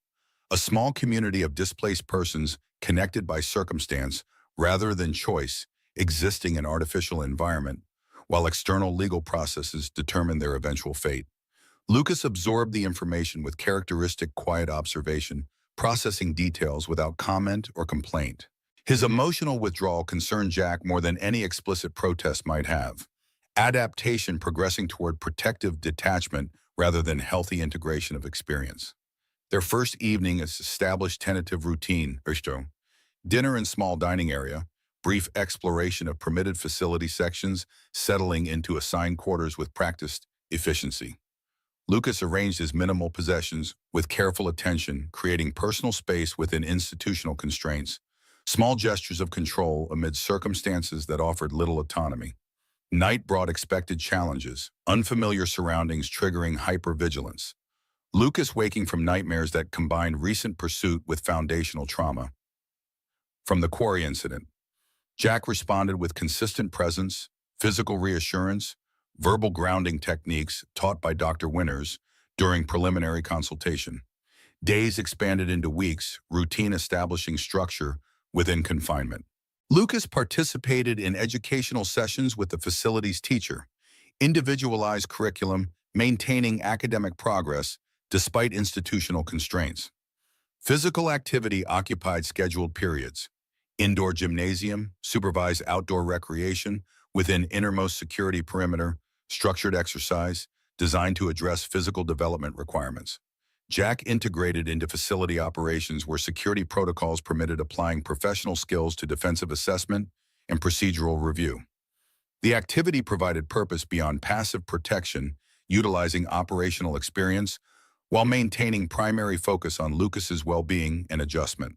A small community of displaced persons connected by circumstance rather than choice, existing in artificial environment, while external legal processes determine their eventual fate. Lucas absorbed the information with characteristic quiet observation, processing details without comment or complaint. His emotional withdrawal concerned Jack more than any explicit protest might have. Adaptation progressing toward protective detachment rather than healthy integration of experience. Their first evening is established tentative routine, dinner in small dining area, brief exploration of permitted facility sections, settling into assigned quarters with practiced efficiency. Lucas arranged his minimal possessions with careful attention, creating personal space within institutional constraints, small gestures of control amid circumstances that offered little autonomy. Night brought expected challenges, unfamiliar surroundings triggering hypervigilance. Lucas waking from nightmares that combined recent pursuit with foundational trauma. From the quarry incident, Jack responded with consistent presence, physical reassurance, verbal grounding techniques taught by Dr. Winters during preliminary consultation. Days expanded into weeks, routine establishing structure within confinement. Lucas participated in educational sessions with the facility's teacher, individualized curriculum, maintaining academic progress despite institutional constraints. Physical activity occupied scheduled periods. Indoor gymnasium, supervised outdoor recreation within innermost security perimeter, structured exercise designed to address physical development requirements. Jack integrated into facility operations where security protocols permitted applying professional skills to defensive assessment and procedural review. The activity provided purpose beyond passive protection, utilizing operational experience while maintaining primary focus on Lucas's well-being and adjustment.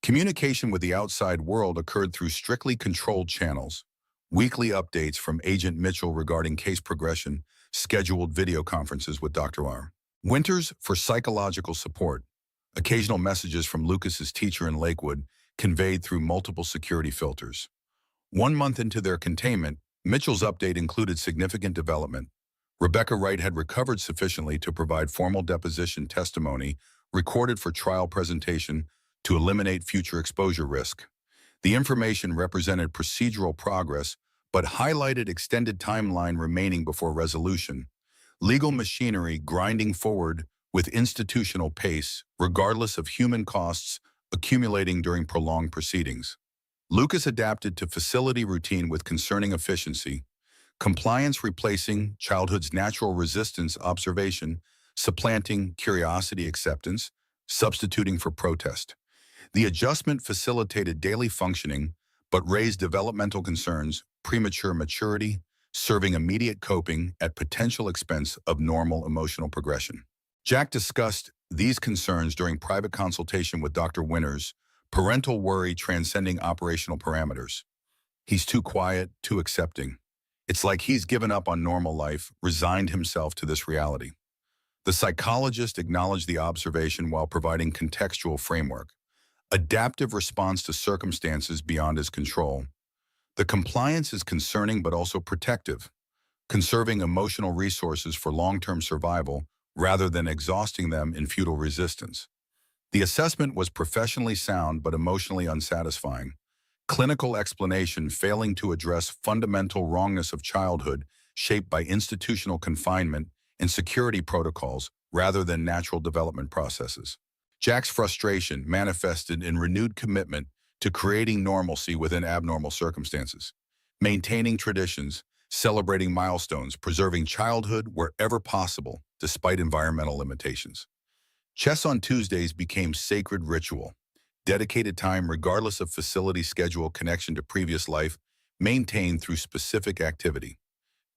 Communication with the outside world occurred through strictly controlled channels. Weekly updates from Agent Mitchell regarding case progression, scheduled video conferences with Dr. R. Winters for psychological support. Occasional messages from Lucas's teacher in Lakewood conveyed through multiple security filters. 1 month into their containment, Mitchell's update included significant development. Rebecca Wright had recovered sufficiently to provide formal deposition testimony recorded for trial presentation to eliminate future exposure risk. The information represented procedural progress, but highlighted extended timeline remaining before resolution. Legal machinery grinding forward with institutional pace, regardless of human costs accumulating during prolonged proceedings. Lucas adapted to facility routine with concerning efficiency, compliance replacing childhood's natural resistance observation, supplanting curiosity acceptance, substituting for protest. The adjustment facilitated daily functioning, but raised developmental concerns, premature maturity, serving immediate coping at potential expense of normal emotional progression. Jack discussed these concerns during private consultation with Dr. Winters, parental worry transcending operational parameters. He's too quiet, too accepting. It's like he's given up on normal life, resigned himself to this reality. The psychologist acknowledged the observation while providing contextual framework. Adaptive response to circumstances beyond his control. The compliance is concerning but also protective, conserving emotional resources for long-term survival rather than exhausting them in futile resistance. The assessment was professionally sound but emotionally unsatisfying. Clinical explanation failing to address fundamental wrongness of childhood shaped by institutional confinement and security protocols rather than natural development processes. Jack's frustration manifested in renewed commitment to creating normalcy within abnormal circumstances, maintaining traditions, celebrating milestones, preserving childhood wherever possible, despite environmental limitations. Chess on Tuesdays became sacred ritual, dedicated time regardless of facility schedule connection to previous life, maintained through specific activity.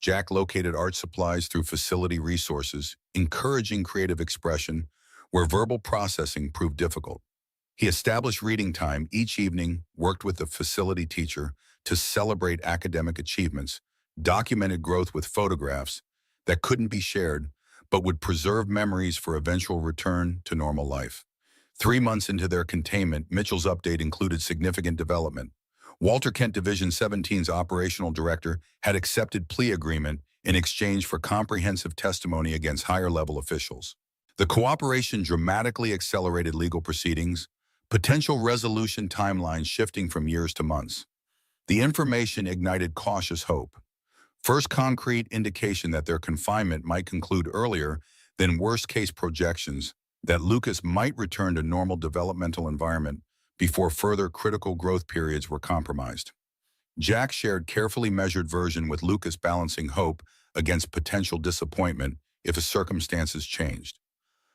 Jack located art supplies through facility resources, encouraging creative expression where verbal processing proved difficult. He established reading time each evening, worked with the facility teacher to celebrate academic achievements, documented growth with photographs that couldn't be shared but would preserve memories for eventual return to normal life. 3 months into their containment, Mitchell's update included significant development. Walter Kent Division 17's operational director had accepted plea agreement in exchange for comprehensive testimony against higher-level officials. The cooperation dramatically accelerated legal proceedings, potential resolution timelines shifting from years to months. The information ignited cautious hope. First concrete indication that their confinement might conclude earlier than worst-case projections, that Lucas might return to normal developmental environment before further critical growth periods were compromised. Jack shared carefully measured version with Lucas, balancing hope against potential disappointment if his circumstances changed.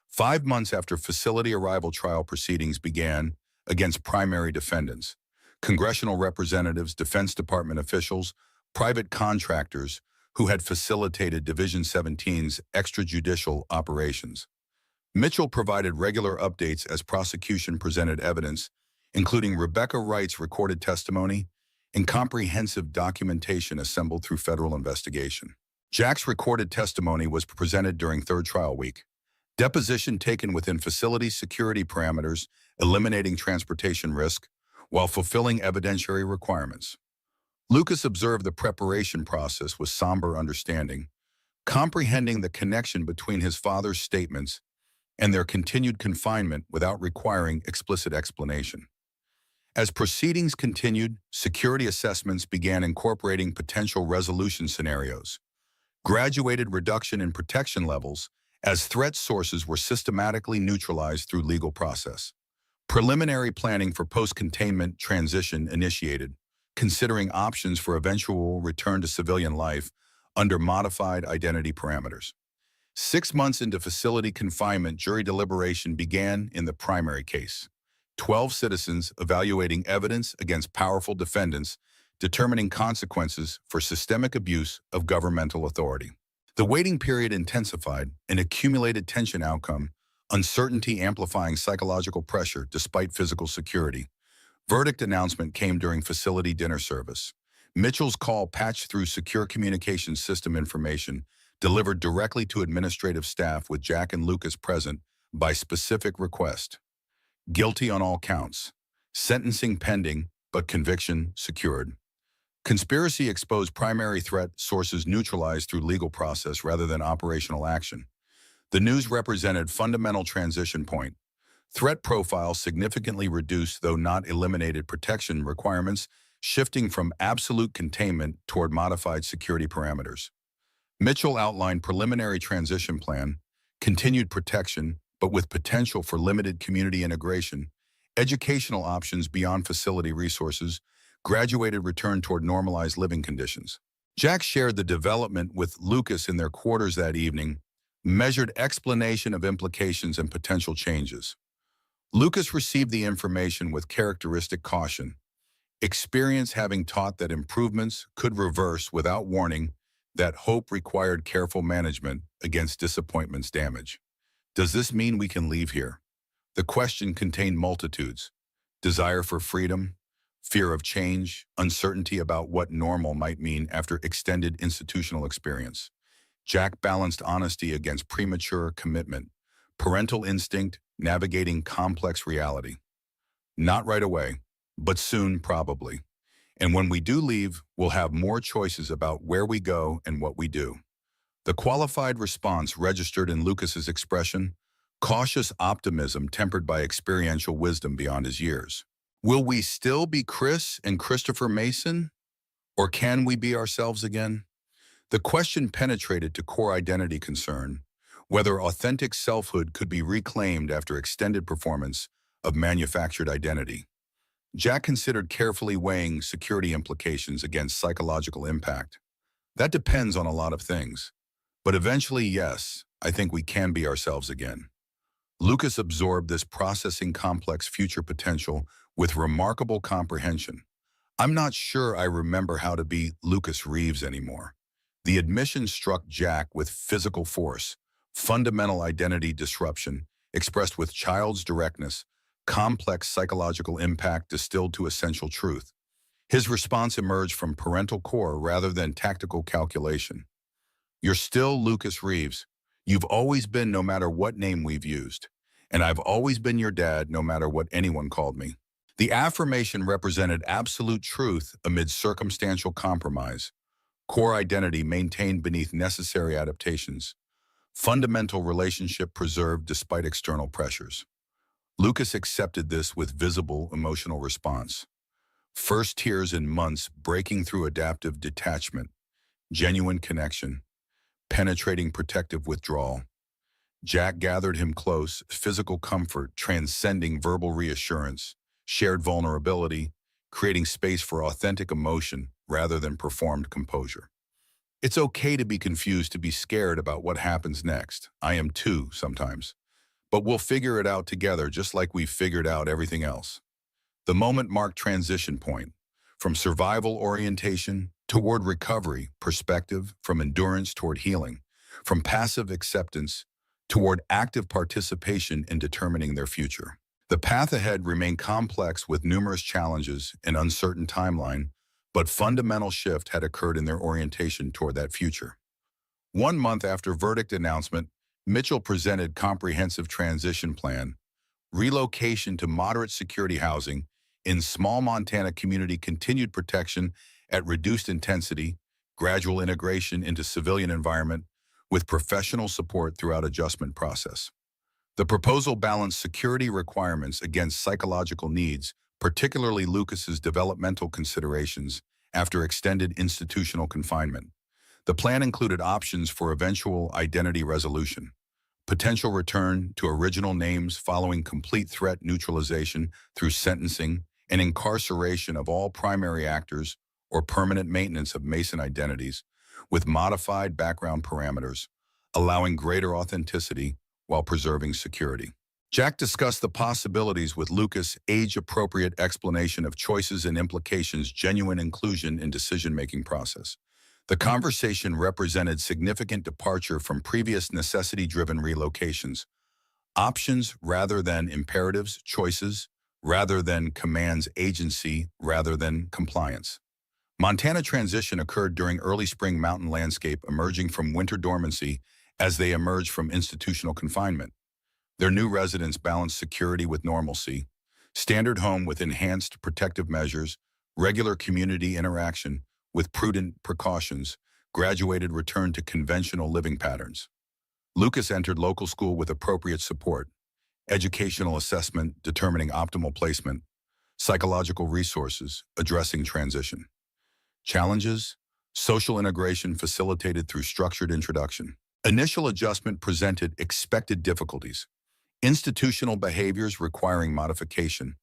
5 months after facility arrival, trial proceedings began against primary defendants, congressional representatives, Defense Department officials, private contractors who had facilitated Division 17's extrajudicial operations. Mitchell provided regular updates as prosecution presented evidence, including Rebecca Wright's recorded testimony and comprehensive documentation assembled through federal investigation. Jack's recorded testimony was presented during third trial week. Deposition taken within facility security parameters, eliminating transportation risk, while fulfilling evidentiary requirements. Lucas observed the preparation process with somber understanding, comprehending the connection between his father's statements and their continued confinement without requiring explicit explanation. As proceedings continued, security assessments began incorporating potential resolution scenarios, graduated reduction in protection levels as threat sources were systematically neutralized through legal process. Preliminary planning for post-containment transition initiated, considering options for eventual return to civilian life under modified identity parameters. 6 months into facility confinement, jury deliberation began in the primary case. 12 citizens evaluating evidence against powerful defendants, determining consequences for systemic abuse of governmental authority. The waiting period intensified, an accumulated tension outcome, uncertainty amplifying psychological pressure despite physical security. Verdict announcement came during facility dinner service. Mitchell's call patched through secure communications system information, delivered directly to administrative staff with Jack and Lucas present by specific request. Guilty on all counts. Sentencing pending, but conviction secured. Conspiracy exposed, primary threat sources neutralized through legal process rather than operational action. The news represented fundamental transition point. Threat profile significantly reduced, though not eliminated, protection requirements, shifting from absolute containment toward modified security parameters. Mitchell outlined preliminary transition plan, continued protection, but with potential for limited community integration, educational options beyond facility resources, graduated return toward normalized living conditions. Jack shared the development with Lucas in their quarters that evening, measured explanation of implications and potential changes. Lucas received the information with characteristic caution, experience having taught that improvements could reverse without warning that hope required careful management against disappointment's damage. Does this mean we can leave here? The question contained multitudes: desire for freedom, fear of change, uncertainty about what normal might mean after extended institutional experience. Jack balanced honesty against premature commitment, parental instinct navigating complex reality. Not right away, but soon probably. And when we do leave, we'll have more choices about where we go and what we do. The qualified response registered in Lucas's expression: cautious optimism tempered by experiential wisdom beyond his years. Will we still be Chris and Christopher Mason? Or can we be ourselves again? The question penetrated to core identity concern, whether authentic selfhood could be reclaimed after extended performance of manufactured identity. Jack considered carefully weighing security implications against psychological impact. That depends on a lot of things. But eventually, yes, I think we can be ourselves again. Lucas absorbed this processing complex future potential with remarkable comprehension. I'm not sure I remember how to be Lucas Reeves anymore. The admission struck Jack with physical force, fundamental identity disruption, expressed with child's directness, complex psychological impact distilled to essential truth. His response emerged from parental core rather than tactical calculation. You're still Lucas Reeves. You've always been no matter what name we've used. And I've always been your dad no matter what anyone called me. The affirmation represented absolute truth amid circumstantial compromise, core identity maintained beneath necessary adaptations, fundamental relationship preserved despite external pressures. Lucas accepted this with visible emotional response. First tears in months breaking through adaptive detachment, genuine connection, penetrating protective withdrawal. Jack gathered him close, physical comfort transcending verbal reassurance, shared vulnerability, creating space for authentic emotion rather than performed composure. It's okay to be confused, to be scared about what happens next. I am too, sometimes. But we'll figure it out together just like we've figured out everything else. The moment marked transition point, from survival orientation toward recovery, perspective, from endurance toward healing, from passive acceptance toward active participation in determining their future. The path ahead remained complex with numerous challenges and uncertain timeline, but fundamental shift had occurred in their orientation toward that future. 1 month after verdict announcement, Mitchell presented comprehensive transition plan, relocation to moderate security housing in small Montana community, continued protection at reduced intensity, gradual integration into civilian environment with professional support throughout adjustment process. The proposal balanced security requirements against psychological needs, particularly Lucas's developmental considerations after extended institutional confinement. The plan included options for eventual identity resolution, potential return to original names following complete threat neutralization through sentencing, and incarceration of all primary actors or permanent maintenance of Mason identities with modified background parameters, allowing greater authenticity while preserving security. Jack discussed the possibilities with Lucas, age-appropriate explanation of choices and implications, genuine inclusion in decision-making process. The conversation represented significant departure from previous necessity-driven relocations, options rather than imperatives, choices rather than commands, agency rather than compliance. Montana transition occurred during early spring mountain landscape emerging from winter dormancy as they emerged from institutional confinement. Their new residents balanced security with normalcy, standard home with enhanced protective measures, regular community interaction with prudent precautions, graduated return to conventional living patterns. Lucas entered local school with appropriate support, educational assessment determining optimal placement, psychological resources addressing transition. Challenges: social integration facilitated through structured introduction. Initial adjustment presented expected difficulties, institutional behaviors requiring modification,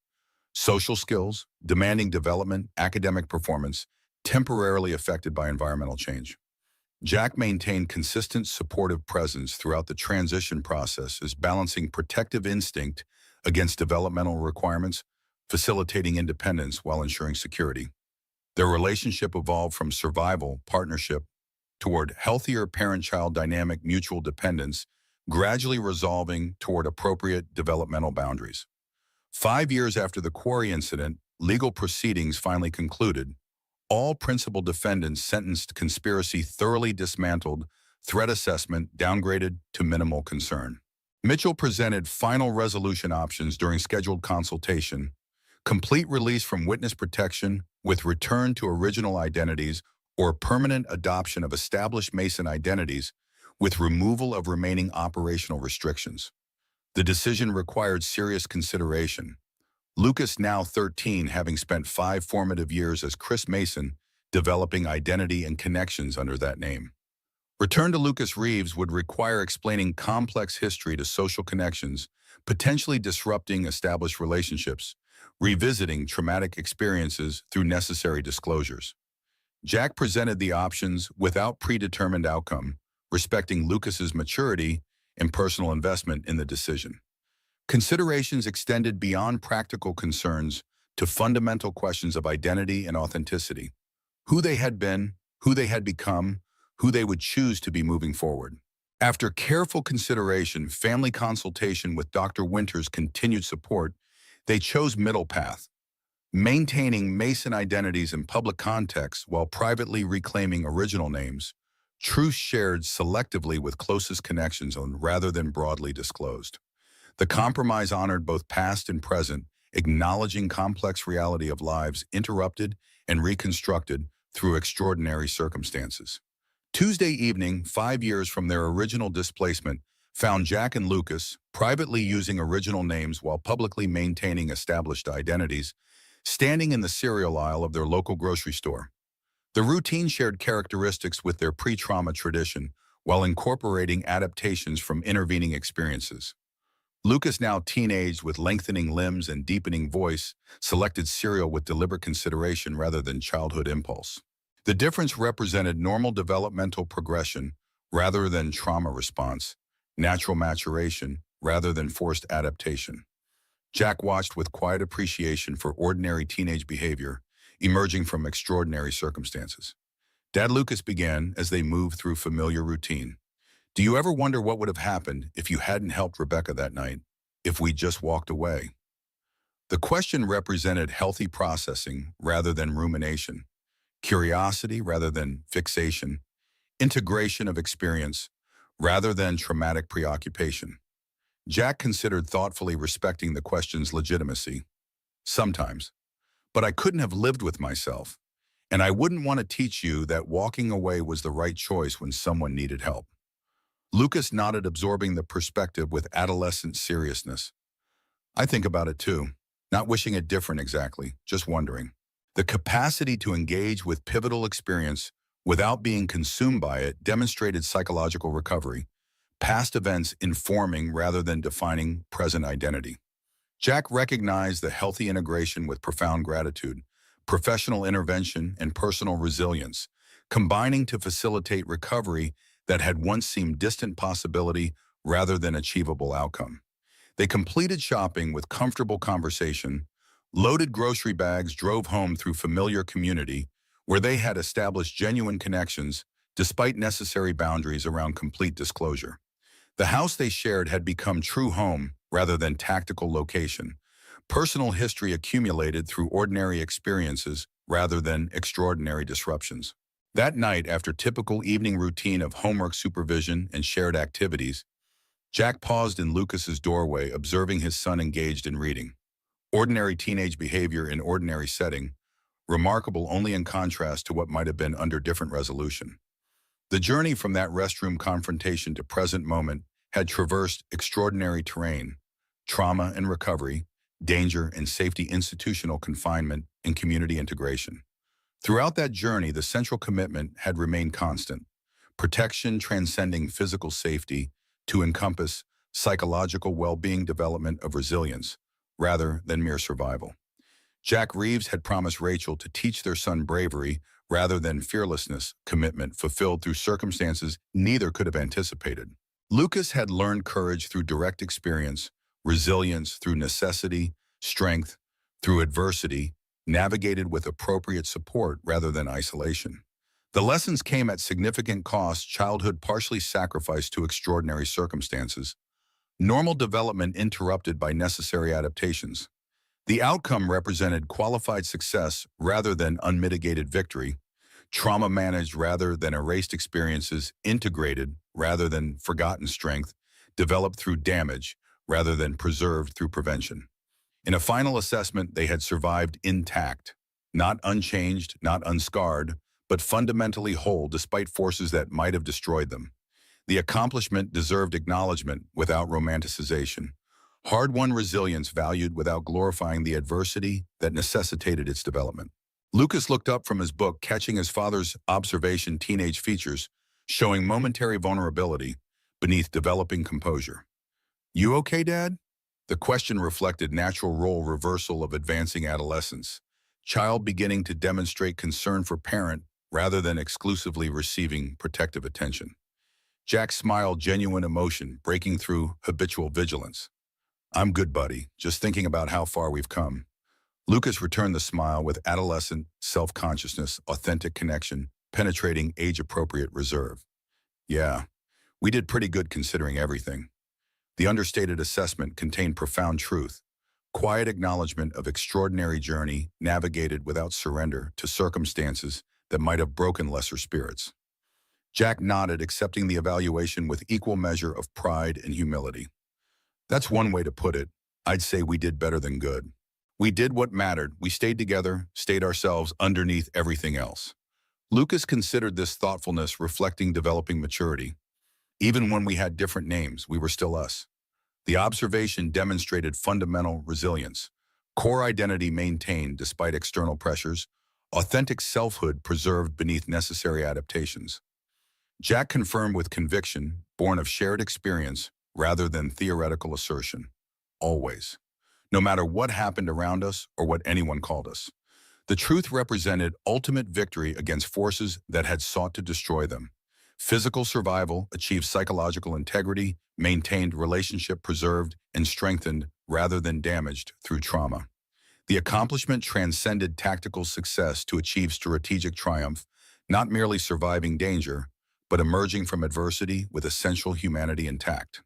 social skills demanding development, academic performance temporarily affected by environmental change. Jack maintained consistent supportive presence throughout the transition process as balancing protective instinct against developmental requirements, facilitating independence while ensuring security. Their relationship evolved from survival, partnership, toward healthier parent-child dynamic mutual dependence, gradually resolving toward appropriate developmental boundaries. 5 years after the quarry incident, legal proceedings finally concluded. All principal defendants sentenced, conspiracy thoroughly dismantled, threat assessment downgraded to minimal concern. Mitchell presented final resolution options during scheduled consultation: complete release from witness protection with return to original identities, or permanent adoption of established Mason identities with removal of remaining operational restrictions. The decision required serious consideration. Lucas, now 13, having spent 5 formative years as Chris Mason, developing identity and connections under that name. Return to Lucas Reeves would require explaining complex history to social connections, potentially disrupting established relationships, revisiting traumatic experiences through necessary disclosures. Jack presented the options without predetermined outcome, respecting Lucas's maturity and personal investment in the decision. Considerations extended beyond practical concerns to fundamental questions of identity and authenticity: who they had been, who they had become, who they would choose to be moving forward. After careful consideration, family consultation with Dr. Winter's continued support, they chose middle path, maintaining Mason identities in public contexts while privately reclaiming original names, truths shared selectively with closest connections on rather than broadly disclosed. The compromise honored both past and present, acknowledging complex reality of lives interrupted and reconstructed through extraordinary circumstances. Tuesday evening, 5 years from their original displacement, found Jack and Lucas, privately using original names while publicly maintaining established identities, standing in the cereal aisle of their local grocery store. The routine shared characteristics with their pre-trauma tradition while incorporating adaptations from intervening experiences. Lucas, now teenaged with lengthening limbs and deepening voice, selected cereal with deliberate consideration rather than childhood impulse. The difference represented normal developmental progression rather than trauma response, natural maturation rather than forced adaptation. Jack watched with quiet appreciation for ordinary teenage behavior emerging from extraordinary circumstances. Dad Lucas began as they moved through familiar routine. Do you ever wonder what would have happened if you hadn't helped Rebecca that night, if we just walked away? The question represented healthy processing rather than rumination, curiosity rather than fixation, integration of experience rather than traumatic preoccupation. Jack considered thoughtfully respecting the question's legitimacy. Sometimes. But I couldn't have lived with myself, and I wouldn't want to teach you that walking away was the right choice when someone needed help. Lucas nodded, absorbing the perspective with adolescent seriousness. I think about it too, not wishing it different exactly, just wondering. The capacity to engage with pivotal experience without being consumed by it demonstrated psychological recovery, past events informing rather than defining present identity. Jack recognized the healthy integration with profound gratitude, professional intervention, and personal resilience, combining to facilitate recovery that had once seemed distant possibility rather than achievable outcome. They completed shopping with comfortable conversation, loaded grocery bags, drove home through familiar community where they had established genuine connections despite necessary boundaries around complete disclosure. The house they shared had become true home rather than tactical location. Personal history accumulated through ordinary experiences rather than extraordinary disruptions. That night, after typical evening routine of homework supervision and shared activities, Jack paused in Lucas's doorway, observing his son engaged in reading. Ordinary teenage behavior in ordinary setting, remarkable only in contrast to what might have been under different resolution. The journey from that restroom confrontation to present moment had traversed extraordinary terrain: trauma and recovery, danger and safety, institutional confinement, and community integration. Throughout that journey, the central commitment had remained constant: protection transcending physical safety to encompass psychological well-being, development of resilience, rather than mere survival. Jack Reeves had promised Rachel to teach their son bravery rather than fearlessness, commitment fulfilled through circumstances neither could have anticipated. Lucas had learned courage through direct experience, resilience through necessity, strength through adversity, navigated with appropriate support rather than isolation. The lessons came at significant cost, childhood partially sacrificed to extraordinary circumstances, normal development interrupted by necessary adaptations. The outcome represented qualified success rather than unmitigated victory, trauma managed rather than erased experiences, integrated rather than forgotten strength, developed through damage rather than preserved through prevention. In a final assessment, they had survived intact, not unchanged, not unscarred, but fundamentally whole despite forces that might have destroyed them. The accomplishment deserved acknowledgement without romanticization. Hard-won resilience valued without glorifying the adversity that necessitated its development. Lucas looked up from his book, catching his father's observation teenage features, showing momentary vulnerability beneath developing composure. "You okay, Dad?" The question reflected natural role reversal of advancing adolescence, child beginning to demonstrate concern for parent rather than exclusively receiving protective attention. Jack smiled, genuine emotion breaking through habitual vigilance. "I'm good, buddy, just thinking about how far we've come." Lucas returned the smile with adolescent self-consciousness, authentic connection, penetrating age-appropriate reserve. "Yeah, we did pretty good considering everything." The understated assessment contained profound truth, quiet acknowledgement of extraordinary journey navigated without surrender to circumstances that might have broken lesser spirits. Jack nodded, accepting the evaluation with equal measure of pride and humility. "That's one way to put it. I'd say we did better than good. We did what mattered. We stayed together, stayed ourselves underneath everything else." Lucas considered this thoughtfulness reflecting developing maturity. Even when we had different names, we were still us. The observation demonstrated fundamental resilience, core identity maintained despite external pressures, authentic selfhood preserved beneath necessary adaptations. Jack confirmed with conviction, born of shared experience rather than theoretical assertion. Always. No matter what happened around us or what anyone called us. The truth represented ultimate victory against forces that had sought to destroy them. Physical survival, achieved psychological integrity, maintained relationship preserved and strengthened rather than damaged through trauma. The accomplishment transcended tactical success to achieve strategic triumph, not merely surviving danger, but emerging from adversity with essential humanity intact.